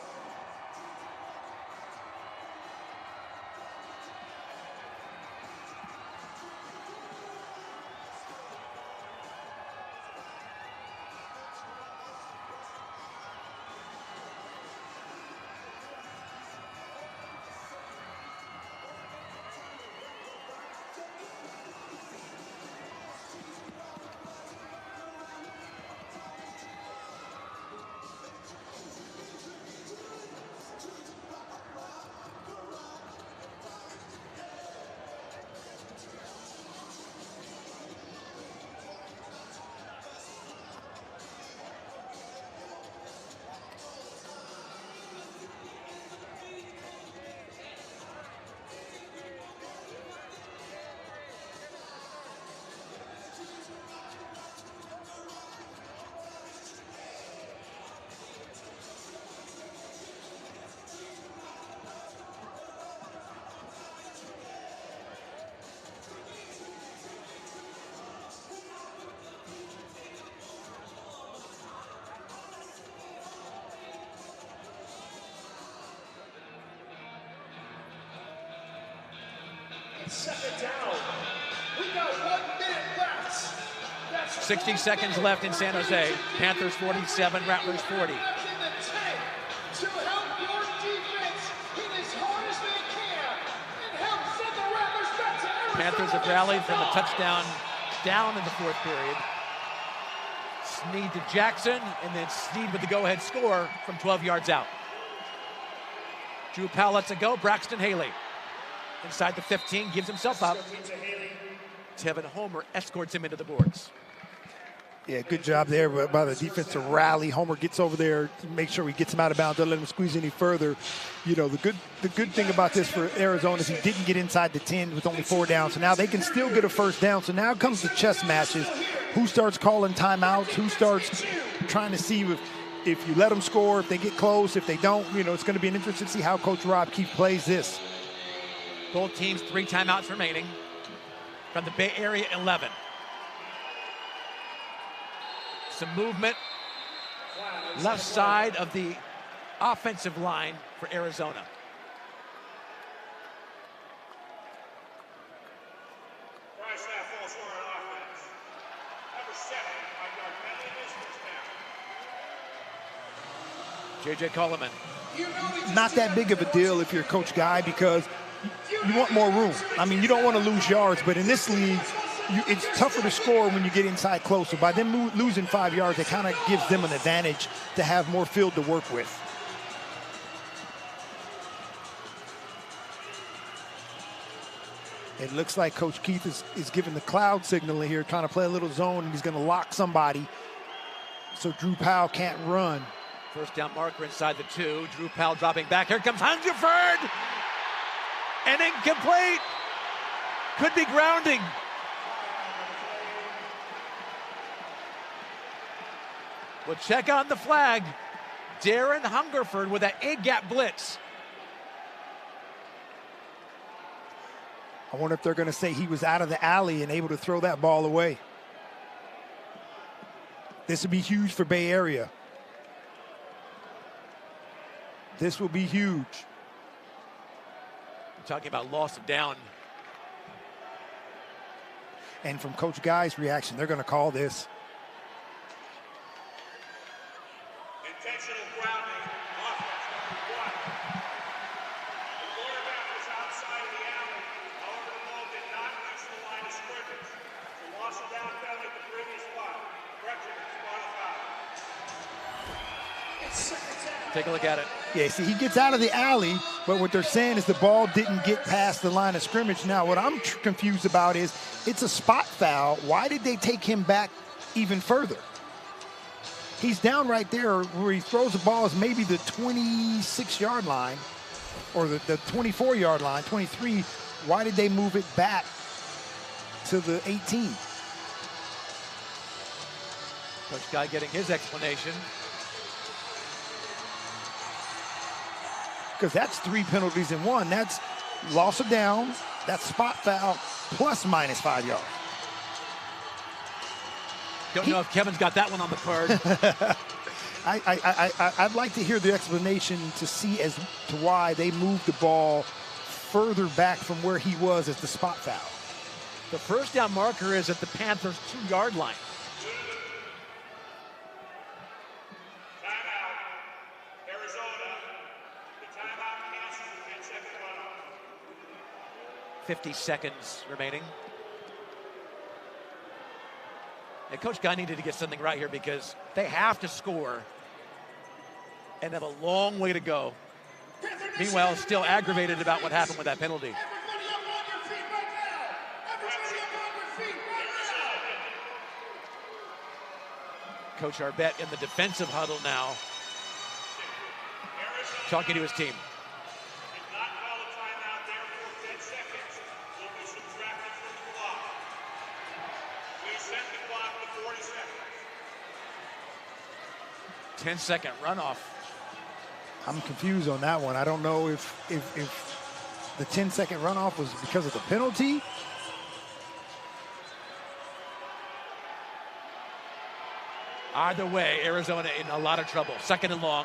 Second down. We got 1 minute left. That's 60 seconds left in San Jose. Panthers 47, Rattlers 40. to help your defense hit as hard as they can and help send the Rattlers back to Arizona. Panthers have rallied from a touchdown down in the fourth period. Snead to Jackson, and then Snead with the go-ahead score from 12 yards out. Drew Powell lets it go. Braxton Haley inside the 15, gives himself up. Tevin Homer escorts him into the boards. Yeah, good job there by the defense to rally. Homer gets over there to make sure he gets him out of bounds. Don't let him squeeze any further. You know, the good thing about this for Arizona is he didn't get inside the 10 with only 4 downs. So now they can still get a first down. So now comes the chess matches. Who starts calling timeouts? Who starts trying to see if you let them score, if they get close, if they don't? You know, it's going to be an interesting to see how Coach Rob Keefe plays this. Both teams 3 timeouts remaining from the Bay Area 11. Some movement left side of the offensive line for Arizona. J.J. Coleman. Not that big of a deal if you're Coach Guy, because you want more room. I mean, you don't want to lose yards, but in this league, it's tougher to score when you get inside close. So by them losing 5 yards, it kind of gives them an advantage to have more field to work with. It looks like Coach Keith is giving the cloud signal here, trying to play a little zone, and he's going to lock somebody so Drew Powell can't run. First down marker inside the 2. Drew Powell dropping back. Here comes Hungerford. And incomplete. Could be grounding. We'll check on the flag. Darren Hungerford with an A-gap blitz. I wonder if they're going to say he was out of the alley and able to throw that ball away. This would be huge for Bay Area. This will be huge. We're talking about loss of down. And from Coach Guy's reaction, they're going to call this. Intentional grounding, offense number 1. The quarterback was outside of the alley. However, the ball did not reach the line of scrimmage. The loss of down fell at the previous spot. Correction, spot of foul. It's second down. Take a look at it. Yeah, see, he gets out of the alley, but what they're saying is the ball didn't get past the line of scrimmage. Now, what I'm confused about is it's a spot foul. Why did they take him back even further? He's down right there where he throws the ball is maybe the 26-yard line or the 24-yard line, 23. Why did they move it back to the 18? Coach Guy getting his explanation. Because that's 3 penalties in one. That's loss of down, that's spot foul, plus minus 5 yards. Don't know if Kevin's got that one on the card. I'd like to hear the explanation to see as to why they moved the ball further back from where he was as the spot foul. The first down marker is at the Panthers' 2-yard line. Timeout. Arizona. The timeout cancels the 10-second runoff. 50 seconds remaining. And Coach Guy needed to get something right here because they have to score and have a long way to go. Meanwhile, still aggravated about what happened with that penalty. Everybody up on your feet right now. Everybody up on your feet right now. Coach Arbet in the defensive huddle now, talking to his team. Did not call a timeout there for 10 seconds. Will be subtracted from the clock. We set the clock to 40 seconds. 10-second runoff. I'm confused on that one. I don't know if the 10-second runoff was because of the penalty. Either way, Arizona in a lot of trouble. Second and long.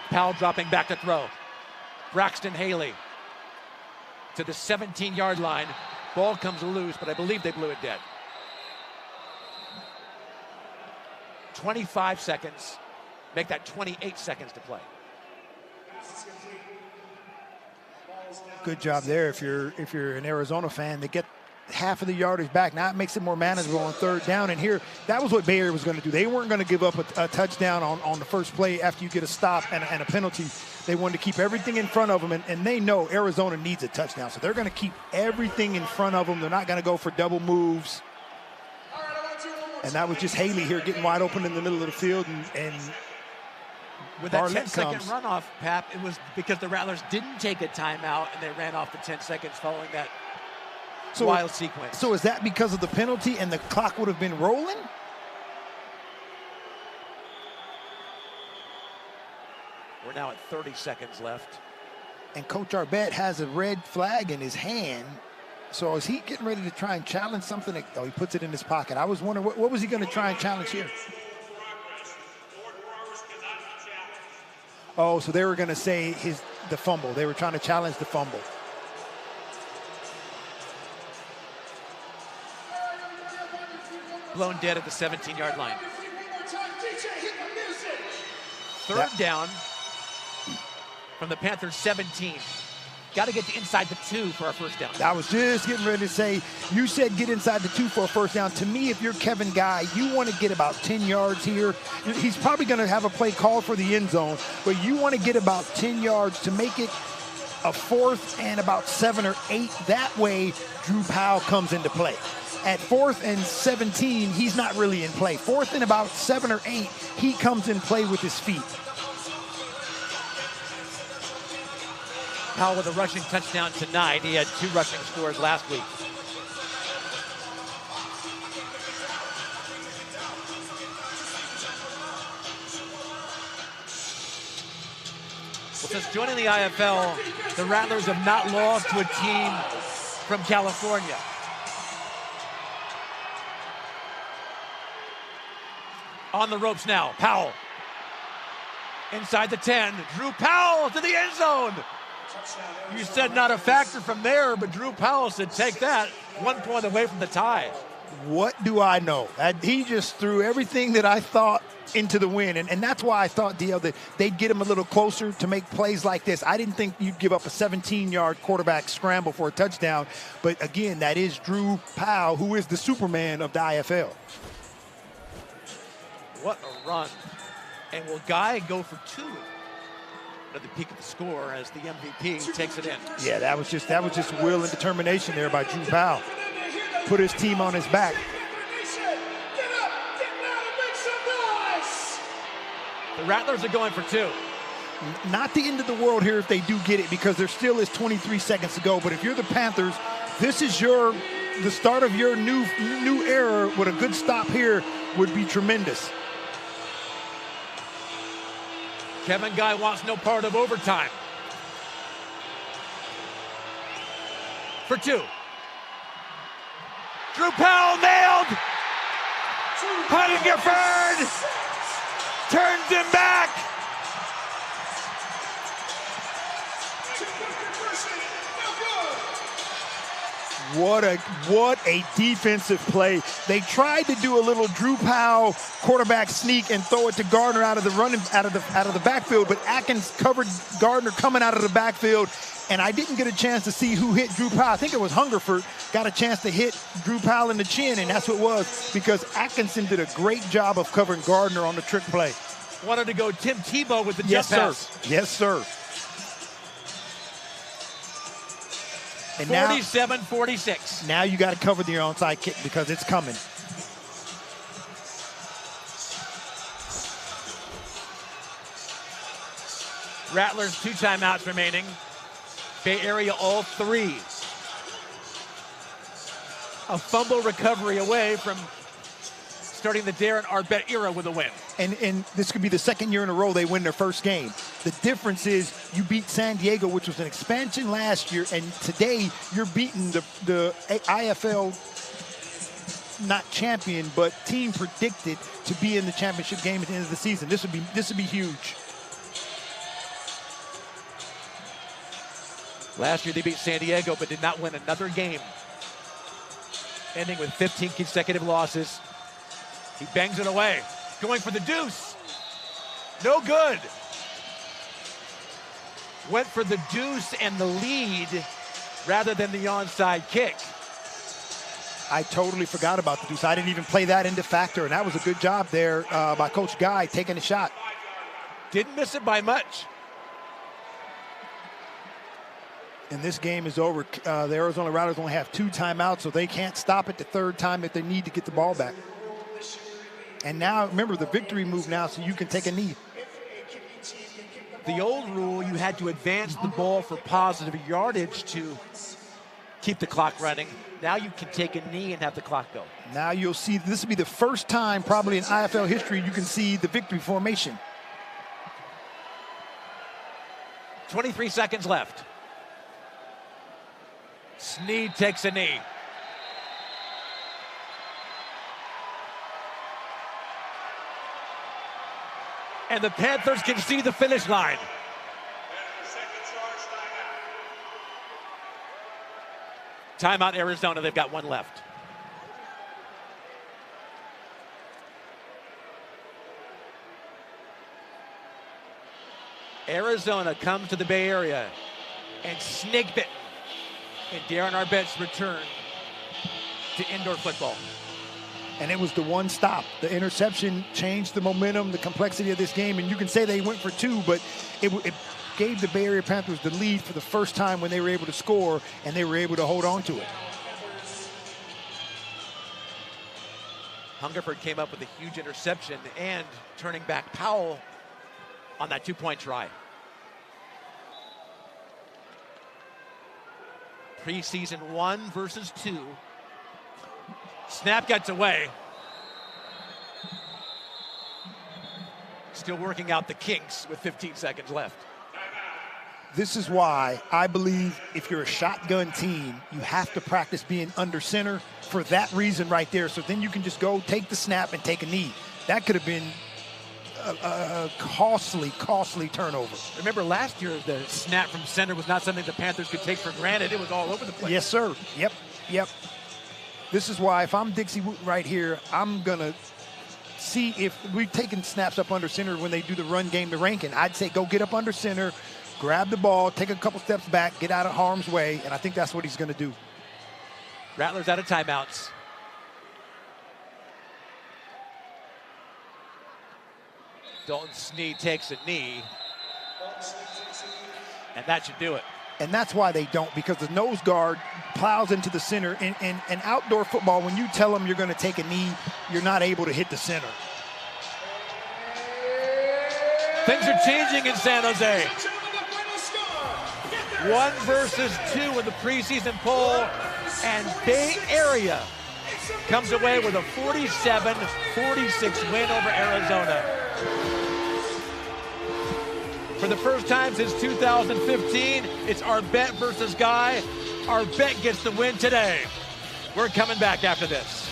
Powell dropping back to throw. Braxton Haley to the 17-yard line. Ball comes loose, but I believe they blew it dead. 25 seconds. Make that 28 seconds to play. Good job there if you're an Arizona fan. They get half of the yardage back. Now it makes it more manageable on third down. And here, that was what Bay Area was going to do. They weren't going to give up a touchdown on the first play after you get a stop and a penalty. They wanted to keep everything in front of them, and they know Arizona needs a touchdown. So they're going to keep everything in front of them. They're not going to go for double moves. And that was just Haley here getting wide open in the middle of the field, and with that Barlett 10-second comes. runoff, Pap, it was because the Rattlers didn't take a timeout and they ran off the 10 seconds following that wild sequence. So is that because of the penalty and the clock would have been rolling? We're now at 30 seconds left. And Coach Arbet has a red flag in his hand. So is he getting ready to try and challenge something? Oh, he puts it in his pocket. I was wondering, what was he going to try and challenge here? Oh, so they were going to say the fumble. They were trying to challenge the fumble. Blown dead at the 17-yard line. Third down from the Panthers 17. Got to get to inside the 2 for our first down. I was just getting ready to say, you said get inside the 2 for a first down. To me, if you're Kevin Guy, you want to get about 10 yards here. He's probably going to have a play called for the end zone, but you want to get about 10 yards to make it a 4th and about 7 or 8. That way, Drew Powell comes into play. At 4th and 17, he's not really in play. 4th and about 7 or 8, he comes in play with his feet. Powell with a rushing touchdown tonight. He had 2 rushing scores last week. Well, since joining the IFL, the Rattlers have not lost to a team from California. On the ropes now, Powell. Inside the 10, Drew Powell to the end zone. You said not a factor from there, but Drew Powell said take that. 1 point away from the tie. What do I know? He just threw everything that I thought into the wind. And that's why I thought, DL, that they'd get him a little closer to make plays like this. I didn't think you'd give up a 17-yard quarterback scramble for a touchdown. But, again, that is Drew Powell, who is the Superman of the IFL. What a run. And will Guy go for 2 at the peak of the score as the MVP takes it in? Yeah, that was just will and determination there by Drew Powell. Put his team on his back. The Rattlers are going for 2. Not the end of the world here if they do get it, because there still is 23 seconds to go. But if you're the Panthers, this is the start of your new era. With a good stop here would be tremendous. Kevin Guy wants no part of overtime. For 2. Drew Powell nailed. Huntingford turns him back. What a defensive play. They tried to do a little Drew Powell quarterback sneak and throw it to Gardner out of the backfield, but Atkins covered Gardner coming out of the backfield, and I didn't get a chance to see who hit Drew Powell. I think it was Hungerford got a chance to hit Drew Powell in the chin, and that's what it was, because Atkinson did a great job of covering Gardner on the trick play. Wanted to go Tim Tebow with the jump pass. Yes, sir. And 47-46. Now you got to cover the onside kick because it's coming. Rattlers 2 timeouts remaining. Bay Area all 3. A fumble recovery away from starting the Darren Arbette era with a win. And this could be the 2nd year in a row they win their first game. The difference is you beat San Diego, which was an expansion last year, and today you're beating the IFL, not champion, but team predicted to be in the championship game at the end of the season. This would be huge. Last year they beat San Diego, but did not win another game, ending with 15 consecutive losses. He bangs it away, going for the deuce. No good. Went for the deuce and the lead rather than the onside kick. I totally forgot about the deuce. I didn't even play that into factor, and that was a good job there by Coach Guy taking a shot. Didn't miss it by much. And this game is over. The Arizona Rattlers only have 2 timeouts, so they can't stop it the 3rd time if they need to get the ball back. And now, remember, the victory move now, so you can take a knee. The old rule, you had to advance the ball for positive yardage to keep the clock running. Now you can take a knee and have the clock go. Now you'll see, this will be the first time probably in IFL history you can see the victory formation. 23 seconds left. Snead takes a knee. And the Panthers can see the finish line. Timeout Arizona, they've got 1 left. Arizona comes to the Bay Area and snake bitten in Darren Arbett's return to indoor football. And it was the one stop. The interception changed the momentum, the complexity of this game. And you can say they went for 2, but it gave the Bay Area Panthers the lead for the first time when they were able to score, and they were able to hold on to it. Hungerford came up with a huge interception and turning back Powell on that 2-point try. Preseason 1 versus 2. Snap gets away. Still working out the kinks with 15 seconds left. This is why I believe if you're a shotgun team, you have to practice being under center for that reason right there. So then you can just go take the snap and take a knee. That could have been a costly turnover. Remember last year, the snap from center was not something the Panthers could take for granted. It was all over the place. Yes, sir. Yep. This is why if I'm Dixie Wooten right here, I'm going to see if we've taken snaps up under center when they do the run game to Rankin. I'd say go get up under center, grab the ball, take a couple steps back, get out of harm's way, and I think that's what he's going to do. Rattlers out of timeouts. Dalton Sneed takes a knee, and that should do it. And that's why they don't, because the nose guard plows into the center. In outdoor football, when you tell them you're going to take a knee, you're not able to hit the center. Things are changing in San Jose. 1 versus 2 in the preseason poll, and Bay Area comes away with a 47-46 win over Arizona. For the first time since 2015, it's Arbet versus Guy. Arbet gets the win today. We're coming back after this.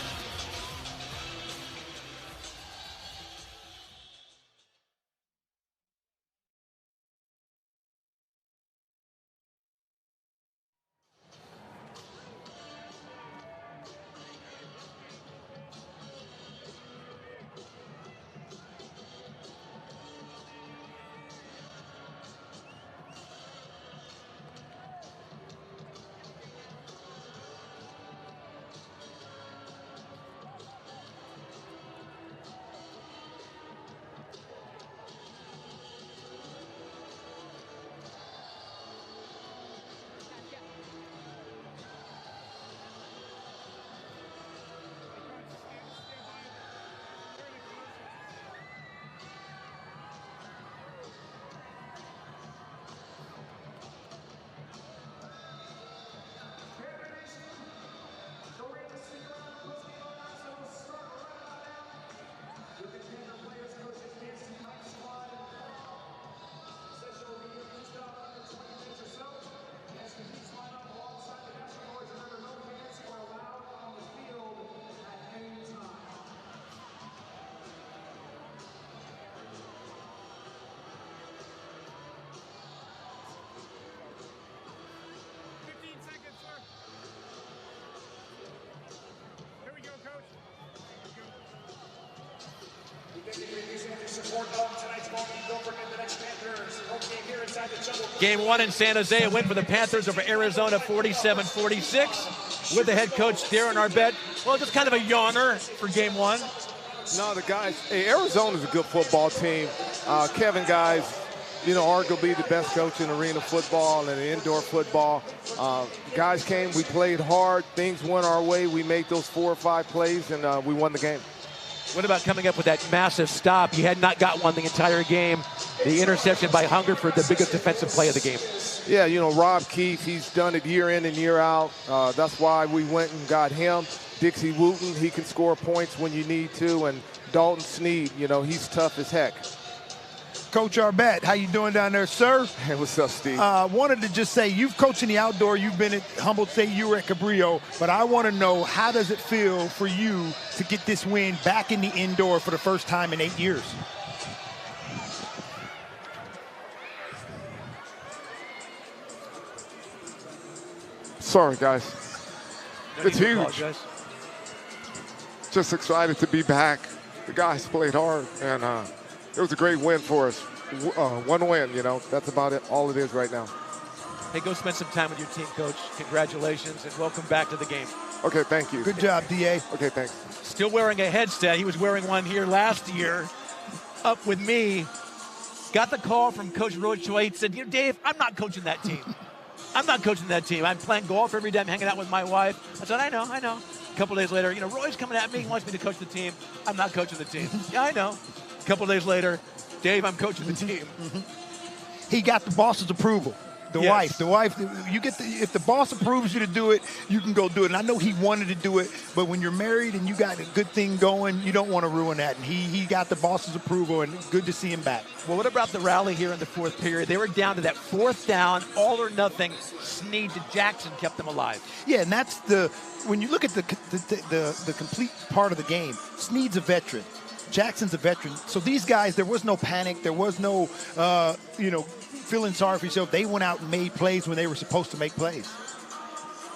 Game 1 in San Jose, a win for the Panthers over Arizona, 47-46. With the head coach, Darren Arbet. Well, just kind of a yawner for Game 1. No, the guys, Arizona's a good football team. Kevin Guys, arguably the best coach in arena football and indoor football. Guys came, we played hard, things went our way, we made those 4 or 5 plays, and we won the game. What about coming up with that massive stop? You had not got one the entire game. The interception by Hungerford, the biggest defensive play of the game. Yeah, Rob Keefe, he's done it year in and year out. That's why we went and got him. Dixie Wooten, he can score points when you need to. And Dalton Sneed, he's tough as heck. Coach Arbet, how you doing down there, sir? Hey, what's up, Steve? Wanted to just say, you've coached in the outdoor, you've been at Humboldt State, you were at Cabrillo, but I want to know, how does it feel for you to get this win back in the indoor for the first time in 8 years? Sorry, guys. It's huge. Just excited to be back. The guys played hard, and it was a great win for us. One win, that's about it. All it is right now. Hey, go spend some time with your team, Coach. Congratulations, and welcome back to the game. Okay, thank you. Good job, DA. Okay, thanks. Still wearing a headset. He was wearing one here last year, up with me. Got the call from Coach Rochoy. He said, Dave, I'm not coaching that team. I'm not coaching that team. I'm playing golf every day. I'm hanging out with my wife. I said, I know. A couple days later, Roy's coming at me. He wants me to coach the team. I'm not coaching the team. Yeah, I know. A couple days later, Dave, I'm coaching the team. He got the boss's approval. The wife, you get if the boss approves you to do it, you can go do it. And I know he wanted to do it, but when you're married and you got a good thing going, you don't want to ruin that. And he got the boss's approval, and good to see him back. Well, what about the rally here in the fourth period? They were down to that fourth down, all or nothing. Snead to Jackson kept them alive. Yeah, and that's when you look at the complete part of the game, Snead's a veteran. Jackson's a veteran. So these guys, there was no panic. There was no, feeling sorry for yourself. They went out and made plays when they were supposed to make plays.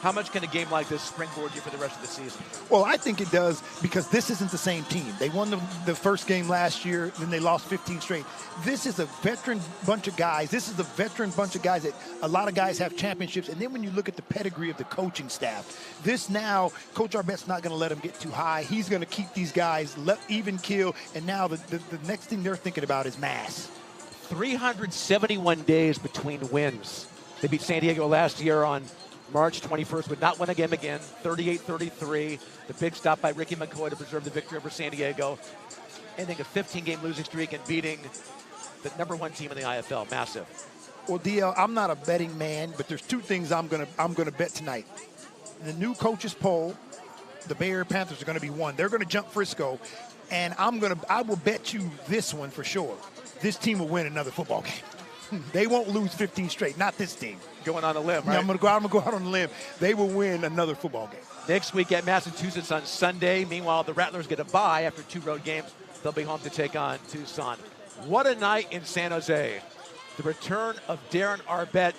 How much can a game like this springboard you for the rest of the season? Well, I think it does, because this isn't the same team. They won the first game last year, then they lost 15 straight. This is a veteran bunch of guys. This is a veteran bunch of guys that a lot of guys have championships. And then when you look at the pedigree of the coaching staff, this now, Coach Arbett's not going to let them get too high. He's going to keep these guys even kill. And now the next thing they're thinking about is mass. 371 days between wins. They beat San Diego last year on March 21st, would not win a game again, 38-33. The big stop by Ricky McCoy to preserve the victory over San Diego. Ending a 15-game losing streak and beating the #1 team in the IFL. Massive. Well, DL, I'm not a betting man, but there's two things I'm gonna bet tonight. In the new coaches poll, the Bay Area Panthers are going to be one. They're going to jump Frisco, and I will bet you this one for sure. This team will win another football game. They won't lose 15 straight. Not this team. Going on a limb, right? Yeah, I'm going to go out on a limb. They will win another football game. Next week at Massachusetts on Sunday. Meanwhile, the Rattlers get a bye after 2 road games. They'll be home to take on Tucson. What a night in San Jose. The return of Darren Arbett.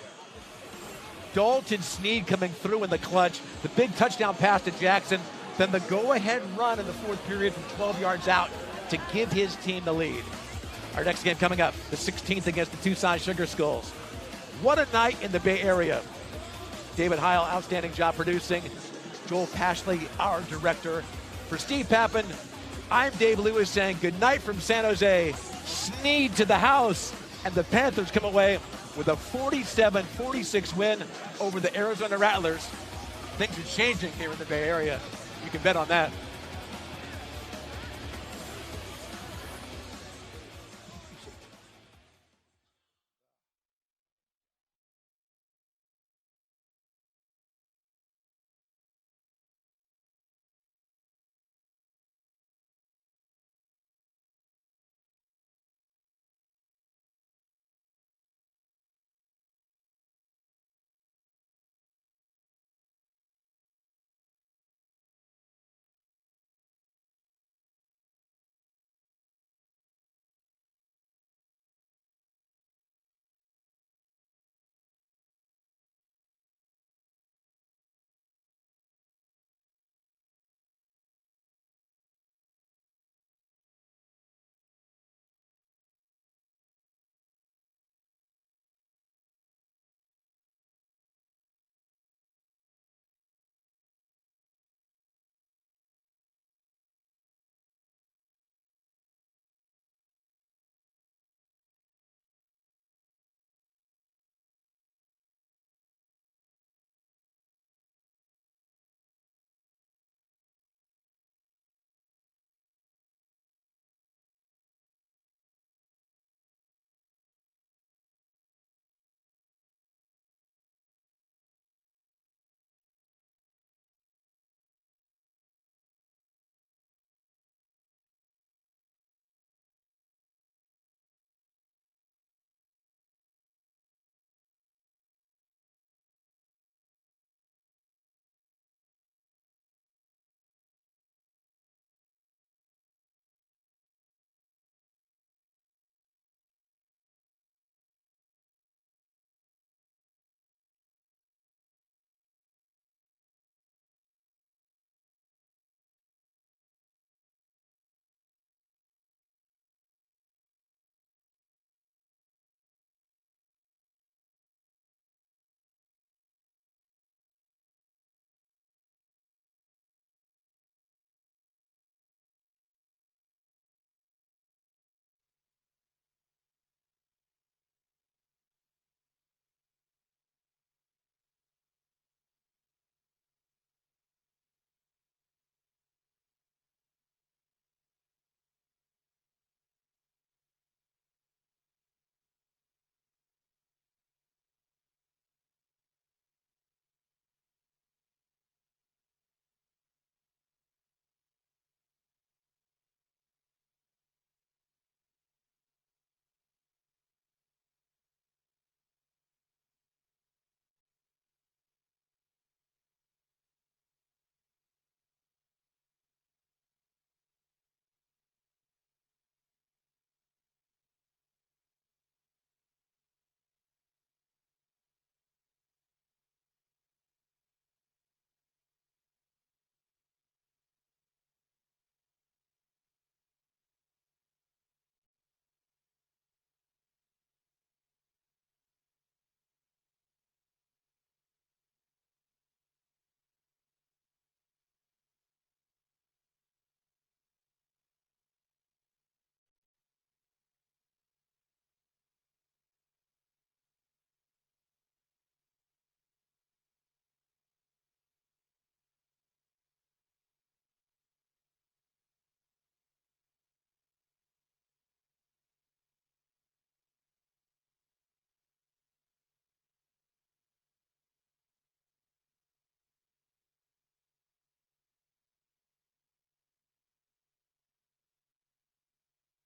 Dalton Snead coming through in the clutch. The big touchdown pass to Jackson. Then the go-ahead run in the fourth period from 12 yards out to give his team the lead. Our next game coming up, the 16th against the Tucson Sugar Skulls. What a night in the Bay Area. David Heil, outstanding job producing. Joel Pashley, our director. For Steve Pappin, I'm Dave Lewis saying good night from San Jose. Snead to the house. And the Panthers come away with a 47-46 win over the Arizona Rattlers. Things are changing here in the Bay Area. You can bet on that.